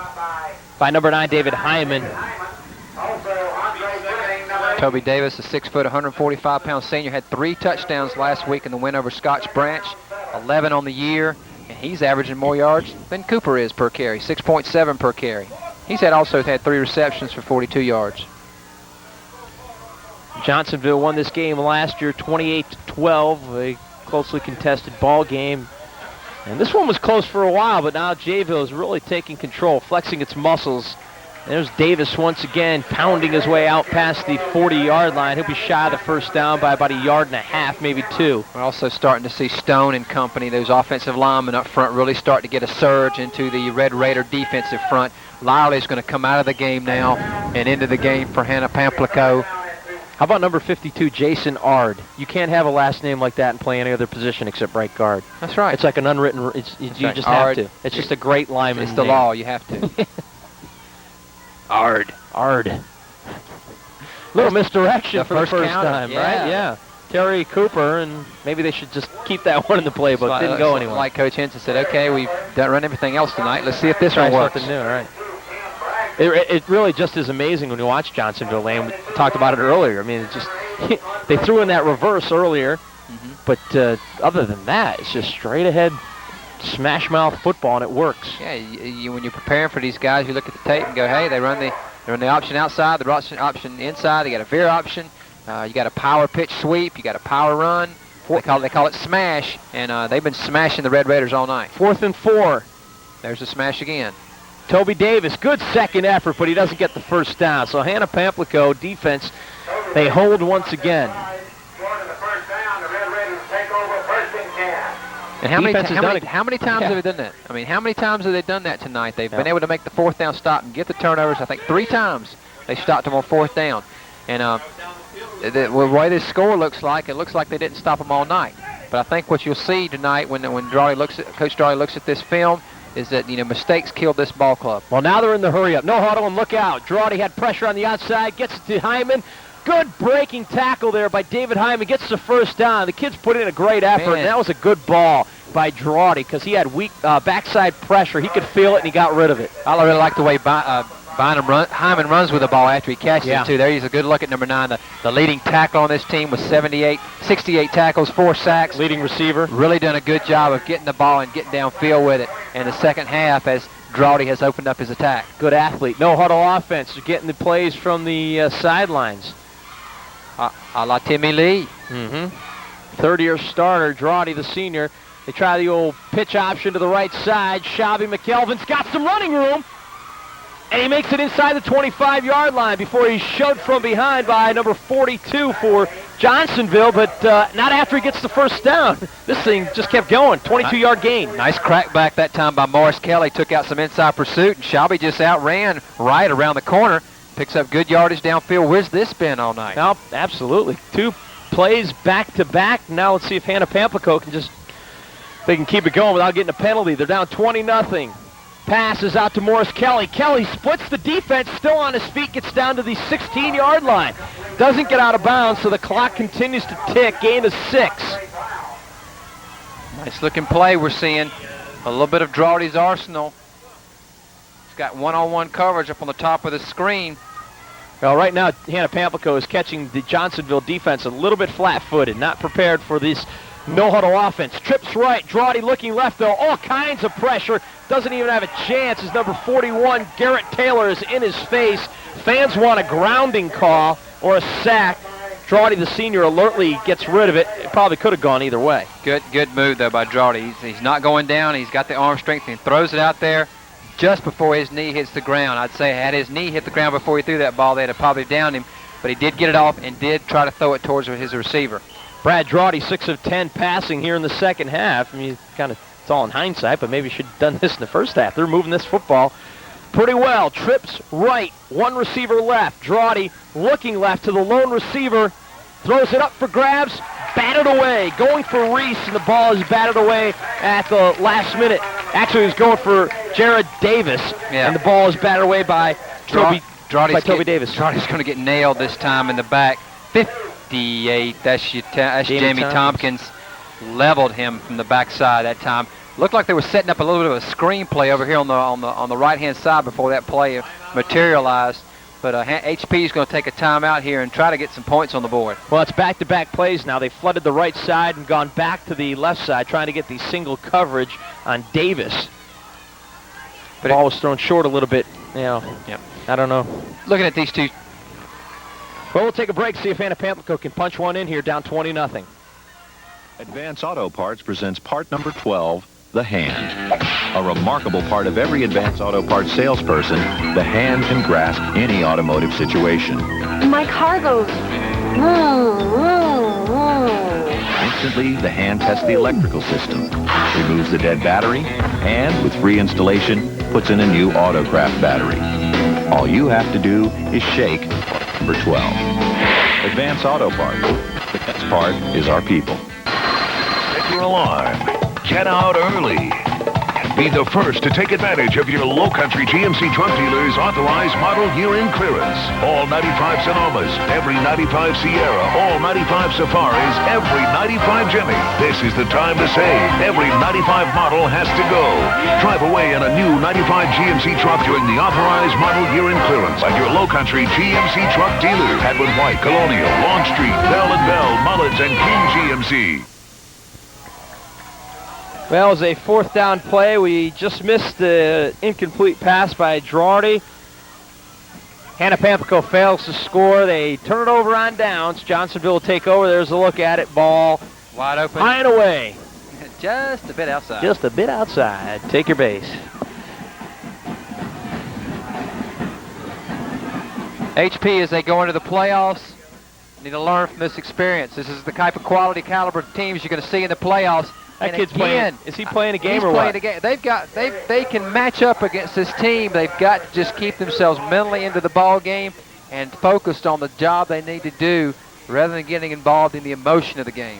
by number 9, David Hyman. Toby Davis, a 6-foot, 145-pound senior, had 3 touchdowns last week in the win over Scotch Branch, 11 on the year. And he's averaging more yards than Cooper is per carry, 6.7 per carry. He's also had 3 receptions for 42 yards. Johnsonville won this game last year, 28-12, a closely contested ball game. And this one was close for a while, but now Jayville is really taking control, flexing its muscles. There's Davis once again pounding his way out past the 40-yard line. He'll be shy of the first down by about 1.5 yards, maybe 2. We're also starting to see Stone and company, those offensive linemen up front, really start to get a surge into the Red Raider defensive front. Liley's going to come out of the game now and into the game for Hannah-Pamplico. How about number 52, Jason Ard? You can't have a last name like that and play any other position except right guard. That's right. It's like an unwritten, you just have to. It's just a great lineman. It's the law, you have to. Ard. Little misdirection for the first time, right? Yeah. Terry Cooper, and maybe they should just keep that one in the playbook. Didn't go anywhere. Like Coach Henson said, okay, we've run everything else tonight. Let's see if this one works. Something new, right? It really just is amazing when you watch Johnsonville Lane. We talked about it earlier. I mean, it just they threw in that reverse earlier, but other than that, it's just straight ahead smash mouth football, and it works. Yeah, when you're preparing for these guys, you look at the tape and go, hey, they run the option outside, the option inside. They got a veer option. You got a power pitch sweep. You got a power run. They call it smash, and they've been smashing the Red Raiders all night. 4th and 4. There's the smash again. Toby Davis, good second effort, but he doesn't get the first down. So Hannah-Pamplico defense, they hold once again. And how many times have they done that? I mean, how many times have they done that tonight? They've been able to make the 4th down stop and get the turnovers. I think 3 times they stopped them on 4th down. And the way this score looks like, it looks like they didn't stop them all night. But I think what you'll see tonight when Coach Drawley looks at this film is that, mistakes killed this ball club. Well, now they're in the hurry up. No huddle and look out. Drawley had pressure on the outside, gets it to Hyman. Good breaking tackle there by David Hyman. Gets the first down. The kids put in a great effort, and that was a good ball by Drawley because he had weak backside pressure. He could feel it, and he got rid of it. I really like the way Hyman runs with the ball after he catches it, too. There he's a good look at number 9. The leading tackle on this team with 68 tackles, 4 sacks. Leading receiver. Really done a good job of getting the ball and getting downfield with it. And the second half, as Drawley has opened up his attack. Good athlete. No huddle offense. You're getting the plays from the sidelines. A la Timmy Lee. Third-year starter, Drawley, the senior. They try the old pitch option to the right side. Shabby McKelvin's got some running room. And he makes it inside the 25-yard line before he's shoved from behind by number 42 for Johnsonville, but not after he gets the first down. This thing just kept going. 22-yard gain. Nice crackback that time by Morris Kelly. Took out some inside pursuit, and Shelby just outran right around the corner. Picks up good yardage downfield. Where's this been all night? Oh, absolutely. 2 plays back-to-back. Now let's see if Hannah-Pamplico they can keep it going without getting a penalty. They're down 20-0. Pass is out to Morris Kelly. Kelly splits the defense, still on his feet, gets down to the 16-yard line. Doesn't get out of bounds, so the clock continues to tick. Gain of 6. Nice looking play we're seeing. A little bit of Drawley's arsenal. He's got one-on-one coverage up on the top of the screen. Well, right now, Hannah-Pamplico is catching the Johnsonville defense a little bit flat-footed, not prepared for this no-huddle offense. Trips right, Drawdy looking left, though. All kinds of pressure. Doesn't even have a chance as number 41, Garrett Taylor, is in his face. Fans want a grounding call or a sack. Drawdy, the senior, alertly gets rid of it. It probably could have gone either way. Good move, though, by Drawdy. He's not going down. He's got the arm strength and throws it out there just before his knee hits the ground. I'd say had his knee hit the ground before he threw that ball, they'd have probably downed him. But he did get it off and did try to throw it towards his receiver. Brad Drawdy, 6 of 10 passing here in the second half. I mean, it's all in hindsight, but maybe you should have done this in the first half. They're moving this football pretty well. Trips right, one receiver left. Drawdy looking left to the lone receiver. Throws it up for grabs, batted away. Going for Reese, and the ball is batted away at the last minute. Actually, he was going for Jared Davis, and the ball is batted away by Toby Davis. Drawdy's going to get nailed this time in the back. 58, that's Jamie Tompkins. Leveled him from the backside that time. Looked like they were setting up a little bit of a screenplay over here on the right-hand side before that play materialized. But HP is going to take a timeout here and try to get some points on the board. Well, it's back-to-back plays now. They flooded the right side and gone back to the left side, trying to get the single coverage on Davis. But the ball was thrown short a little bit. I don't know. Looking at these two. Well, we'll take a break, see if Hannah-Pamplico can punch one in here, down 20-0. Advance Auto Parts presents part number 12, the hand. A remarkable part of every Advance Auto Parts salesperson, the hand can grasp any automotive situation. My car goes. Instantly, the hand tests the electrical system, removes the dead battery, and with free installation, puts in a new Autocraft battery. All you have to do is shake number 12. Advance Auto Parts. The best part is our people. Set your alarm. Get out early. Be the first to take advantage of your Low Country GMC truck dealer's authorized model year-end clearance. All 95 Sonomas, every 95 Sierra, all 95 Safaris, every 95 Jimmy. This is the time to save. Every 95 model has to go. Drive away in a new 95 GMC truck during the authorized model year-end clearance at your Low Country GMC truck dealer. Hadwin White, Colonial, Long Street, Bell & Bell, Mullins, and King GMC. Well, it was a fourth down play. We just missed the incomplete pass by Drawdy. Hannah-Pamplico fails to score. They turn it over on downs. Johnsonville will take over. There's a look at it. Ball wide open. High and away. Just a bit outside. Just a bit outside. Take your base. HP, as they go into the playoffs, need to learn from this experience. This is the type of quality caliber of teams you're going to see in the playoffs. That kid's playing. Is he playing a game or what? He's playing a game. They can match up against this team. They've got to just keep themselves mentally into the ball game and focused on the job they need to do rather than getting involved in the emotion of the game.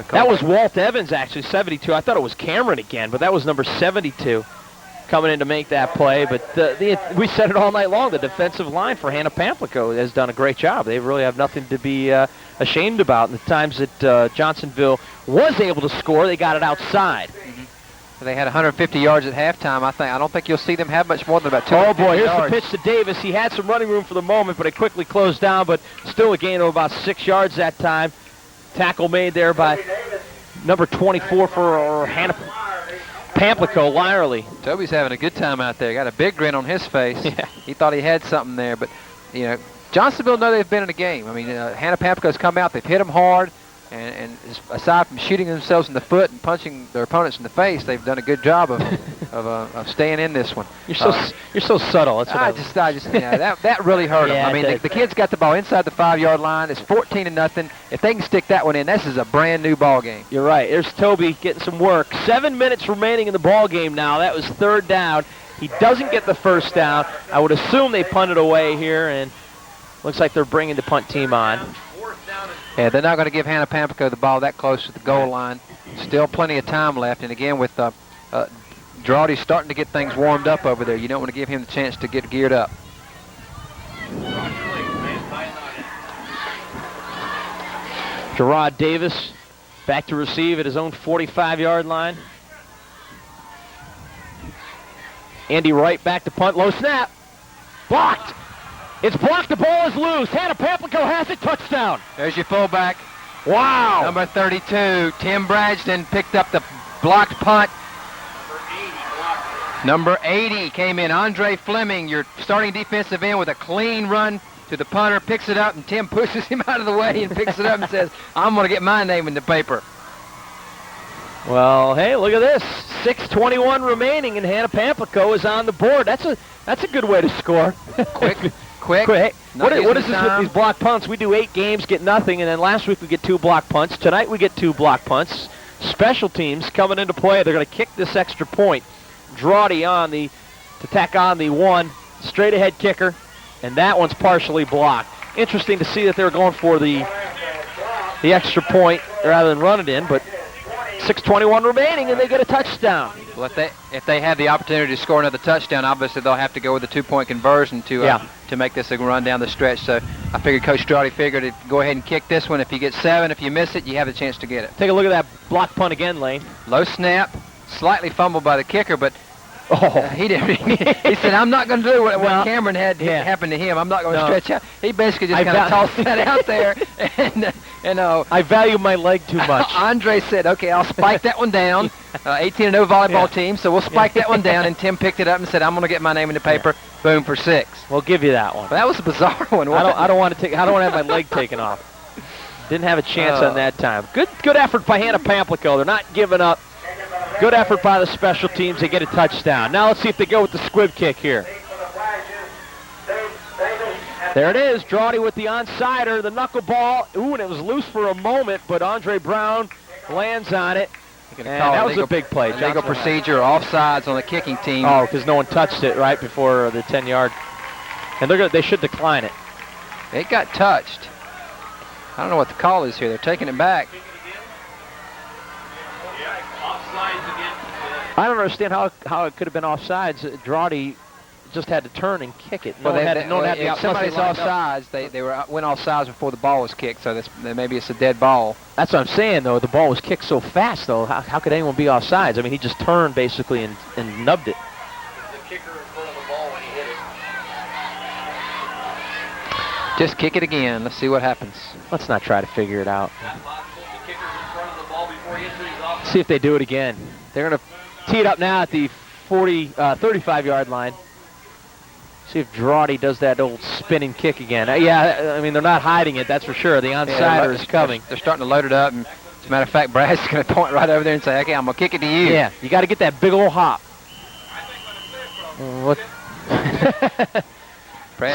That was Walt Evans, actually, 72. I thought it was Cameron again, but that was number 72 coming in to make that play. But we said it all night long. The defensive line for Hannah-Pamplico has done a great job. They really have nothing to be ashamed about. And the times that Johnsonville was able to score, they got it outside. Mm-hmm. They had 150 yards at halftime. I don't think you'll see them have much more than about 200 yards. Oh, boy, here's the pitch to Davis. He had some running room for the moment, but it quickly closed down, but still a gain of about 6 yards that time. Tackle made there by number 24 for Hannah-Pamplico, Lyerly. Toby's having a good time out there. Got a big grin on his face. Yeah. He thought he had something there, but, Johnsonville know they've been in a game. I mean, Hannah-Pamplico's come out. They've hit them hard. And aside from shooting themselves in the foot and punching their opponents in the face, they've done a good job of staying in this one. You're so subtle. That's what that really hurt them. Yeah, I mean, the kids got the ball inside the 5-yard line. It's 14-0. If they can stick that one in, this is a brand new ball game. You're right. There's Toby getting some work. 7 minutes remaining in the ball game now. That was third down. He doesn't get the first down. I would assume they punted away here, and looks like they're bringing the punt team on. Yeah, they're not going to give Hannah-Pamplico the ball that close to the goal line. Still plenty of time left. And again, with Drawdy starting to get things warmed up over there, you don't want to give him the chance to get geared up. Gerard Davis back to receive at his own 45-yard line. Andy Wright back to punt. Low snap. Blocked. It's blocked. The ball is loose. Hannah-Pamplico has it. Touchdown. There's your fullback. Wow. Number 32, Tim Bradston picked up the blocked punt. Number 80 came in. Andre Fleming, your starting defensive end, with a clean run to the punter, picks it up, and Tim pushes him out of the way and picks it up and says, I'm going to get my name in the paper. Well, hey, look at this. 6:21 remaining, and Hannah-Pamplico is on the board. That's a good way to score. Quick. What is this time. with these block punts? We do 8 games, get nothing, and then last week we get 2 block punts. Tonight we get 2 block punts. Special teams coming into play. They're going to kick this extra point. Drawdy to tack on the 1 straight ahead kicker, and that one's partially blocked. Interesting to see that they're going for the extra point rather than run it in, but 6:21 remaining, and they get a touchdown. Well, if they have the opportunity to score another touchdown, obviously they'll have to go with a 2-point conversion to make this a run down the stretch. So I figured Coach Drawdy figured to go ahead and kick this one. If you get 7, if you miss it, you have a chance to get it. Take a look at that block punt again, Lane. Low snap, slightly fumbled by the kicker, but he didn't. He said, "I'm not going to do what Cameron had happen to him. I'm not going to stretch out." He basically just kind of tossed that out there, and I value my leg too much. Andre said, "Okay, I'll spike that one down." 18-0 volleyball team, so we'll spike that one down. And Tim picked it up and said, "I'm going to get my name in the paper." Boom for 6. We'll give you that one. But that was a bizarre one. I don't want to have my leg taken off. Didn't have a chance on that time. Good effort by Hannah-Pamplico. They're not giving up. Good effort by the special teams. They get a touchdown. Now let's see if they go with the squib kick here. There it is. Drawdy with the onside-er, the knuckleball. Ooh, and it was loose for a moment, but Andre Brown lands on it. And that was a big play. Legal procedure, offsides on the kicking team. Oh, because no one touched it right before the 10-yard. And they should decline it. It got touched. I don't know what the call is here. They're taking it back. I don't understand how it could have been offsides. Drawdy just had to turn and kick it. If somebody's offsides, they went offsides before the ball was kicked, so maybe it's a dead ball. That's what I'm saying, though. The ball was kicked so fast, though. How could anyone be offsides? I mean, he just turned, basically, and nubbed it. The kicker in front of the ball when he hit it. Just kick it again. Let's see what happens. Let's not try to figure it out. The kicker's in front of the ball before he hits it. He's off. See if they do it again. They're going to tee it up now at the 35-yard line. See if Drawdy does that old spinning kick again. I mean, they're not hiding it, that's for sure. The onside is coming. They're starting to load it up. And as a matter of fact, Brad's going to point right over there and say, "Okay, I'm going to kick it to you." Yeah, you got to get that big old hop. What?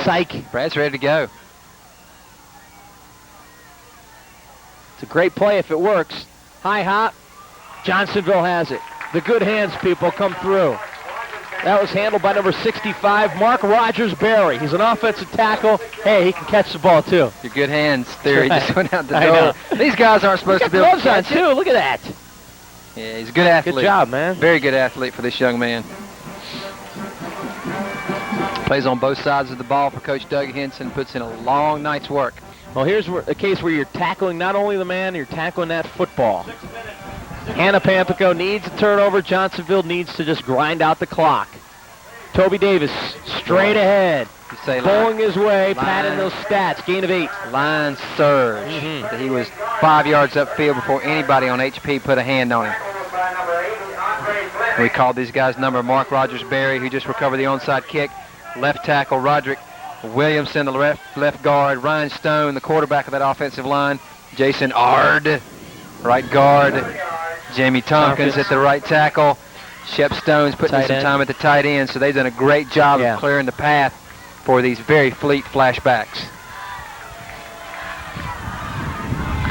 Psych. Brad's ready to go. It's a great play if it works. High hop. Johnsonville has it. The good hands, people, come through. That was handled by number 65, Mark Rogers-Berry. He's an offensive tackle. Hey, he can catch the ball, too. Your good hands theory just went out the door. These guys aren't supposed to be able to catch it. Too. Look at that. Yeah, he's a good athlete. Good job, man. Very good athlete for this young man. Plays on both sides of the ball for Coach Doug Henson. Puts in a long night's work. Well, here's a case where you're tackling not only the man, you're tackling that football. Hannah-Pamplico needs a turnover. Johnsonville needs to just grind out the clock. Toby Davis straight ahead. Bowling his way, patting those stats. Gain of 8. Line surge. He was 5 yards upfield before anybody on HP put a hand on him. We called these guys number Mark Rogers-Berry, who just recovered the onside kick. Left tackle Roderick Williamson, the left guard. Ryan Stone, the quarterback of that offensive line. Jason Ard, right guard. Jamie Tompkins at the right tackle. Shep Stone's putting in some time at the tight end, so they've done a great job of clearing the path for these very fleet flashbacks.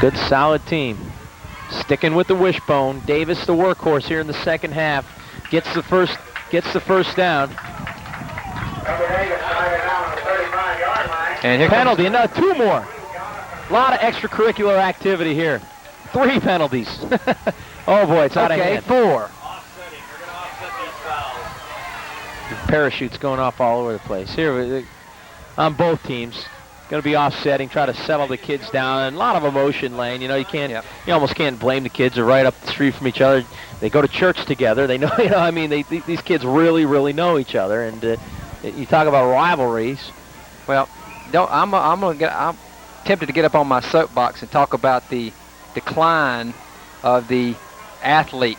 Good, solid team. Sticking with the wishbone. Davis, the workhorse here in the second half, gets the first down. And here penalty, another 2 more. A lot of extracurricular activity here. 3 penalties. Oh boy, it's out of hand. 4. Parachutes going off all over the place. Here, on both teams, going to be offsetting, try to settle the kids down. And a lot of emotion, Lane. You know, you almost can't blame the kids. They're right up the street from each other. They go to church together. They know, these kids really, really know each other. And you talk about rivalries. Well, I'm tempted to get up on my soapbox and talk about the decline of the athlete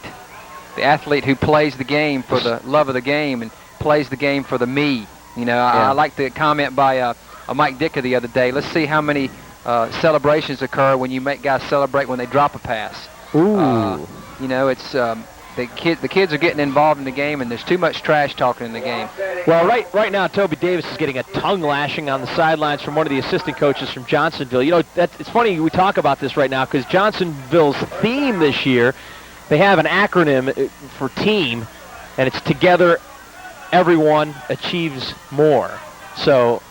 who plays the game for the love of the game and plays the game for the me. You know, I like the comment by Mike Dicker the other day. Let's see how many celebrations occur when you make guys celebrate when they drop a pass. Ooh. You know, it's the kids are getting involved in the game, and there's too much trash talking in the game. Well, right now, Toby Davis is getting a tongue lashing on the sidelines from one of the assistant coaches from Johnsonville. You know, it's funny we talk about this right now because Johnsonville's theme this year, they have an acronym for team, and it's Together Everyone Achieves More. So,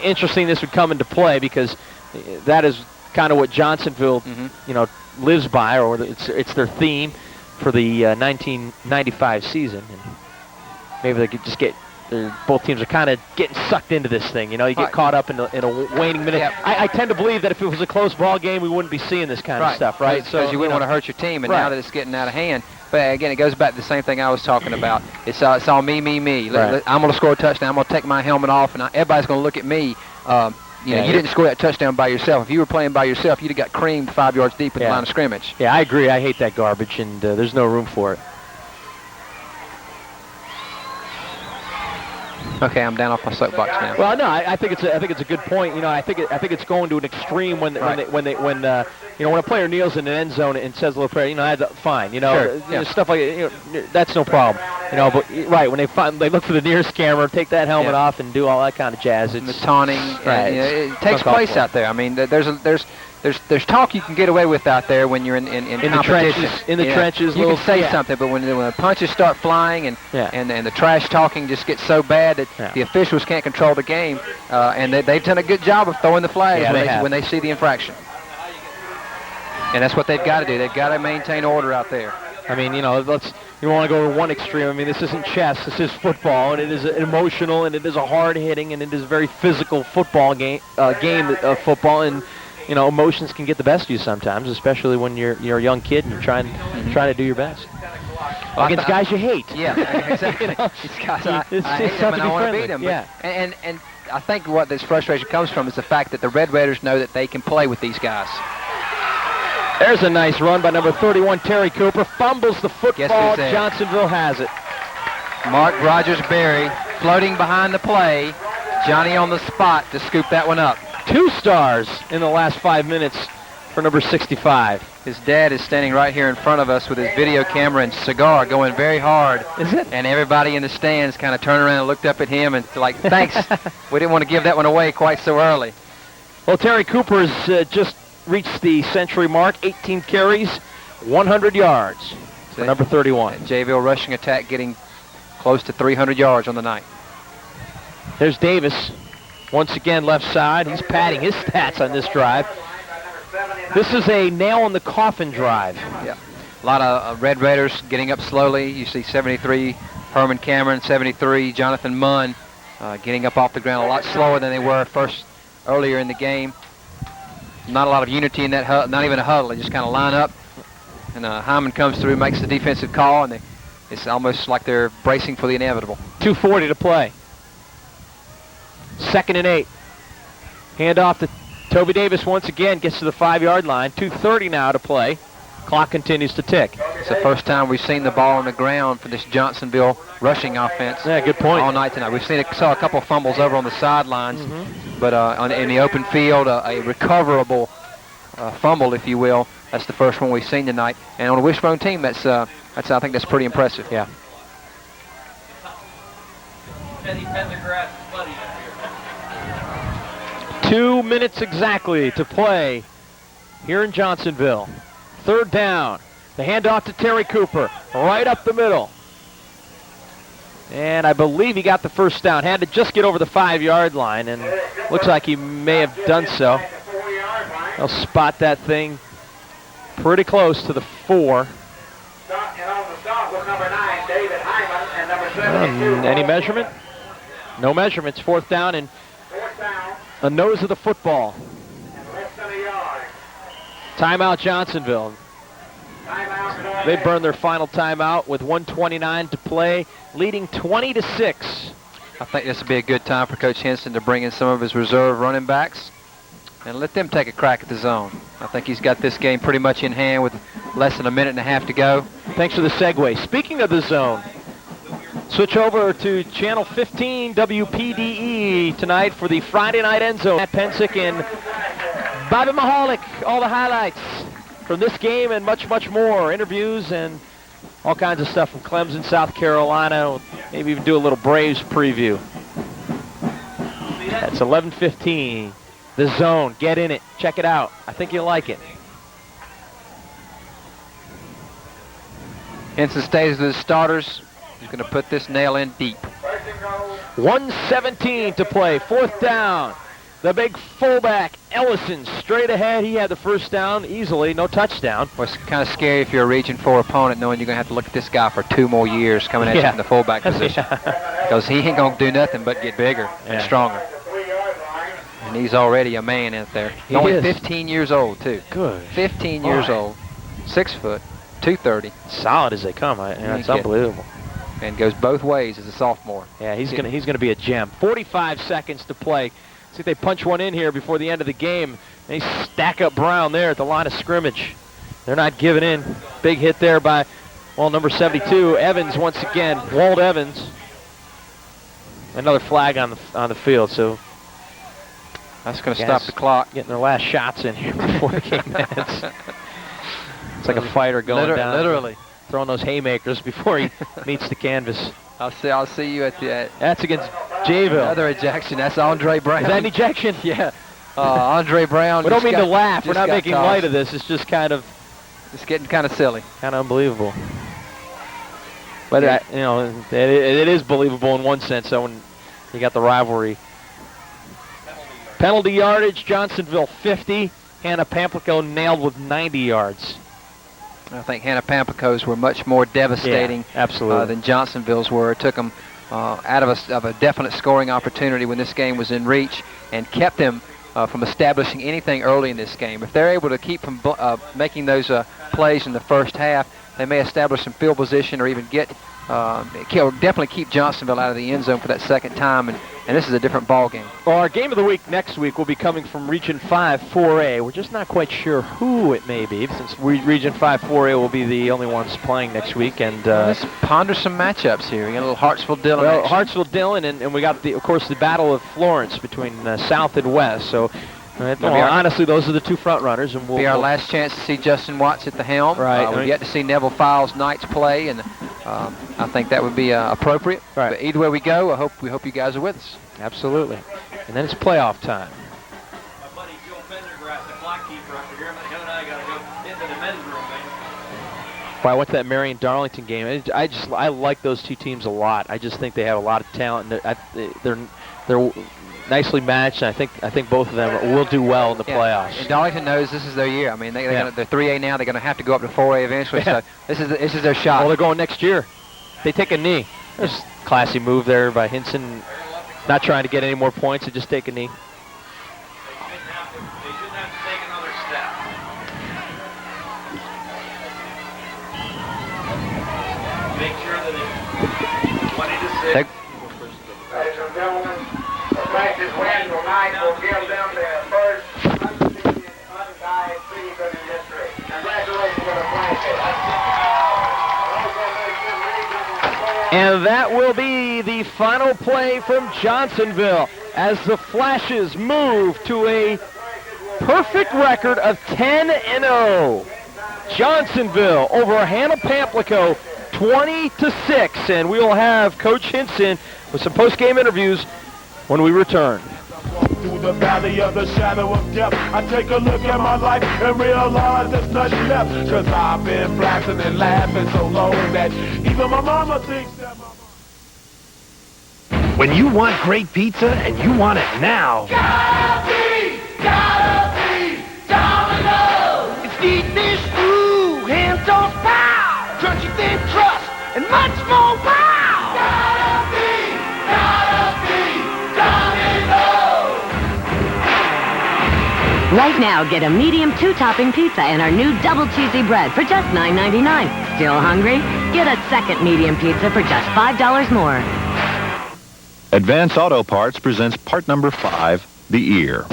interesting this would come into play because that is kind of what Johnsonville, you know, lives by, or it's their theme for the 1995 season. And maybe they could just both teams are kind of getting sucked into this thing. You know, you get caught up in a waning minute. Yeah. I tend to believe that if it was a close ball game, we wouldn't be seeing this kind of stuff, right? So you wouldn't want to hurt your team, and now that it's getting out of hand. But again, it goes back to the same thing I was talking about. It's all me. Right. I'm going to score a touchdown. I'm going to take my helmet off, and everybody's going to look at me. You didn't score that touchdown by yourself. If you were playing by yourself, you'd have got creamed 5 yards deep in the line of scrimmage. Yeah, I agree. I hate that garbage, and there's no room for it. Okay, I'm down off my soapbox now. Well, no, I think it's a good point. You know, I think it's going to an extreme when a player kneels in an end zone and says a little prayer. You know, that's fine. You know, stuff like that's no problem. You know, but when they look for the nearest camera, take that helmet off, and do all that kind of jazz. It's the taunting. Right. It takes place out there. I mean, there's talk you can get away with out there when you're in competition. In the trenches, you can say something, but when the punches start flying and the trash talking just gets so bad that the officials can't control the game, and they've done a good job of throwing the flags when they see the infraction. And that's what they've got to do. They've got to maintain order out there. I mean, you know, you want to go to one extreme. I mean, this isn't chess. This is football, and it is emotional, and it is a hard-hitting, and it is a very physical football game of football. And you know, emotions can get the best of you sometimes, especially when you're a young kid and you're trying to do your best. Against guys you hate. Yeah, exactly. It's guys I hate them and I want to beat them. Yeah. And I think what this frustration comes from is the fact that the Red Raiders know that they can play with these guys. There's a nice run by number 31, Terry Cooper. Fumbles the football. Johnsonville has it. Mark Rogers-Berry floating behind the play. Johnny on the spot to scoop that one up. 2 stars in the last 5 minutes for number 65. His dad is standing right here in front of us with his video camera and cigar going very hard. Is it? And everybody in the stands kind of turned around and looked up at him and like, thanks. We didn't want to give that one away quite so early. Well, Terry Cooper has just reached the century mark, 18 carries, 100 yards for number 31. Jayville rushing attack getting close to 300 yards on the night. There's Davis. Once again, left side. He's padding his stats on this drive. This is a nail-in-the-coffin drive. Yeah. A lot of Red Raiders getting up slowly. You see 73, Herman Cameron, 73, Jonathan Munn getting up off the ground a lot slower than they were earlier in the game. Not a lot of unity in that huddle, not even a huddle. They just kind of line up, and Hyman comes through, makes the defensive call, and it's almost like they're bracing for the inevitable. 2:40 to play. 2nd and 8. Handoff to Toby Davis once again, gets to the 5-yard line. 2:30 now to play. Clock continues to tick. It's the first time we've seen the ball on the ground for this Johnsonville rushing offense. Yeah, good point. All night tonight. Saw a couple of fumbles over on the sidelines, but in the open field, a recoverable fumble, if you will. That's the first one we've seen tonight. And on a wishbone team, I think that's pretty impressive. Yeah. 2 minutes exactly to play here in Johnsonville. 3rd down. The handoff to Terry Cooper, right up the middle. And I believe he got the first down. Had to just get over the 5-yard line, and looks like he may have done so. They'll spot that thing pretty close to the 4. Any measurement? No measurements. 4th down and a nose of the football. Timeout Johnsonville. They burned their final timeout with 1:29 to play, leading 20-6. I think this would be a good time for Coach Henson to bring in some of his reserve running backs and let them take a crack at the zone. I think he's got this game pretty much in hand with less than a minute and a half to go. Thanks for the segue. Speaking of the zone, switch over to Channel 15 WPDE tonight for the Friday night end zone. Matt Pensick and Bobby Mahalik, all the highlights from this game and much, much more. Interviews and all kinds of stuff from Clemson, South Carolina. Maybe even do a little Braves preview. That's 11:15. The zone. Get in it. Check it out. I think you'll like it. Henson stays with his starters. He's going to put this nail in deep. 1:17 to play. 4th down. The big fullback, Ellison, straight ahead. He had the first down easily, no touchdown. Well, it's kind of scary if you're a Region 4 opponent knowing you're going to have to look at this guy for 2 more years coming at you in the fullback position. Because he ain't going to do nothing but get bigger and stronger. And he's already a man out there. He's only 15 years old, too. Good. 15 years old, 6 foot, 230. Solid as they come. It's unbelievable. And goes both ways as a sophomore. Yeah, he's gonna be a gem. 45 seconds to play. See if they punch one in here before the end of the game. They stack up Brown there at the line of scrimmage. They're not giving in. Big hit there by, well, number 72, Evans once again. Walt Evans. Another flag on the field, so that's going to stop the clock. Getting their last shots in here before the game ends. It's like a fighter going down. Literally. Throwing those haymakers before he meets the canvas. I'll see you at the... That's against Jayville. Another ejection. That's Andre Brown. Is that an ejection? Yeah. Andre Brown. We don't mean to laugh. We're not making light of this. It's just kind of... It's getting kind of silly. Kind of unbelievable. But, it is believable in one sense, though, when you got the rivalry. Penalty yardage, Johnsonville 50. Hannah-Pamplico nailed with 90 yards. I think Hannah-Pamplico's were much more devastating than Johnsonville's were. It took them out of a definite scoring opportunity when this game was in reach and kept them from establishing anything early in this game. If they're able to keep from making those plays in the first half, they may establish some field position or even definitely keep Johnsonville out of the end zone for that second time, and this is a different ball game. Well, our game of the week next week will be coming from Region 5 4A. We're just not quite sure who it may be, since Region 5 4A will be the only ones playing next week. And let's ponder some matchups here. We got a little Hartsville-Dillon. Well, Hartsville-Dillon, and we got of course, the Battle of Florence between South and West. So. Honestly, those are the two front runners, and we'll be our last chance to see Justin Watts at the helm. Right. We've yet to see Neville Files Knights play, and I think that would be appropriate. Right. But either way we go, we hope you guys are with us. Absolutely. And then it's playoff time. My buddy Joe Pendergrass, the clock keeper up here, but him and I got to go into the men's room, man. Well, I went to that Marion-Darlington game. I like those two teams a lot. I just think they have a lot of talent. And they're nicely matched, and I think both of them will do well in the playoffs. And Darlington knows this is their year. I mean, they're 3A now. They're going to have to go up to 4A eventually. So this is their shot. Well, they're going next year. They take a knee. There's a classy move there by Hinson. Not trying to get any more points. They just take a knee. They shouldn't have to take another step. Make sure that it's 20 to 6. Ladies and gentlemen, the practice win tonight will give them their first undefeated, untied season in history. Congratulations to the Flankers. And that will be the final play from Johnsonville as the Flashes move to a perfect record of 10-0. Johnsonville over Hannah-Pamplico 20-6, and we will have Coach Hinson with some post-game interviews when we return. Through the valley of the shadow of death, I take a look at my life and realize there's nothing left. Cause I've been blasting and laughing so long that even my mama thinks that When you want great pizza and you want it now. Gotta be Domino's. It's deep dish stew, hand tossed pow, crunchy thin crust, and much more wow. Gotta be Domino's. Right now, get a medium 2-topping pizza and our new double cheesy bread for just $9.99. Still hungry? Get a second medium pizza for just $5 more. Advance Auto Parts presents part number 5, the ear.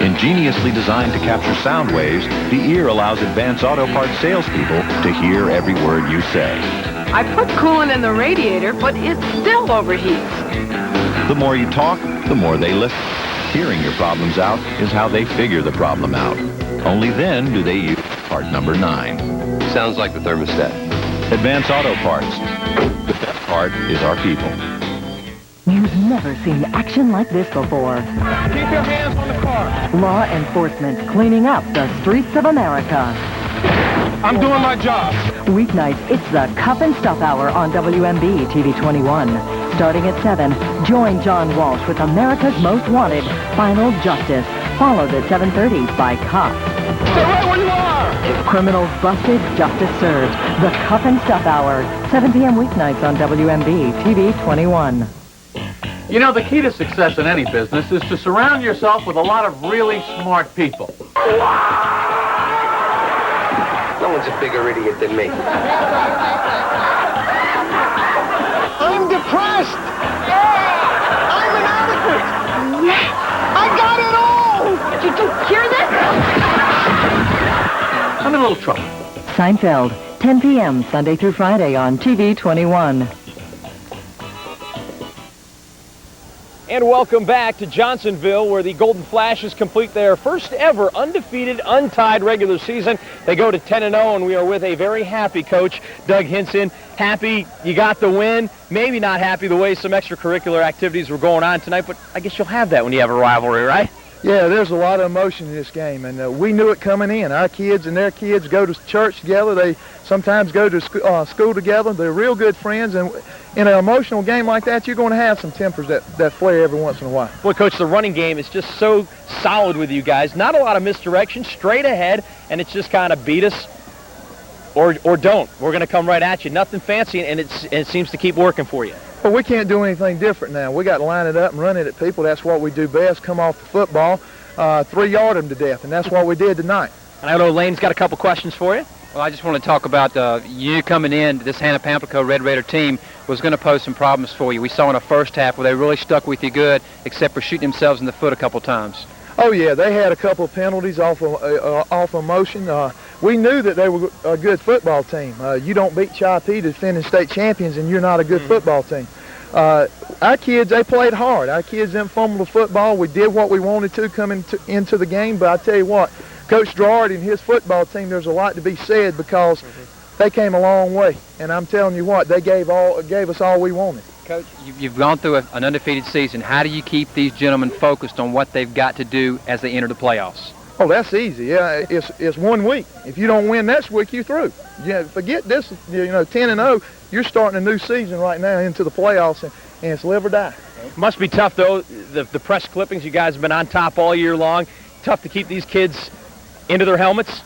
Ingeniously designed to capture sound waves, the ear allows Advance Auto Parts salespeople to hear every word you say. I put coolant in the radiator, but it still overheats. The more you talk, the more they listen. Hearing your problems out is how they figure the problem out. Only then do they use part number 9. Sounds like the thermostat. Advance Auto Parts. The best part is our people. You've never seen action like this before. Keep your hands on the car. Law enforcement cleaning up the streets of America. I'm doing my job. Weeknights, it's the Cuff and Stuff Hour on WMB TV 21. Starting at 7, join John Walsh with America's Most Wanted, Final Justice, followed at 7:30 by Cops. Stay right where you are. Criminals busted, justice served. The Cuff and Stuff Hour, 7 p.m. weeknights on WMB TV 21. You know, the key to success in any business is to surround yourself with a lot of really smart people. No one's a bigger idiot than me. I'm depressed. I'm inadequate. Yes. I got it all. Did you hear this? I'm in a little trouble. Seinfeld, 10 p.m. Sunday through Friday on TV 21. And welcome back to Johnsonville, where the Golden Flashes complete their first ever undefeated, untied regular season. They go to 10-0, and we are with a very happy coach, Doug Hinson. Happy you got the win. Maybe not happy the way some extracurricular activities were going on tonight, but I guess you'll have that when you have a rivalry, right? Yeah, there's a lot of emotion in this game, and we knew it coming in. Our kids and their kids go to church together. They sometimes go to school together. They're real good friends, and in an emotional game like that, you're going to have some tempers that flare every once in a while. Well, Coach, the running game is just so solid with you guys. Not a lot of misdirection, straight ahead, and it's just kind of beat us or don't. We're going to come right at you. Nothing fancy, and it seems to keep working for you. Well, we can't do anything different now. We got to line it up and run it at people. That's what we do best. Come off the football, 3-yard them to death, and that's what we did tonight. And I know Lane's got a couple questions for you. Well, I just want to talk about you coming in. This Hannah-Pamplico Red Raider team was going to pose some problems for you. We saw in the first half where they really stuck with you good, except for shooting themselves in the foot a couple times. Oh, yeah, they had a couple of penalties off motion. We knew that they were a good football team. You don't beat Chi-P to defending state champions, and you're not a good football team. Our kids, they played hard. Our kids didn't fumble the football. We did what we wanted to come into the game, but I tell you what, Coach Gerard and his football team, there's a lot to be said because they came a long way. And I'm telling you what, they gave us all we wanted. Coach, you've gone through an undefeated season. How do you keep these gentlemen focused on what they've got to do as they enter the playoffs? Oh, that's easy. Yeah, it's 1 week. If you don't win next week, you're through. Yeah, forget this. 10-0. You're starting a new season right now into the playoffs, and it's live or die. Must be tough though. The press clippings, you guys have been on top all year long. Tough to keep these kids into their helmets.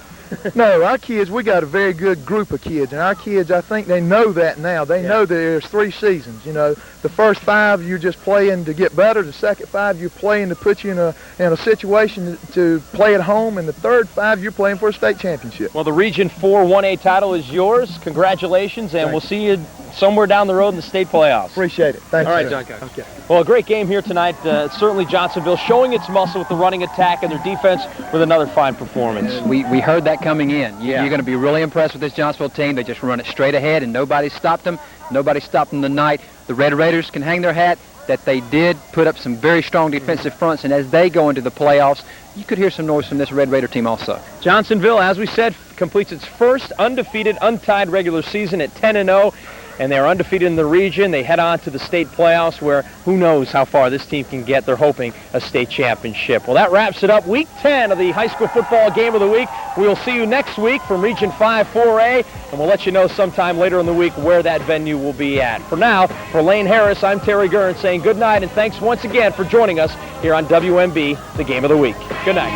No, our kids, we got a very good group of kids, and our kids, I think they know that now. They know that there's 3 seasons. The first 5 you're just playing to get better. The second 5 you're playing to put you in a situation to play at home, and the third 5 you're playing for a state championship. Well, the Region 4 1A title is yours. Congratulations, and we'll see you somewhere down the road in the state playoffs. Appreciate it. Thank you. All right, John Coach. Okay. Well, a great game here tonight. Certainly Johnsonville showing its muscle with the running attack, and their defense with another fine performance. We heard that coming in. You're going to be really impressed with this Johnsonville team. They just run it straight ahead, and nobody stopped them. Nobody stopped them tonight. The Red Raiders can hang their hat that they did put up some very strong defensive fronts, and as they go into the playoffs, you could hear some noise from this Red Raider team also. Johnsonville, as we said, completes its first undefeated, untied regular season at 10-0. And they're undefeated in the region. They head on to the state playoffs where who knows how far this team can get. They're hoping a state championship. Well, that wraps it up. Week 10 of the high school football game of the week. We'll see you next week from Region 5 4A, and we'll let you know sometime later in the week where that venue will be at. For now, for Lane Harris, I'm Terry Gurn saying good night, and thanks once again for joining us here on WMB, the Game of the Week. Good night.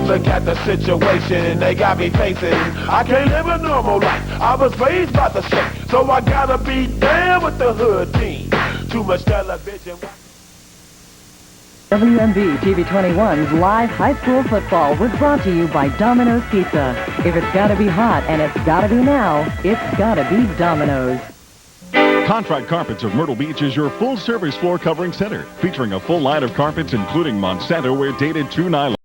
Look at the situation they got me facing. I can't live a normal life. I was raised by the state, so I gotta be down with the hood team. Too much television. WMB TV 21's live high school football was brought to you by Domino's Pizza. If it's gotta be hot and it's gotta be now, it's gotta be Domino's. Contract Carpets of Myrtle Beach is your full-service floor covering center, featuring a full line of carpets including Monsanto Wear dated 2 nylon.